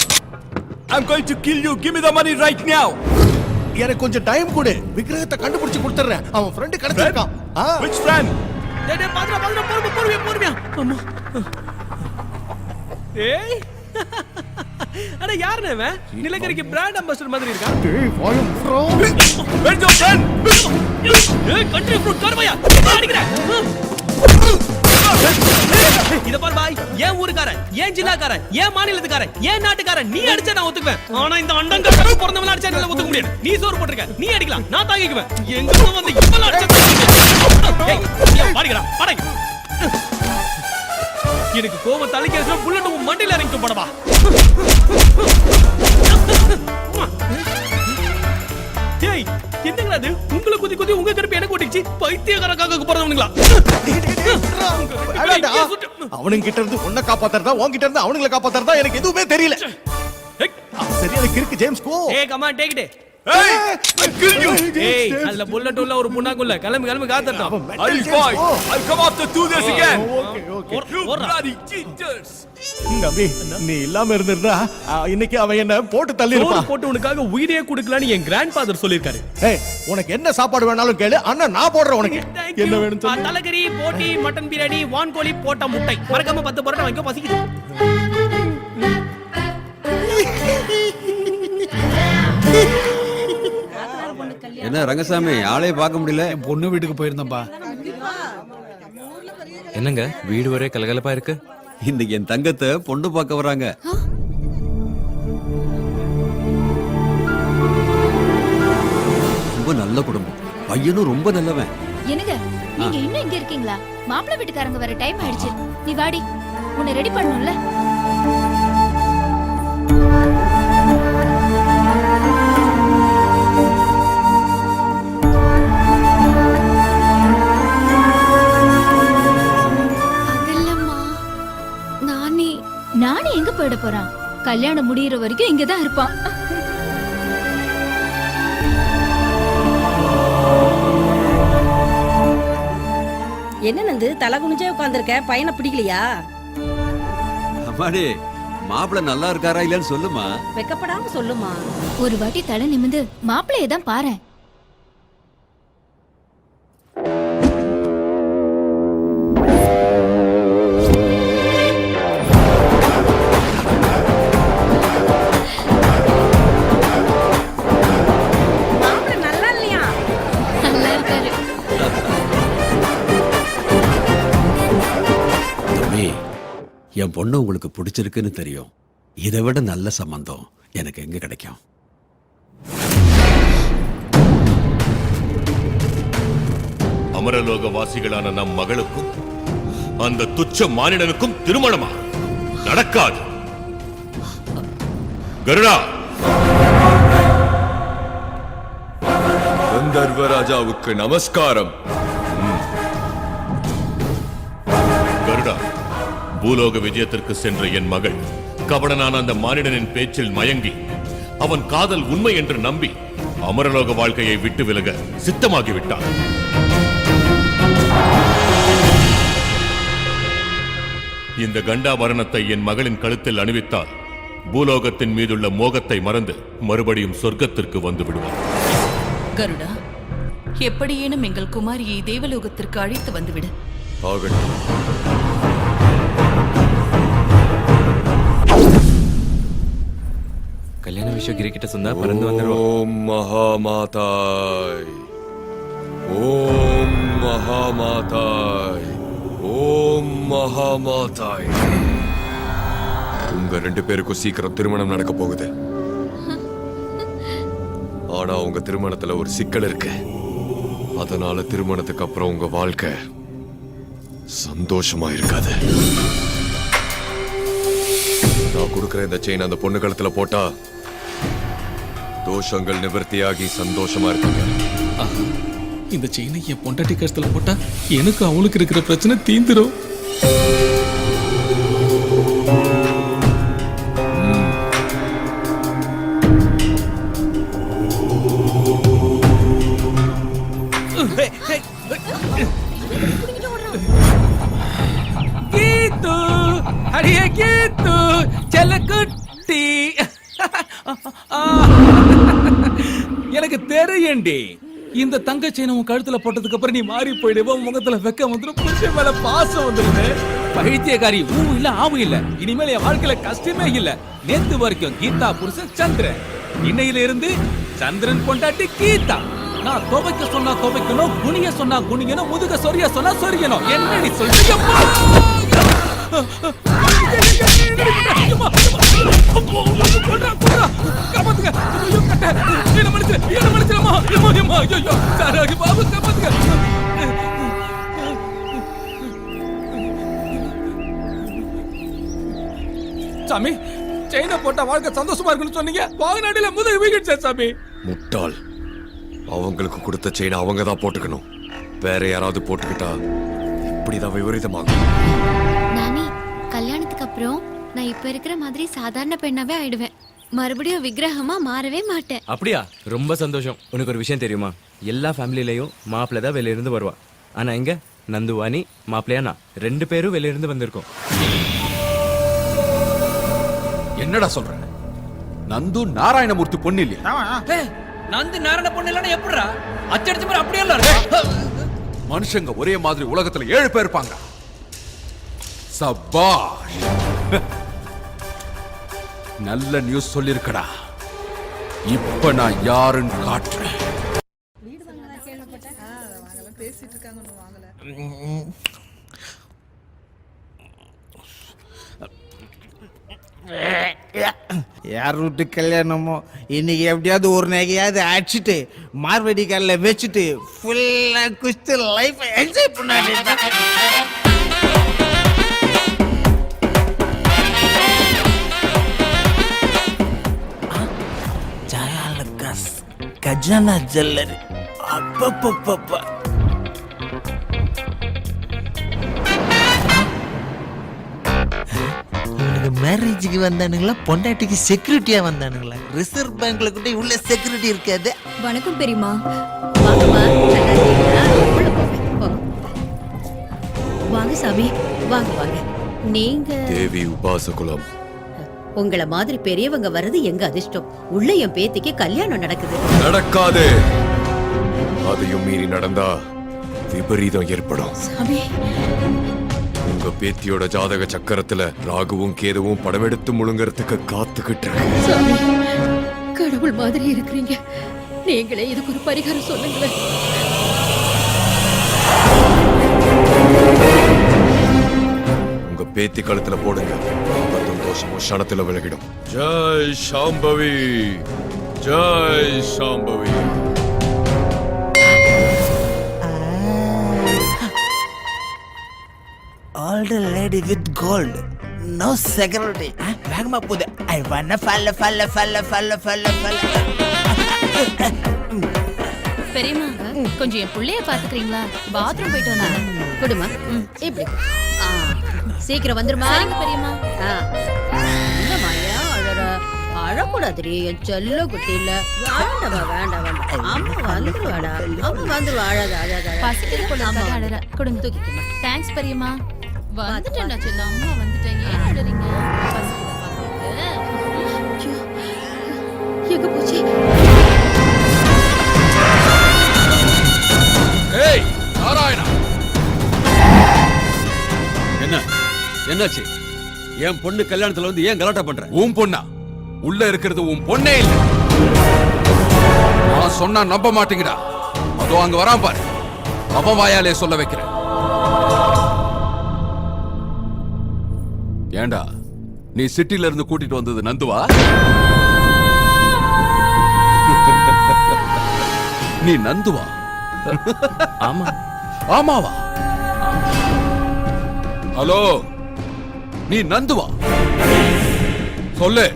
I'm going to kill you. Give me the money right now. எனக்கு கொஞ்சம் டைம் கொடு. விக்கிரகத்தை கண்டுபிடிச்சு கொடுத்துறேன். அவன் ஃப்ரெண்ட் கிடைச்சிருக்கான். Which friend? டேய் பாத்ரா பொறுமையா. அம்மா. ஏய். அட யாருனே இவன்? நிலக்கரிக்கு பிராண்ட் அம்பாசிடர் மாதிரி இருக்கான். டேய் வாயம் ப்ரோ. Where's your friend? ஏய் கண்ட்ரி ஃப்ரூட் கார்வையா. அடிக்குற. இத பார் பாய், ஏன் ஊருக்காரன், ஏன் ஜில்லாக்காரன், ஏன் மாநிலத்துக்காரன், ஏன் நாட்டுக்காரன் நீ அடிச்சா நான் ஒத்துக்குவேன். ஆனா இந்த அண்டங்கட்ட பிறந்தவன அடிச்சா என்னால ஒத்துக்க முடியாது. நீ சோறு போட்டுருக்க, நீ அடிக்கலாம், நான் தாங்கிக்குவேன். எங்க வந்து இவள அடிச்சா ஏய் பாடிங்கடா பாடுங்க. எனக்கு கோவம் தலைக்கேசல புல்லட் உன் மண்டையில இறங்கி போடவா. என்னங்க அது உங்களை குதி குதி உங்க கருப்பு எனக்கு ஓட்டிச்சு பைத்தியக்காரக்காக பிறந்தவனுங்களா அவனுங்க கிட்ட இருந்து உன்னை காப்பாத்துறதா உன்கிட்ட இருந்து அவனுங்களை காப்பாத்துறதா எனக்கு எதுவுமே தெரியல. சரி எனக்கு இருக்கு ஜேம்ஸ் கோ. ஏய் கம் ஆன் டேக் இட். ஏய் அதுல புல்லட் உள்ள ஒரு புண்ணாக்குள்ள கிளம்பி காத்தட்டும். I'll come after do this again. Okay. You bloody cheaters. தம்பி நீ இல்லாம இருந்திருந்தா இன்னைக்கு அவன் என்ன போட்டு தள்ளி இருப்பான். போட்டு உனக்காக உயிரே கொடுக்கலான்னு என் கிராண்ட் ஃபாதர் சொல்லிருக்காரு. ஏய் உனக்கு என்ன சாப்பாடு வேணாலும் கேளு அண்ணா நான் போடுறேன் உனக்கு. என்ன வேணும் சொல்லு. தலைக்கறி போட்டி மட்டன் பிரியாணி வான் கோழி போட்ட முட்டை மறக்காம 10 பரோட்டா வாங்கிக்கோ பசிக்குது. என்ன ரங்கசாமி ஆளே பார்க்க முடியல? பொண்ணு வீட்டுக்கு போயிருந்தேன்பா. என்னங்க வீடு ஒரே கலகலப்பா இருக்கு? இன்னைக்கு என் தங்கத்தை பொண்ணு பார்க்க வராங்க. ரொம்ப நல்ல குடும்பம், பையனும் ரொம்ப நல்லவன். என்னங்க நீங்க இன்னும் இங்க இருக்கீங்களா? மாப்பிள்ளை வீட்டுக்காரங்க வர டைம் ஆயிடுச்சு. நீ வாடி, உன்னை ரெடி பண்ணணும்ல. நானே எங்க போயிட போறான்? கல்யாணம் முடியற வரைக்கும் இங்கதான் இருப்பான். என்ன நந்து தலை குனிஞ்சே உட்கார்ந்திருக்க? பையனை பிடிக்கலையா? அம்மாடி மாப்பிள்ளை நல்லா இருக்காரா இல்லன்னு சொல்லுமா. வெக்கப்படாம சொல்லுமா. ஒரு வாட்டி தலை நிமிந்து மாப்பிள்ளைய தான் பாரு. என் பொண்ணு உங்களுக்கு பிடிச்சிருக்குன்னு தெரியும். இதை விட நல்ல சம்பந்தம் எனக்கு எங்க கிடைக்கும்? அமரலோக வாசிகளான நம் மகளுக்கும் அந்த துச்ச மானிடனுக்கும் திருமணமா? நடக்காது. கருடா, கந்தர்வராஜாவுக்கு நமஸ்காரம். கருடா, பூலோக விஜயத்திற்கு சென்ற என் மகள் கபடனான அந்த மானிடனின் பேச்சில் மயங்கி அவன் காதல் உண்மை என்று நம்பி அமரலோக வாழ்க்கையை விட்டு விலக சித்தமாகிவிட்டான். இந்த கண்டாபரணத்தை என் மகளின் கழுத்தில் அணிவித்தால் பூலோகத்தின் மீதுள்ள மோகத்தை மறந்து மறுபடியும் சொர்க்கத்திற்கு வந்து விடுவார். கருடா, எப்படியேனும் எங்கள் குமாரியை தேவலோகத்திற்கு அழைத்து வந்துவிடு. கல்யாண விஷயம் கிரி கிட்ட சொன்னா பறந்து வந்துருவோம். ஓம் மகாமாதாய், ஓம் மகாமாதாய், ஓம் மகாமாதாய். உங்க 2 பேருக்கும் சீக்கிரம் திருமணம் நடக்க போகுது. ஆனா உங்க திருமணத்துல ஒரு சிக்கல் இருக்கு. அதனால திருமணத்துக்கு அப்புறம் உங்க வாழ்க்கை சந்தோஷமா இருக்காது. நான் கொடுக்கிற இந்த செயின் அந்த பொண்ணு கழுத்துல போட்டா தோஷங்கள் நிவர்த்தியாகி சந்தோஷமா இருக்காங்க. இந்த செயினை என் பொண்டாட்டி கழுத்துல போட்டா எனக்கு அவளுக்கு இருக்கிற பிரச்சனை தீந்துரும். கீத்து, அடியே கீத்து, செல்லக்குட்டி. எனக்கு தெரியும்டி, இந்த தங்க செயினை உன் கழுத்துல போட்டதுக்கு அப்புறம் நீ மாறி போயிடுவ. முகத்துல வெக்க வந்துடும், புருஷன் மேல பாசம் வந்துடுது. பைத்தியக்காரி, ஊ இல்ல ஆவு இல்ல. இனிமேல் என் வாழ்க்கையில கஷ்டமே இல்ல. நேத்து வரைக்கும் கீதா புருஷன் சந்திரன், இன்னையில இருந்து சந்திரன் பொண்டாட்டி கீதா. நான் துவைக்க சொன்னா துவைக்கணும், குனிய சொன்னா குனியணும், முதுக சொரிய சொன்னா சொரியணும். என்ன நீ சொல்றீங்க? சாமி, செயினை போட்டா வாழ்க்கை சந்தோஷமா இருக்குன்னு சொன்னீங்க. வாகனாடியில முதல் வீடு சாமி. முட்டாள், அவங்களுக்கு கொடுத்த செயின் அவங்க தான் போட்டுக்கணும். வேற யாராவது போட்டுக்கிட்டா இப்படிதான் விபரீதமாகும். நானி, கல்யாணத்துக்கு அப்புறம் நான் இப்ப இருக்கிற மாதிரி சாதாரண பெண்ணாவே ஆயிடுவேன். மறுபடியும் விக்கிரகமா மாறவே மாட்டேன். அப்படியா? ரொம்ப சந்தோஷம். உனக்கு ஒரு விஷயம் தெரியுமா? எல்லா ஃபேமிலிலையும் மாப்பிள்ளை தான் வெளிய இருந்து வருவா. ஆனா இங்க நந்துவாணி மாப்பிள்ளையா நான் 2 பேரும் வெளிய இருந்து வந்திருக்கோம். என்னடா சொல்ற? நந்து நாராயணமூர்த்தி பொண்ணு இல்லையா? நந்து நாராயண பொண்ணு இல்லைன்னா எப்படிடா? அச்சடிச்ச மாதிரி அப்படியே இல்ல இருக்கு. மனுஷங்க ஒரே மாதிரி உலகத்துல 7 பேர் இருப்பாங்க. சபாஷ். நல்ல நியூஸ் சொல்லிருக்கடா. இப்ப நான் யாருன்னு காட்டுறேன். யார் வீட்டு கல்யாணமோ இன்னைக்கு எப்படியாவது ஒரு நகையாவது அடிச்சுட்டு மார்வடி கால வச்சுட்டு ஃபுல்லா குஸ்து லைஃப் என்ஜாய் பண்ணாடி. ஜாயாலகாஸ் கஜானா ஜுவல்லரி அப்பப்பப்பப்பா. மேரேஜுக்கு வந்தானுங்களா பொண்டாட்டிக்கு செக்யூரிட்டியா வந்தானுங்களா? ரிசர்வ் பேங்க்ல கூட உள்ள செக்யூரிட்டி இருக்காது. வணக்கம் பெரியமா. வாங்க சாமி, வாங்க வாங்க. நீங்க தேவி உபாசகுலம். உங்கள மாதிரி பெரியவங்க வர்றது எங்க அதிர்ஷ்டம். உள்ள என் பேத்திக்கு கல்யாணம் நடக்குது. நடக்காது. அதையும் மீறி நடந்தா விபரீதம் ஏற்படும். சாமி, உங்க பேத்தியோட ஜாதக சக்கரத்துல ராகுவும் கேதுவும் படம் எடுத்து முழுங்கறதுக்கு காத்துக்கிட்டு இருக்கு. சாமி, கடவுள் மாதிரி இருக்கிறீங்க. நீங்களே இதுக்கு ஒரு பரிகாரம் சொல்லுங்களேன். உங்க பேத்தி கழுத்துல போடுங்க. ஆபத்தும் தோஷமும் க்ஷணத்துல விலகிடும். Jai Shambhavi, Jai Shambhavi. Old lady with gold, no security. வேகமா போகுது. I wanna fall. பெரியமா, கொஞ்சம் என் புள்ளைய பாத்துக்கிறீங்களா? பாத்ரூம் போயிட்டு வந்தாங்க. குடுமா, இப்படி சீக்கிரம் வந்துருமா. பெரியமா, என்ன மாயா அழற? அழக்கூடாதுரி, என் செல்ல குட்டி இல்ல. வேண்டாம். அம்மா வந்துருவாடா. அம்மா வந்துருவா. அழாத. பசிக்கிற பொண்ணு அழற. குடுங்க, தூக்கிக்கமா. தேங்க்ஸ் பெரியமா. வந்துட்டேன்டா செல்ல. அம்மா வந்துட்டேன். ஏன் அழறீங்க? பசிக்கிற பாத்துட்டு. எங்க போச்சு? ஏய் நாராயணா, என்னாச்சு? என் பொண்ணு கல்யாணத்துல வந்து ஏன் கலாட்டா பண்ற? உன் பொண்ணா? உள்ள இருக்கிறது உன் பொண்ணே இல்ல. நான் சொன்னா நம்ப மாட்டீங்கடா. அதோ அங்க வரான் பாரு. அவன் வாயாலே சொல்ல வைக்கிறேன். ஏண்டா, நீ சிட்டில இருந்து கூட்டிட்டு வந்தது நந்துவா? நீ நந்துவா? ஆமா. ஆமாவா? ஹலோ, நீ நந்துவா? சொல்லு.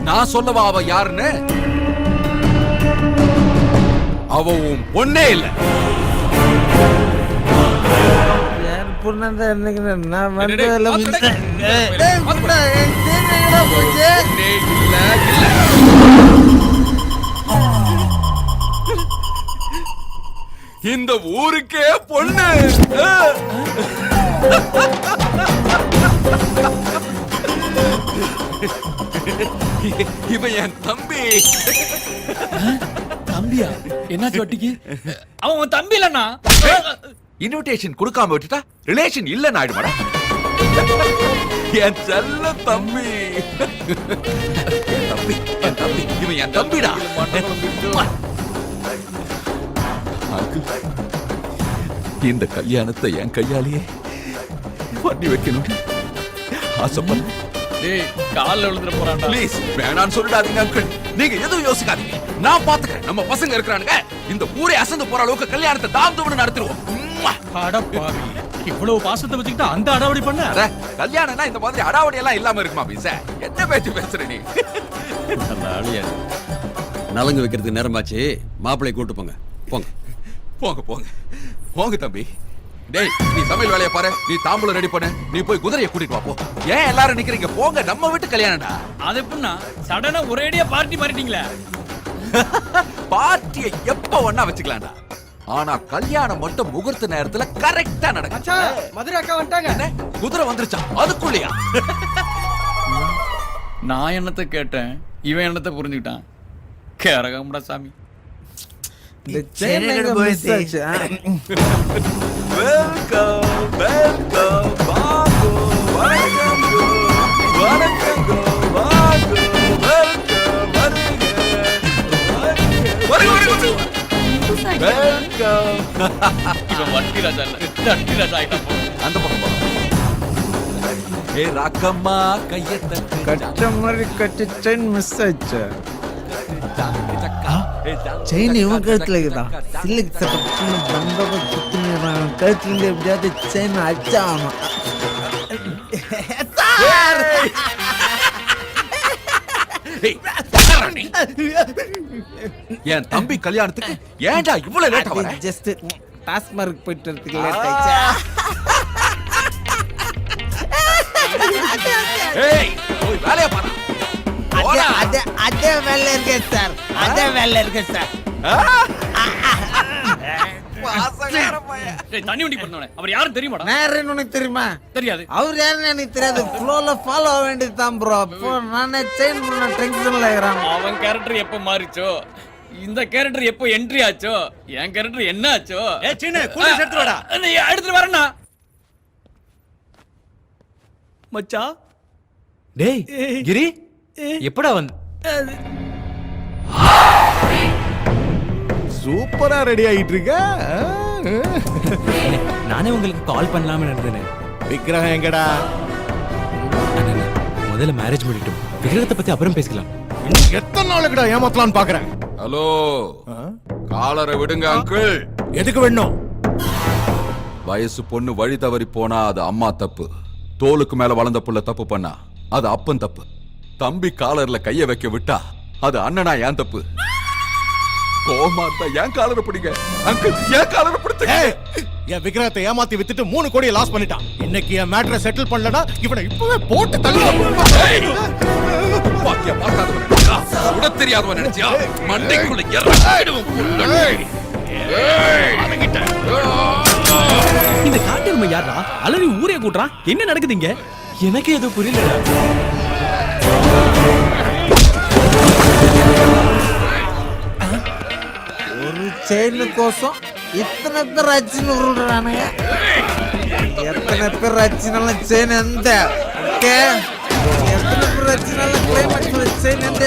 நான் சொல்லவா அவ யாருன்னு? அவ உன் பொண்ணே இல்ல. நான் வந்து இந்த ஊருக்கே பொண்ணு. இவன் என் தம்பி. தம்பியா? என்னாச்சு வட்டிக்கு? அவன் உன் தம்பி இல்லண்ணா. இன்விடேஷன் கொடுக்காம விட்டுட்டா ரிலேஷன் இல்லன்னு ஆயிடுமாடா. என் செல்ல தம்பி. என் தம்பி. இவன் என் தம்பிடா. இந்த கல்யாணத்தை என் கையாலேயே பண்ணி வைக்கணும் ஆசைப்பட. கால்ல விழுந்துற போறான்டா. ப்ளீஸ் வேணான்னு சொல்லிடாதீங்க அங்கிள். நீங்க எதுவும் யோசிக்காதீங்க. நான் பாத்துக்கிறேன். நம்ம பசங்க இருக்கிறானுங்க. இந்த ஊரே அசந்து போற அளவுக்கு கல்யாணத்தை தாம் தும்னு நடத்திடுவோம். அட பாவி, இவ்வளவு பாசத்தை வச்சுக்கிட்டு அந்த அடாவடி பண்ண அட, கல்யாணம்னா இந்த மாதிரி அடாவடி எல்லாம் இல்லாம இருக்குமா பீச? என்ன பேச்சு பேசுற நீ? நலங்கு வைக்கிறதுக்கு நேரமாச்சு, மாப்பிள்ளையை கூட்டு போங்க. போங்க போங்க போங்க போங்க தம்பி. டேய், நீ சமையல் வேலையை பாரு, நீ தாம்பூலம் ரெடி பண்ணு, நீ போய் குதிரையை கூட்டிட்டு வா போ. ஏன் எல்லாரும் நிக்கிறீங்க? போங்க, நம்ம வீட்டு கல்யாணம்டா. அது எப்படின்னா சடனா ஒரேடியா பார்ட்டி மாறிட்டீங்களே. பார்ட்டியை எப்ப ஒண்ணா வச்சுக்கலாம்டா. ஆனா கல்யாணம் மட்டும் முகூர்த்த நேரத்துல கரெக்டா நடக்கும். மதுரை அக்கா வந்துட்டாங்க. குதிரை வந்துருச்சா? அதுக்குள்ளயா? நான் என்னத்தை கேட்டேன், இவன் என்னத்தை புரிஞ்சுக்கிட்டான். கேரகம்டா சாமி. இந்த செயின் எங்க மிஸ் ஆச்சு? வெல்கம் வெல்கம் வாங்கோ, வணக்கம் கோ, வணக்கம் கோ, வாங்கோ, வெல்கம் வருங்க, வருங்க வெல்கம். இவன் வட்டி ராஜா இல்ல, தட்டி ராஜா ஆயிட்டான் போ. அந்த பக்கம் போ. ஏ ராக்கம்மா கையை தட்டு. கட்ட மாதிரி கட்டி செயின் மிஸ் ஆச்சு. செயின் இவன் கழுத்துல இருக்குதா? சில்லுக்கு சட்டை பந்தவ சுத்தினான் கழுத்துல இருந்து எப்படியாவது செயின் அடிச்சாமா. என் தம்பி கல்யாணத்துக்கு ஏன்டா இவ்வளவு லேட்டா வர? ஜஸ்ட் டாஸ்மார்க் போயிட்டு வரதுக்கு லேட் ஆயிடுச்சு. ஏய், போய் வேலைய பாரு. அதே வேலை இருக்கு சார், அதே வேலை இருக்கு சார். டேய், தண்ணி வண்டி பண்ணவனே அவர் யாரும் தெரியுமாடா? நான் உனக்கு தெரியுமா? தெரியாது. அவர் யாருன்னு எனக்கு தெரியாது. ஃப்ளோல ஃபாலோ ஆக வேண்டியதுதான் ப்ரோ. அப்போ நானே செயின் பண்ண டென்ஷன்ல இருக்கிறேன். அவன் கேரக்டர் எப்ப மாறிச்சோ, இந்த கேரக்டர் எப்போ என்ட்ரி ஆச்சோ, என் கேரக்டர் என்ன ஆச்சோ? ஏ சீனு, கூலிஸ் எடுத்து வாடா. நீ எடுத்துட்டு வரேன்னா மச்சான். டேய் கிரி, எப்படா வந்து? சூப்பரா ரெடி ஆயிட்டு இருக்க. நானே உங்களுக்கு கால் பண்ணலாம்னு இருந்தேன். விக்கிரகம் எங்கடா? முதல்ல மேரேஜ் பண்ணிட்டோம், விக்கிரகத்தை பத்தி அப்புறம் பேசிக்கலாம். எத்தனை நாளுக்குடா ஏமாத்தலாம்னு பாக்குறேன். ஹலோ, காலரை விடுங்க அங்கிள். எதுக்கு வேணும்? வயசு பொண்ணு வழி தவறி போனா அது அம்மா தப்பு. தோலுக்கு மேல வளர்ந்த புள்ள தப்பு பண்ணா அது அப்பன் தப்பு. தம்பி காலர்ல கைய வைக்க விட்டா அது அண்ணனா ஏன் தப்பு. கோமா இருந்தா ஏன் காலரை பிடிங்க அங்கிள், ஏன் காலரை பிடிச்ச? என் விக்கிரகத்தை ஏமாத்தி வித்துட்டு 3 கோடியை லாஸ் பண்ணிட்டான். இன்னைக்கு என் மேட்டரை செட்டில் பண்ணலனா இவனை இப்பவே போட்டு தள்ளி. பாக்கியா பார்க்காதவன் நினைச்சியா? சுட தெரியாதவன் நினைச்சியா? மண்டைக்குள்ள இறங்கிடுவோம் புள்ள. இந்த காட்டெருமை யாரா அலறி ஊரே கூட்டுறான்? என்ன நடக்குதுங்க? எனக்கு எதுவும் புரியலடா. ஒரு செயின் கோசம் இத்தனை பேர் அச்சின்னு உருள்றானுங்க. எத்தனை பேர் அச்சினாலும் செயின் எந்த ஓகே, எத்தனை பேர் அச்சினாலும் கிளைமேக்ஸ் செயின் எந்த.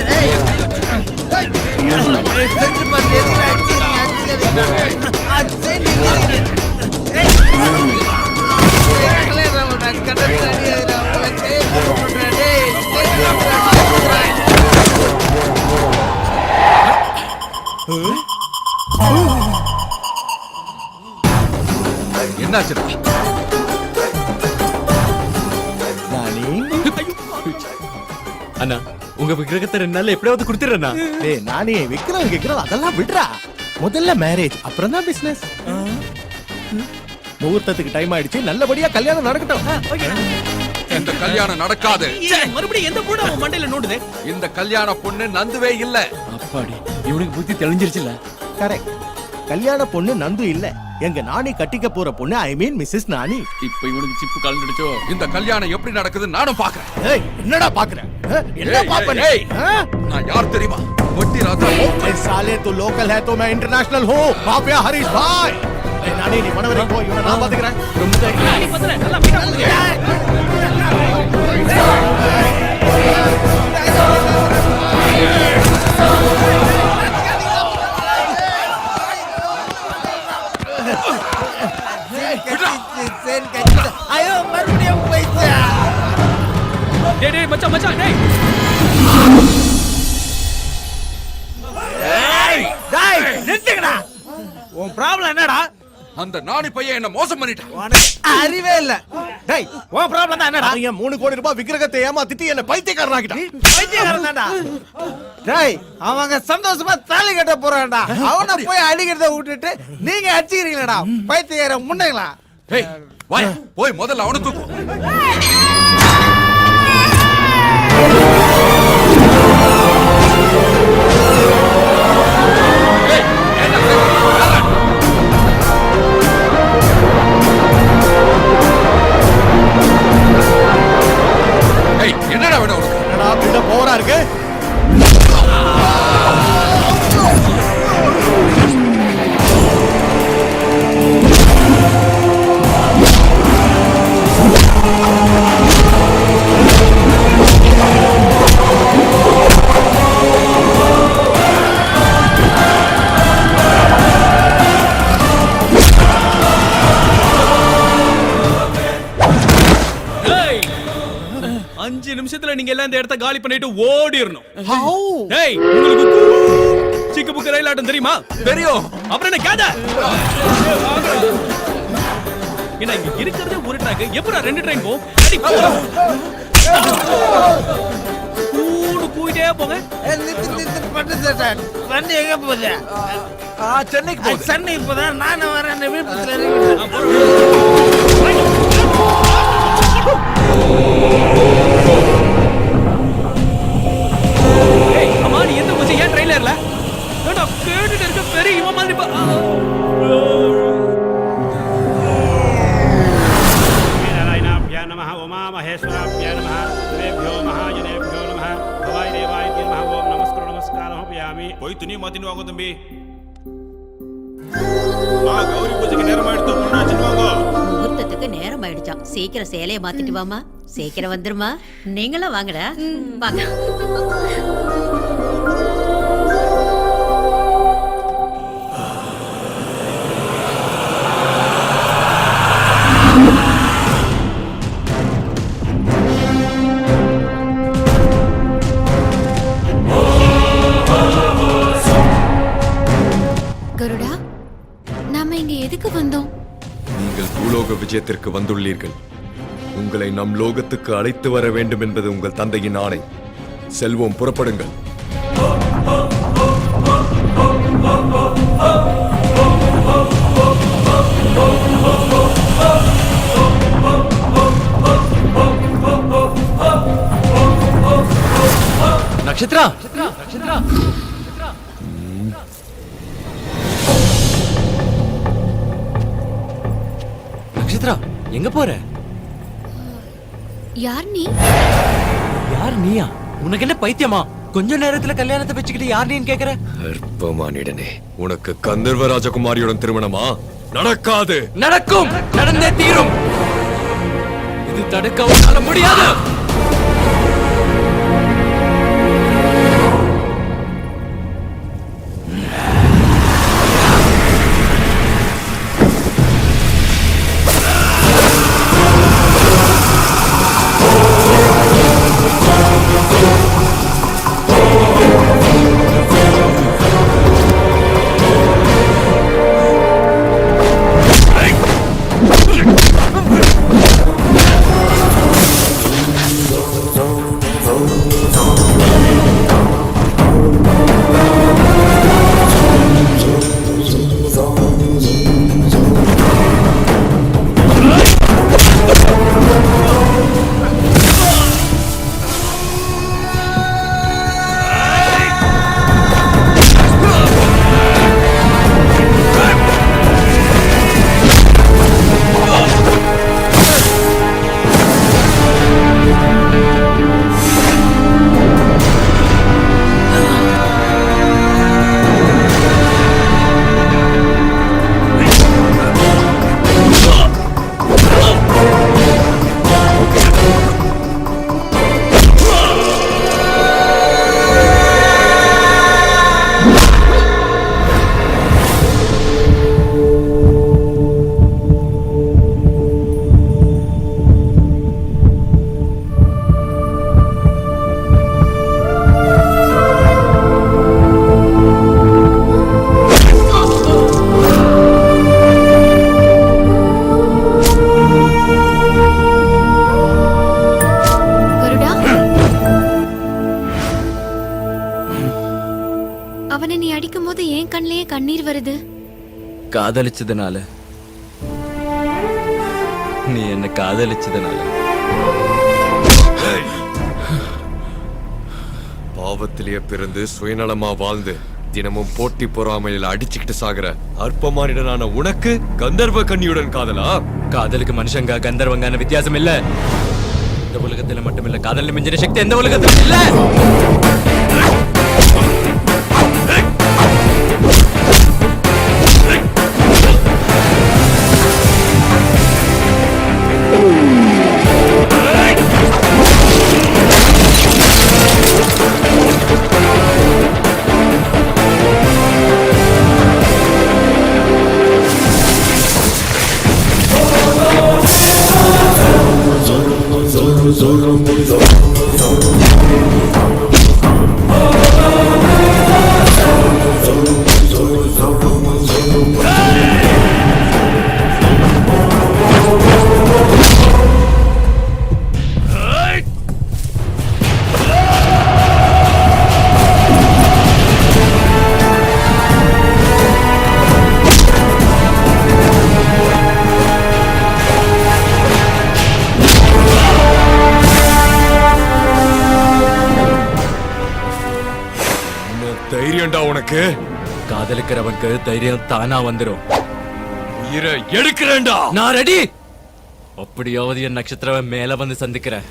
என்னாச்சுடா? அண்ணா, உங்க விக்கிரகத்தை 2 நாள்ல எப்படியாவது கொடுத்துறேண்ணா. டேய் நானே விக்ரம் கேக்குறது அதெல்லாம் விடுறா. முதல்ல மேரேஜ், அப்புறம் தான் பிசினஸ். முகூர்த்தத்துக்கு டைம் ஆயிடுச்சு, நல்லபடியா கல்யாணம் நடக்கட்டும். இந்த கல்யாணம் நடக்காது. மறுபடியும் எந்த பொண்ணு அவன் மண்டையில நோடுது? இந்த கல்யாண பொண்ணு நந்துவே இல்ல. அப்பாடி, இவனுக்கு புத்தி தெளிஞ்சிருச்சுல. கரெக்ட். கல்யாண பொண்ணு நந்து இல்ல, எங்க நானி கட்டிக்க போற பொண்ணு, ஐ மீன் மிஸ்ஸஸ் நானி. இப்ப இவனுக்கு சிப்பு கலந்துடுச்சோ. இந்த கல்யாணம் எப்படி நடக்குது நானும் பாக்குறேன். ஏய், என்னடா பாக்குற? என்ன பாப்பனே? நான் யார் தெரியுமா? வட்டி ராஜா. ए साले तू लोकल है तो मैं इंटरनेशनल हूँ. माफिया हरीश भाई. ए नानी நீ மனவரை போ, இவனை நான் பாத்துக்கிறேன். நானி பத்தற நல்லா வீட்டா வந்து. ஐயோ மறுபடியும் போயிடுச்சா? டேய் டேய் மச்சான் மச்சான் டேய். டேய் நிறுத்துங்கடா. உன் ப்ராப்ளம் என்னடா? அந்த நாணி பையன் என்ன மோசம் பண்ணிட்டான். அறிவே இல்ல. டேய் உன் ப்ராப்ளம் தான் என்னடா? நீங்க 3 கோடி ரூபாய் விக்கிரகத்தை ஏமாத்திட்டு என்ன பைத்தியக்காரனாக்கிட்ட. பைத்தியக்காரன் தான்டா. டேய் அவங்க சந்தோஷமா தாலி கட்ட போறான்டா. அவனை போய் அடிக்கிறத விட்டுட்டு நீங்க அடிச்சிக்கிறீங்களடா பைத்தியக்கார முண்டைகளா. ஏய் வாய் போய் முதல்ல அவனை தூக்கு. என்னடா வேணும் உனக்கு? என்னடா பில்டப் ஓவரா இருக்கு? அஞ்சு நிமிஷத்துல நீங்க எல்லாம் இந்த இடத்த காலி பண்ணிட்டு ஓடிரணும். டேய் உங்களுக்கு சிக்கு புக்கு ரயில் ஆட்டம் தெரியுமா? தெரியும். அப்புறம் என்ன கேத? என்ன இங்க இருக்கிறதே ஒரு ட்ராக், எப்படா 2 ட்ரெயின் போ? அடி போ. கூடே போங்க. நித்து பட்டு சேட்டன். வண்டி எங்க போகுது? சென்னைக்கு போகுது. சென்னை போதா? நான் வரேன். இந்த வீட்டுல இறங்கிட்டேன். ஏய் அம்மா நீ எந்த கொஞ்சம் ஏன் ட்ரெயிலர்ல? ஏடா கேட்டுட்டு இருக்க பெரிய இவன் மாதிரி நாராயணாப்யா நமः உமா மகேஸ்வராப்யா நமः தேவ்யோ மகாஜனேभ्यो நமः பவாய் தேவாய் நமः ஓம் நமஸ்காரம் பயாமி. போய் துணி மாத்திட்டு வாங்க தம்பி. கௌரி பூஜைக்கு நேரம் ஆயிடுத்து. முகூர்த்தத்துக்கு நேரம் ஆயிடுச்சாம். சீக்கிரம் சேலையை மாத்திட்டு வாமா. சீக்கிரம் வந்துருமா. நீங்களும் வாங்கடா. வாங்க. கருடா, நாம இங்க எதுக்கு வந்தோம்? நீங்கள் பூலோக விஜயத்திற்கு வந்துள்ளீர்கள். உங்களை நம் லோகத்துக்கு அழைத்து வர வேண்டும் என்பது உங்கள் தந்தையின் ஆணை. செல்வோம், புறப்படுங்கள். நட்சத்திரா, நட்சத்திரா எங்க போற? யார் நீ? யார் நீயா? உனக்கு என்ன பைத்தியமா? கொஞ்ச நேரத்துல கல்யாணத்தை வச்சுக்கிட்டு யார் நீன்னு கேக்குற? அற்பமானிடனே, உனக்கு கந்தர்வ ராஜகுமாரியுடன் திருமணமா? நடக்காது. நடக்கும், நடந்தே தீரும். இது தடுக்க உன்னால முடியாது. போது ஏன் கண்ணிலேயே கண்ணீர் வருது? காதலிச்சதுனால. நீ என்ன காதலிச்சதுனால. பாவத்திலேயே பிறந்து சுயநலமா வாழ்ந்து தினமும் போட்டி பொறாமையில அடிச்சுக்கிட்டு சாகுற அற்பமானிடனான உனக்கு கந்தர்வ கன்னியுடன் காதலா? காதலுக்கு மனுஷங்க கந்தர்வங்கான வித்தியாசம் இல்ல. இந்த உலகத்துல மட்டுமில்ல, காதல் மிஞ்சின சக்தி எந்த உலகத்திலும் இல்ல. தைரியம்டா உனக்கு? காதலிக்கிறவனுக்கு தைரியம் தானா வந்துரும். உயிரை எடுக்கிறேன்டா. நான் ரெடி. அப்படியாவது என் நட்சத்திரம் மேல வந்து சந்திக்கிறேன்.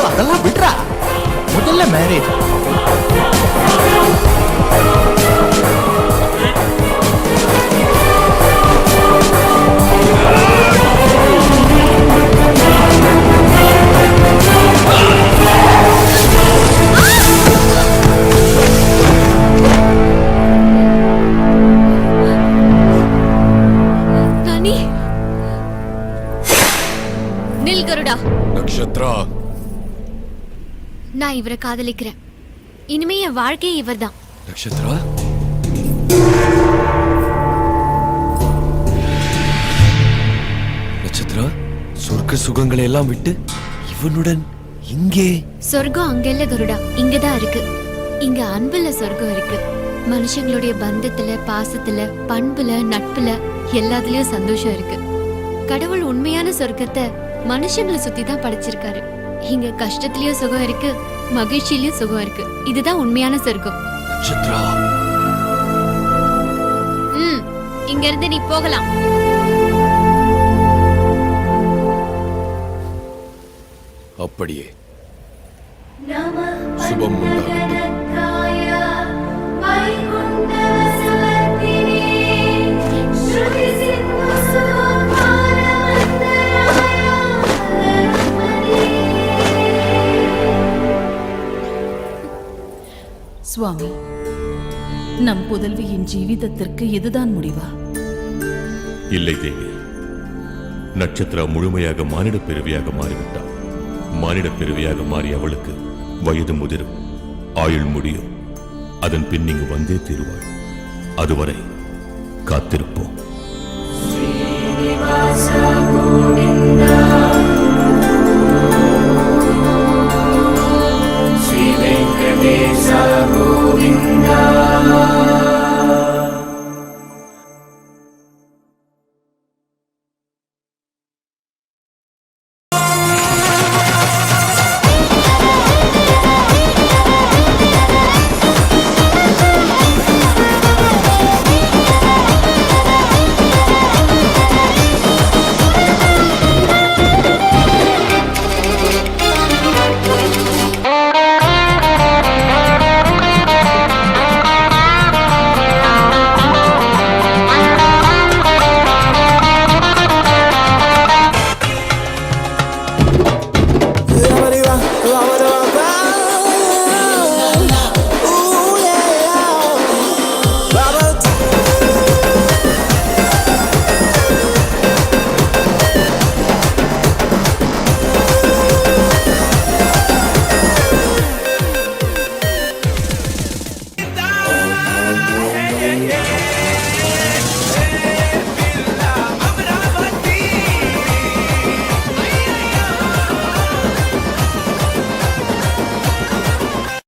அதெல்லாம் விடுறா, முதல்ல மேரேஜ். நில் கருடா. நட்சத்திரா, நான் இவரை காதலிக்கிறேன். இனிமே என் வாழ்க்கையே இவர்தான். நட்சத்திரா, நட்சத்திரா, சொர்க்க சுகங்களை எல்லாம் விட்டு இவனுடன் இங்கே? சொர்க்கம் அங்க இல்ல கருடா, இங்கதான் இருக்கு. இங்க அன்புல சொர்க்கம் இருக்கு. மனுஷங்களுடைய பந்தத்துல, பாசத்துல, பண்புல, நட்புல எல்லாத்துலயும் சந்தோஷம் இருக்கு. கடவுள் உண்மையான சொர்க்கத்தை மனுஷங்களை சுத்தி தான் படைச்சிருக்காரு. இங்க கஷ்டத்திலயும் சுகம் இருக்கு, மகிழ்ச்சியிலயும் சுகம் இருக்கு. இதுதான் உண்மையான சொர்க்கம். நட்சத்திரா, இங்க இருந்து நீ போகலாம். அப்படியே சுபம் உண்டாகட்டும். சுவாமி, நம் புதல்வியின் ஜீவிதத்திற்கு இதுதான் முடிவா? இல்லை தேவி, நட்சத்திரா முழுமையாக மானிட பிறவியாக மாறிவிட்டாள். மானிட பிறவியாக மாறி அவளுக்கு வயது முதிரும், ஆயுள் முடியும். அதன் பின் இங்கு வந்தே தீருவாள். அதுவரை காத்திருப்போம்.